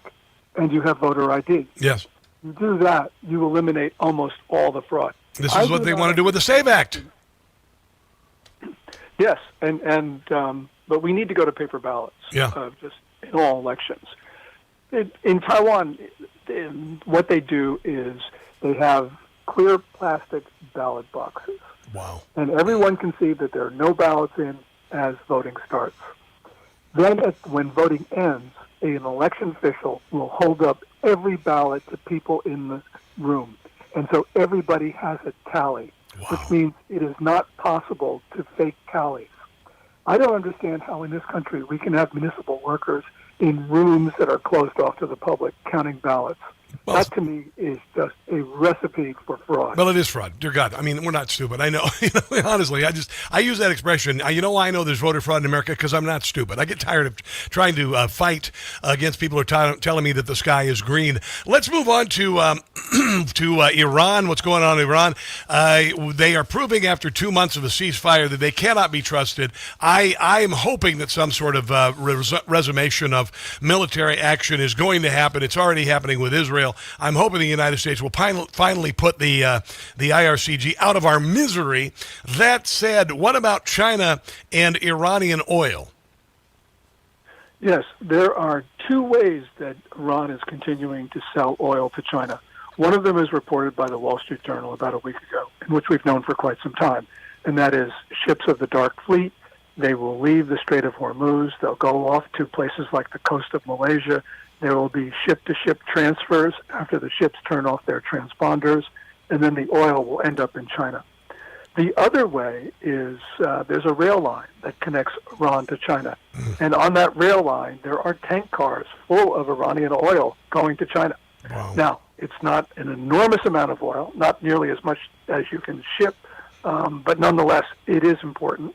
Speaker 1: and you have voter ID.
Speaker 2: Yes.
Speaker 1: You do that, you eliminate almost all the fraud.
Speaker 2: This is what they want to do with the SAVE Act.
Speaker 1: Yes, but we need to go to paper ballots.
Speaker 2: Yeah.
Speaker 1: Just in all elections. In Taiwan, what they do is they have clear plastic ballot boxes.
Speaker 2: Wow.
Speaker 1: And everyone can see that there are no ballots in as voting starts. Then when voting ends, an election official will hold up every ballot to people in the room. And so everybody has a tally, which means it is not possible to fake tallies. I don't understand how in this country we can have municipal workers in rooms that are closed off to the public counting ballots. Well, that to me is just a recipe for fraud.
Speaker 2: Well, it is fraud. Dear God. I mean, we're not stupid. I know. Honestly, I use that expression. I know there's voter fraud in America because I'm not stupid. I get tired of trying to fight against people who are telling me that the sky is green. Let's move on to Iran. What's going on in Iran? They are proving after 2 months of a ceasefire that they cannot be trusted. I am hoping that some sort of resummation of military action is going to happen. It's already happening with Israel. I'm hoping the United States will finally put the IRCG out of our misery. That said, what about China and Iranian oil?
Speaker 1: Yes, there are two ways that Iran is continuing to sell oil to China. One of them is reported by the Wall Street Journal about a week ago, in which we've known for quite some time, and that is ships of the Dark Fleet. They will leave the Strait of Hormuz. They'll go off to places like the coast of Malaysia. There will be ship-to-ship transfers after the ships turn off their transponders, and then the oil will end up in China. The other way is there's a rail line that connects Iran to China. And on that rail line, there are tank cars full of Iranian oil going to China. Wow. Now, it's not an enormous amount of oil, not nearly as much as you can ship, but nonetheless, it is important.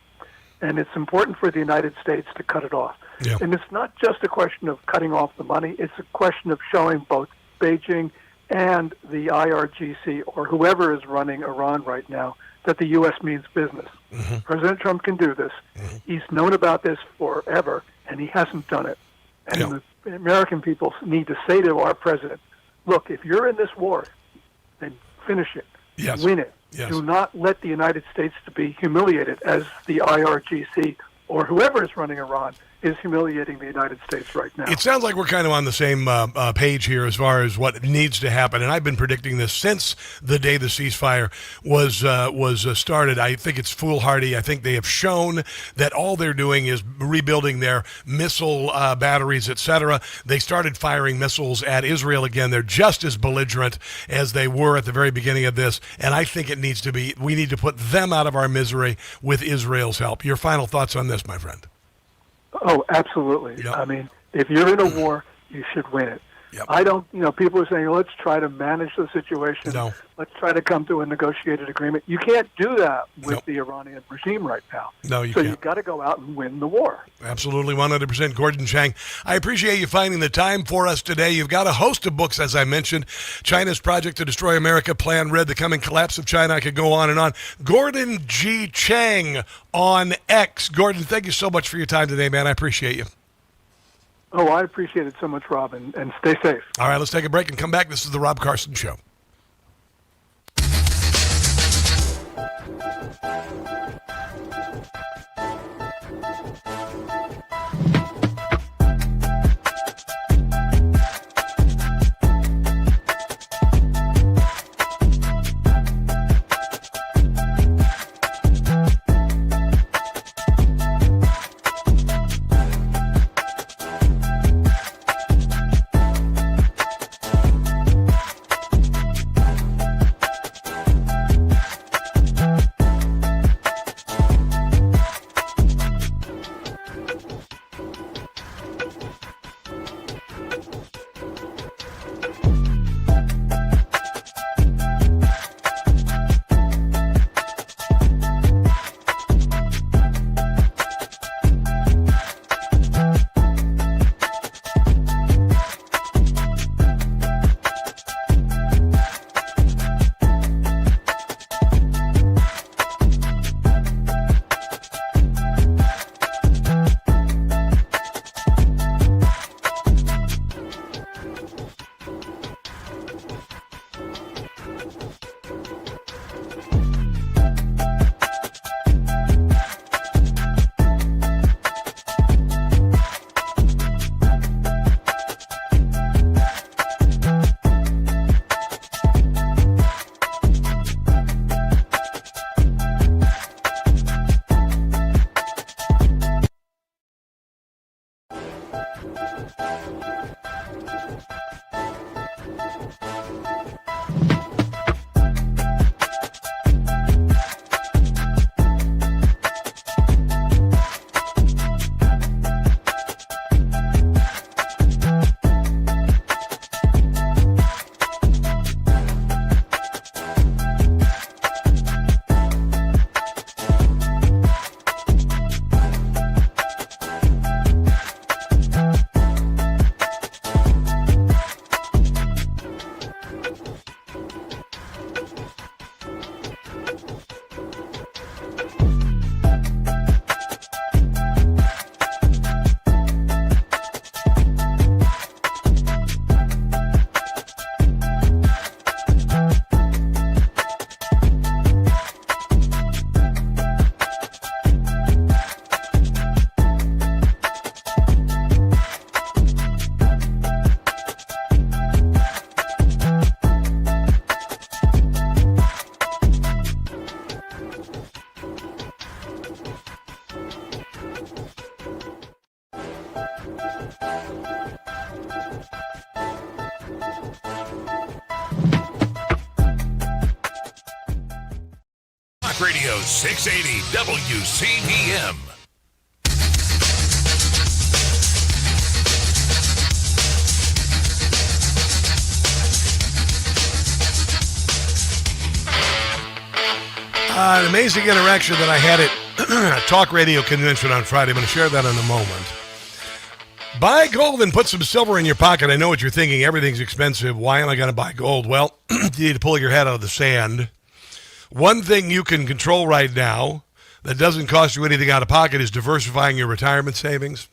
Speaker 1: And it's important for the United States to cut it off. Yep. And it's not just a question of cutting off the money. It's a question of showing both Beijing and the IRGC or whoever is running Iran right now that the U.S. means business. Mm-hmm. President Trump can do this. Mm-hmm. He's known about this forever, and he hasn't done it. And the American people need to say to our president, look, if you're in this war, then finish it. Yes. Win it. Yes. Do not let the United States to be humiliated as the IRGC or whoever is running Iran is humiliating the United States right now.
Speaker 2: It sounds like we're kind of on the same page here as far as what needs to happen, and I've been predicting this since the day the ceasefire was started. I think it's foolhardy. I think they have shown that all they're doing is rebuilding their missile batteries, etc. They started firing missiles at Israel again. They're just as belligerent as they were at the very beginning of this, and I think we need to put them out of our misery with Israel's help. Your final thoughts on this, my friend?
Speaker 1: Oh, absolutely.
Speaker 2: Yep.
Speaker 1: I mean, if you're in a war, you should win it.
Speaker 2: Yep.
Speaker 1: I don't, people are saying, let's try to manage the situation.
Speaker 2: No.
Speaker 1: Let's try to come to a negotiated agreement. You can't do that with the Iranian regime right now.
Speaker 2: No, you
Speaker 1: so
Speaker 2: can't.
Speaker 1: You've got to go out and win the war.
Speaker 2: Absolutely, 100%. Gordon Chang, I appreciate you finding the time for us today. You've got a host of books, as I mentioned. China's Project to Destroy America, Plan Red, The Coming Collapse of China. I could go on and on. Gordon G. Chang on X. Gordon, thank you so much for your time today, man. I appreciate you.
Speaker 1: Oh, I appreciate it so much, Rob, and stay safe.
Speaker 2: All right, let's take a break and come back. This is the Rob Carson Show.
Speaker 9: Radio 680 WCBM.
Speaker 2: An amazing interaction that I had at a talk radio convention on Friday. I'm going to share that in a moment. Buy gold and put some silver in your pocket. I know what you're thinking. Everything's expensive. Why am I going to buy gold? Well, you need to pull your head out of the sand. One thing you can control right now that doesn't cost you anything out of pocket is diversifying your retirement savings.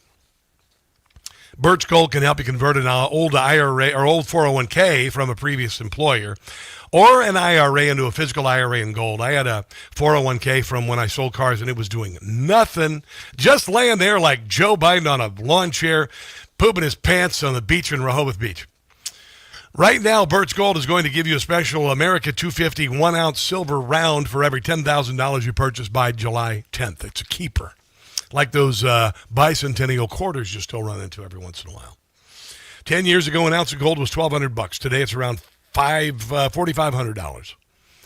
Speaker 2: Birch Gold can help you convert an old IRA or old 401k from a previous employer. or an IRA into a physical IRA in gold. I had a 401k from when I sold cars, and it was doing nothing, just laying there like Joe Biden on a lawn chair, pooping his pants on the beach in Rehoboth Beach. Right now, Burt's Gold is going to give you a special America 250 1-ounce silver round for every $10,000 you purchase by July 10th. It's a keeper, like those bicentennial quarters you still run into every once in a while. 10 years ago, an ounce of gold was $1,200. Today, it's around $4,500.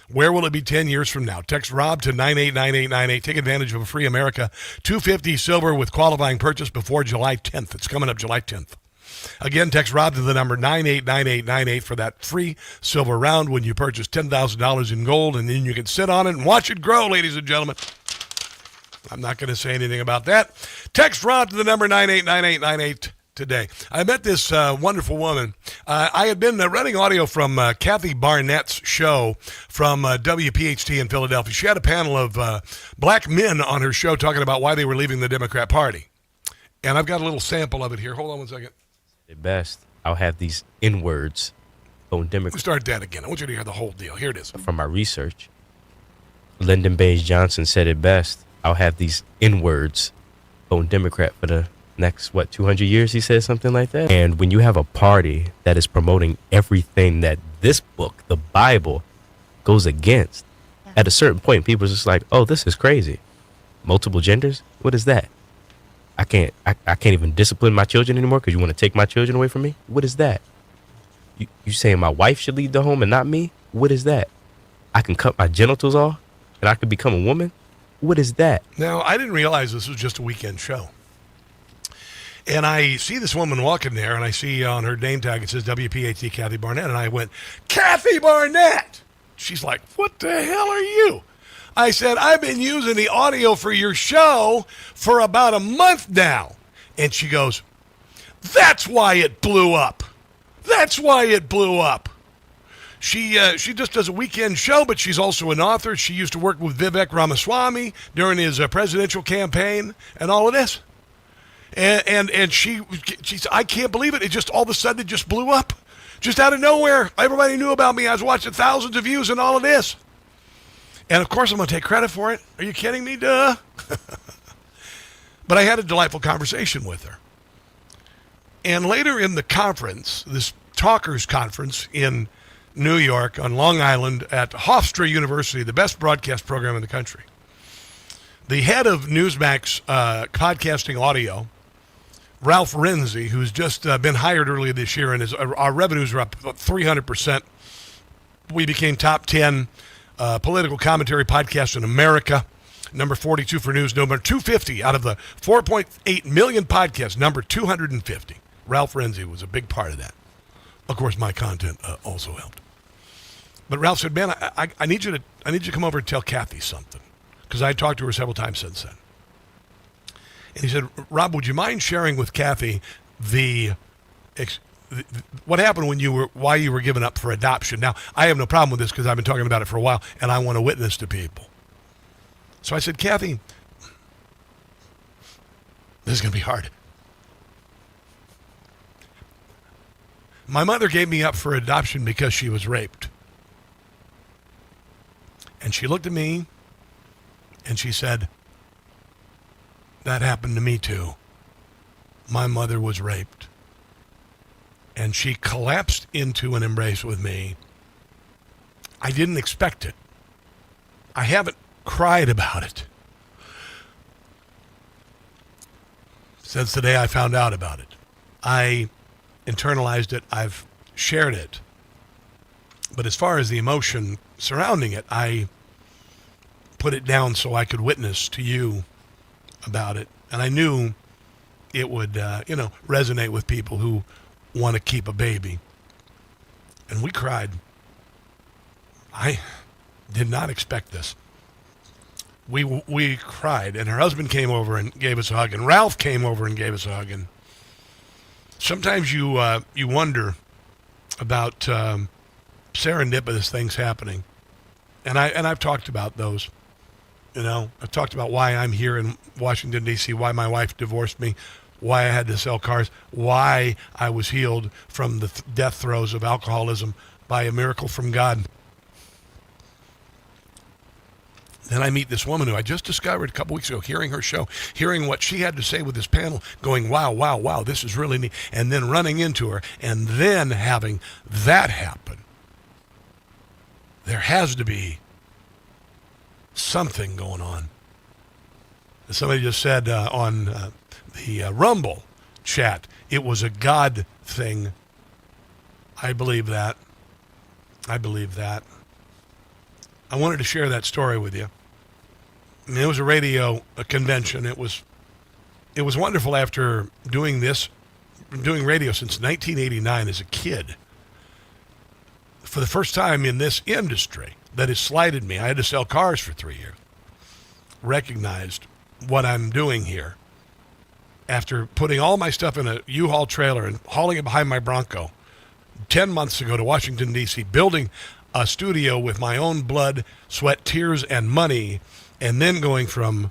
Speaker 2: Where will it be 10 years from now? Text Rob to 989898. Take advantage of a free America 250 silver with qualifying purchase before July 10th. It's coming up July 10th. Again, text Rob to the number 989898 for that free silver round when you purchase $10,000 in gold, and then you can sit on it and watch it grow, ladies and gentlemen. I'm not going to say anything about that. Text Rob to the number 989898 today. I met this wonderful woman. I had been running audio from Kathy Barnette's show from WPHT in Philadelphia. She had a panel of black men on her show talking about why they were leaving the Democrat Party. And I've got a little sample of it here. Hold on one second.
Speaker 11: At best, I'll have these N-words on Democrats.
Speaker 2: Start that again. I want you to hear the whole deal. Here it is.
Speaker 11: From my research, Lyndon Baines Johnson said it best. I'll have these N-words on Democrat for the next, 200 years, he said something like that. And when you have a party that is promoting everything that this book, the Bible, goes against, at a certain point, people are just like, oh, this is crazy. Multiple genders? What is that? I can't even discipline my children anymore because you want to take my children away from me? What is that? You saying my wife should leave the home and not me? What is that? I can cut my genitals off and I could become a woman? What is that?
Speaker 2: Now, I didn't realize this was just a weekend show. And I see this woman walking there, and I see on her name tag it says WPHT Kathy Barnette, and I went, Kathy Barnette! She's like, what the hell are you? I said, I've been using the audio for your show for about a month now. And she goes, that's why it blew up. That's why it blew up. She just does a weekend show, but she's also an author. She used to work with Vivek Ramaswamy during his presidential campaign and all of this. And she's, I can't believe it. It just all of a sudden it just blew up. Just out of nowhere. Everybody knew about me. I was watching thousands of views and all of this. And, of course, I'm going to take credit for it. Are you kidding me? Duh. But I had a delightful conversation with her. And later in the conference, this talkers conference in New York on Long Island at Hofstra University, the best broadcast program in the country, the head of Newsmax podcasting audio, Ralph Renzi, who's just been hired earlier this year, and our revenues are up 300%. We became top 10 political commentary podcast in America, number 42 for news, number 250 out of the 4.8 million podcasts, number 250. Ralph Renzi was a big part of that. Of course, my content also helped. But Ralph said, man, I need you to come over and tell Kathy something, because I talked to her several times since then. And he said, Rob, would you mind sharing with Kathy what happened why you were given up for adoption? Now, I have no problem with this because I've been talking about it for a while, and I want to witness to people. So I said, Kathy, this is going to be hard. My mother gave me up for adoption because she was raped. And she looked at me, and she said, that happened to me too. My mother was raped. And she collapsed into an embrace with me. I didn't expect it. I haven't cried about it since the day I found out about it. I internalized it. I've shared it. But as far as the emotion surrounding it, I put it down so I could witness to you about it. And I knew it would, resonate with people who want to keep a baby. And we cried. I did not expect this. We cried, and her husband came over and gave us a hug, and Ralph came over and gave us a hug. And sometimes you wonder about serendipitous things happening, and I've talked about those. I've talked about why I'm here in Washington, D.C., why my wife divorced me, why I had to sell cars, why I was healed from the death throes of alcoholism by a miracle from God. Then I meet this woman who I just discovered a couple weeks ago, hearing her show, hearing what she had to say with this panel, going, wow, wow, wow, this is really neat. And then running into her and then having that happen. There has to be something going on. Somebody just said on the Rumble chat, it was a God thing. I believe that. I believe that. I wanted to share that story with you. I mean, it was a convention. It was wonderful after doing radio since 1989 as a kid. For the first time in this industry that has slighted me, I had to sell cars for 3 years. Recognized what I'm doing here after putting all my stuff in a U-Haul trailer and hauling it behind my Bronco 10 months ago to Washington, D.C., building a studio with my own blood, sweat, tears, and money, and then going from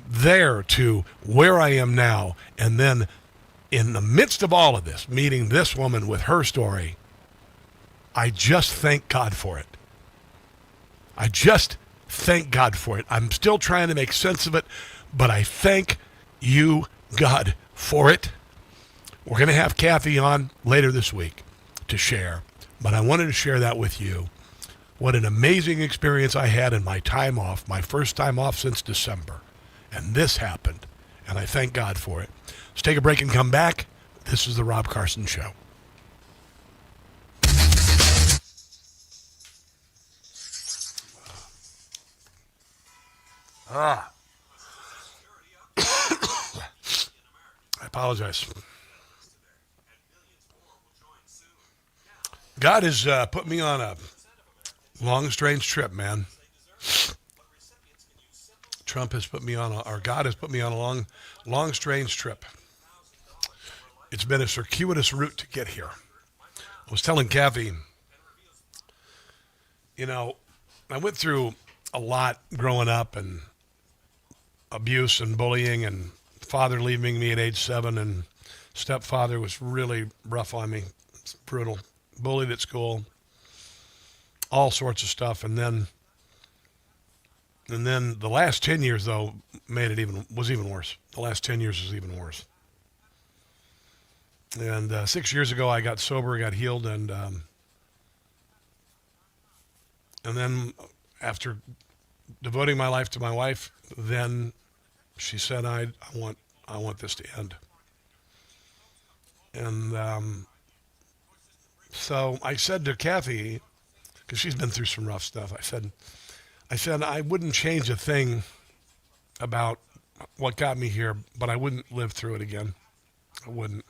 Speaker 2: there to where I am now, and then in the midst of all of this, meeting this woman with her story, I just thank God for it. I just thank God for it. I'm still trying to make sense of it, but I thank you, God, for it. We're going to have Kathy on later this week to share, but I wanted to share that with you. What an amazing experience I had in my time off, my first time off since December. And this happened, and I thank God for it. Let's take a break and come back. This is the Rob Carson Show. I apologize. God has put me on a long, strange trip, man. God has put me on a long, strange trip. It's been a circuitous route to get here. I was telling Kathy, I went through a lot growing up, and abuse and bullying, and father leaving me at age 7, and stepfather was really rough on me. It's brutal. Bullied at school. All sorts of stuff. And then the last 10 years, though, was even worse. The last 10 years was even worse. And 6 years ago, I got sober, got healed, and then after devoting my life to my wife, then she said, I want this to end. And so I said to Kathy, because she's been through some rough stuff, I said I wouldn't change a thing about what got me here, but I wouldn't live through it again. I wouldn't.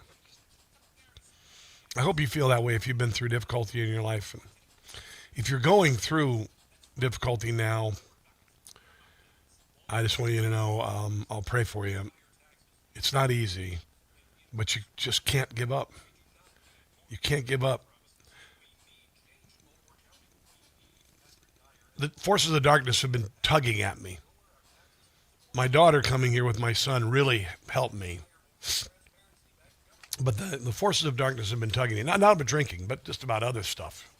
Speaker 2: I hope you feel that way if you've been through difficulty in your life. If you're going through difficulty now, I just want you to know I'll pray for you. It's not easy, but you just can't give up. You can't give up. The forces of darkness have been tugging at me. My daughter coming here with my son really helped me. But the forces of darkness have been tugging me. Not about drinking, but just about other stuff.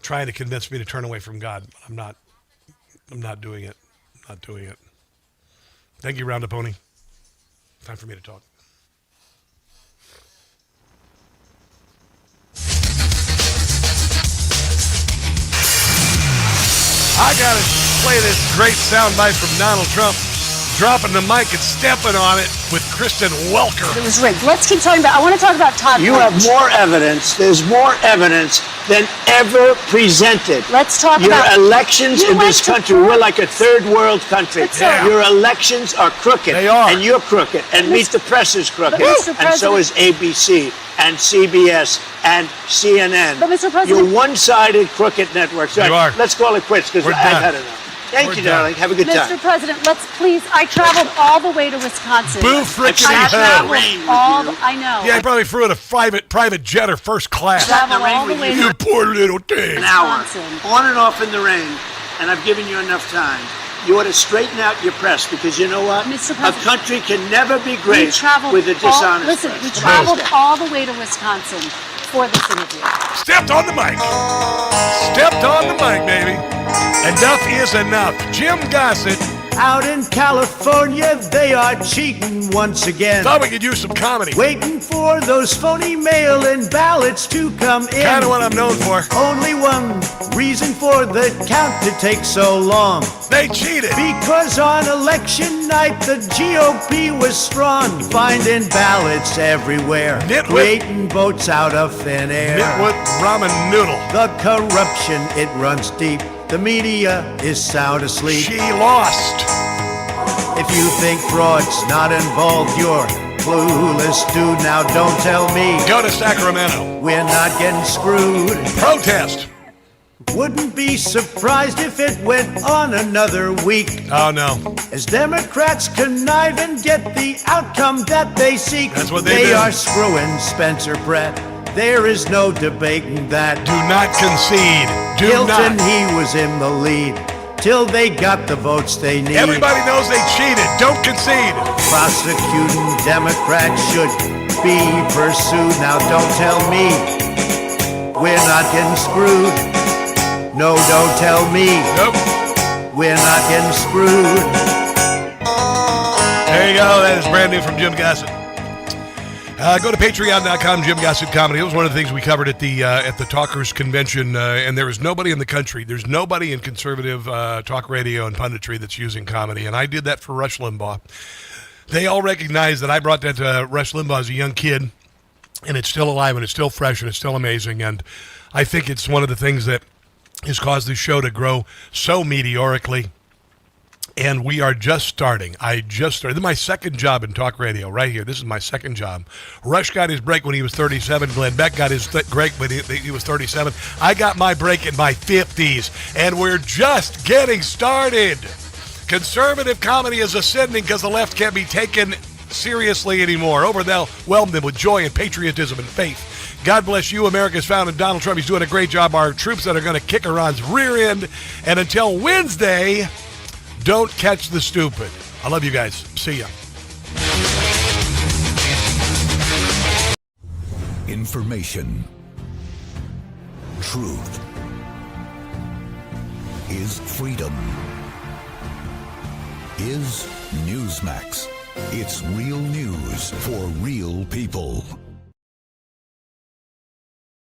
Speaker 2: Trying to convince me to turn away from God. I'm not doing it. I'm not doing it. Thank you, Round Up Pony. Time for me to talk. I got to play this great soundbite from Donald Trump dropping the mic and stepping on it with Kristen Welker.
Speaker 13: It was rigged. Let's keep talking about, I want to talk about Todd.
Speaker 5: You have more evidence. There's more evidence than ever presented.
Speaker 13: Let's talk about
Speaker 5: your elections in this country. We're like a third world country.
Speaker 13: Yeah.
Speaker 5: Your elections are crooked.
Speaker 2: They are.
Speaker 5: And you're crooked. And Meet the Press is crooked. And so is ABC and CBS and CNN.
Speaker 13: But Mr. President,
Speaker 5: you're one-sided crooked networks.
Speaker 2: You are.
Speaker 5: Let's call it quits because I've had enough. Thank you, darling. Have a good time.
Speaker 13: Mr. President, let's please. I traveled all the way to Wisconsin.
Speaker 2: Boo frickety
Speaker 13: I know.
Speaker 2: Yeah, I probably flew in a private jet or first class.
Speaker 13: Traveled all the way to
Speaker 2: You poor little thing.
Speaker 5: An hour, on and off in the rain, and I've given you enough time. You ought to straighten out your press because you know what?
Speaker 13: Mr.
Speaker 5: A
Speaker 13: President,
Speaker 5: country can never be great with a dishonest
Speaker 13: Listen,
Speaker 5: press.
Speaker 13: we traveled all the way to Wisconsin for this interview.
Speaker 2: Stepped on the mic. Stepped on the mic, baby. Enough is enough. Jim Gossett.
Speaker 14: Out in California, they are cheating once again.
Speaker 2: Thought we could use some comedy.
Speaker 14: Waiting for those phony mail-in ballots to come in.
Speaker 2: Kind of what I'm known for.
Speaker 14: Only one reason for the count to take so long.
Speaker 2: They cheated.
Speaker 14: Because on election night, the GOP was strong, finding ballots everywhere, creating votes out of thin air.
Speaker 2: Nitwit ramen noodle.
Speaker 14: The corruption, it runs deep. The media is sound asleep.
Speaker 2: She lost.
Speaker 14: If you think fraud's not involved, you're clueless, dude. Now don't tell me.
Speaker 2: Go to Sacramento.
Speaker 14: We're not getting screwed.
Speaker 2: Protest.
Speaker 14: Wouldn't be surprised if it went on another week.
Speaker 2: Oh, no.
Speaker 14: As Democrats connive and get the outcome that they seek.
Speaker 2: That's what they do.
Speaker 14: are screwing Spencer Pratt. There is no debating that.
Speaker 2: Do not concede. Do
Speaker 14: Hilton,
Speaker 2: not.
Speaker 14: he was in the lead till they got the votes they need.
Speaker 2: Everybody knows they cheated. Don't concede.
Speaker 14: Prosecuting Democrats should be pursued. Now don't tell me we're not getting screwed. No, don't tell me.
Speaker 2: Nope.
Speaker 14: We're not getting screwed.
Speaker 2: There you go. That is brand new from Jim Gossett. Go to patreon.com, Jim Gossett Comedy. It was one of the things we covered at the Talkers Convention, and there is nobody in the country. There's nobody in conservative talk radio and punditry that's using comedy, and I did that for Rush Limbaugh. They all recognize that I brought that to Rush Limbaugh as a young kid, and it's still alive, and it's still fresh, and it's still amazing, and I think it's one of the things that has caused this show to grow so meteorically. And we are just starting. I just started. This is my second job in talk radio right here. This is my second job. Rush got his break when he was 37. Glenn Beck got his break when he was 37. I got my break in my 50s. And we're just getting started. Conservative comedy is ascending because the left can't be taken seriously anymore. Overwhelm them with joy and patriotism and faith. God bless you, America's founding Donald Trump. He's doing a great job. Our troops that are going to kick Iran's rear end. And until Wednesday, don't catch the stupid. I love you guys. See ya.
Speaker 15: Information. Truth. Is freedom. Is Newsmax. It's real news for real people.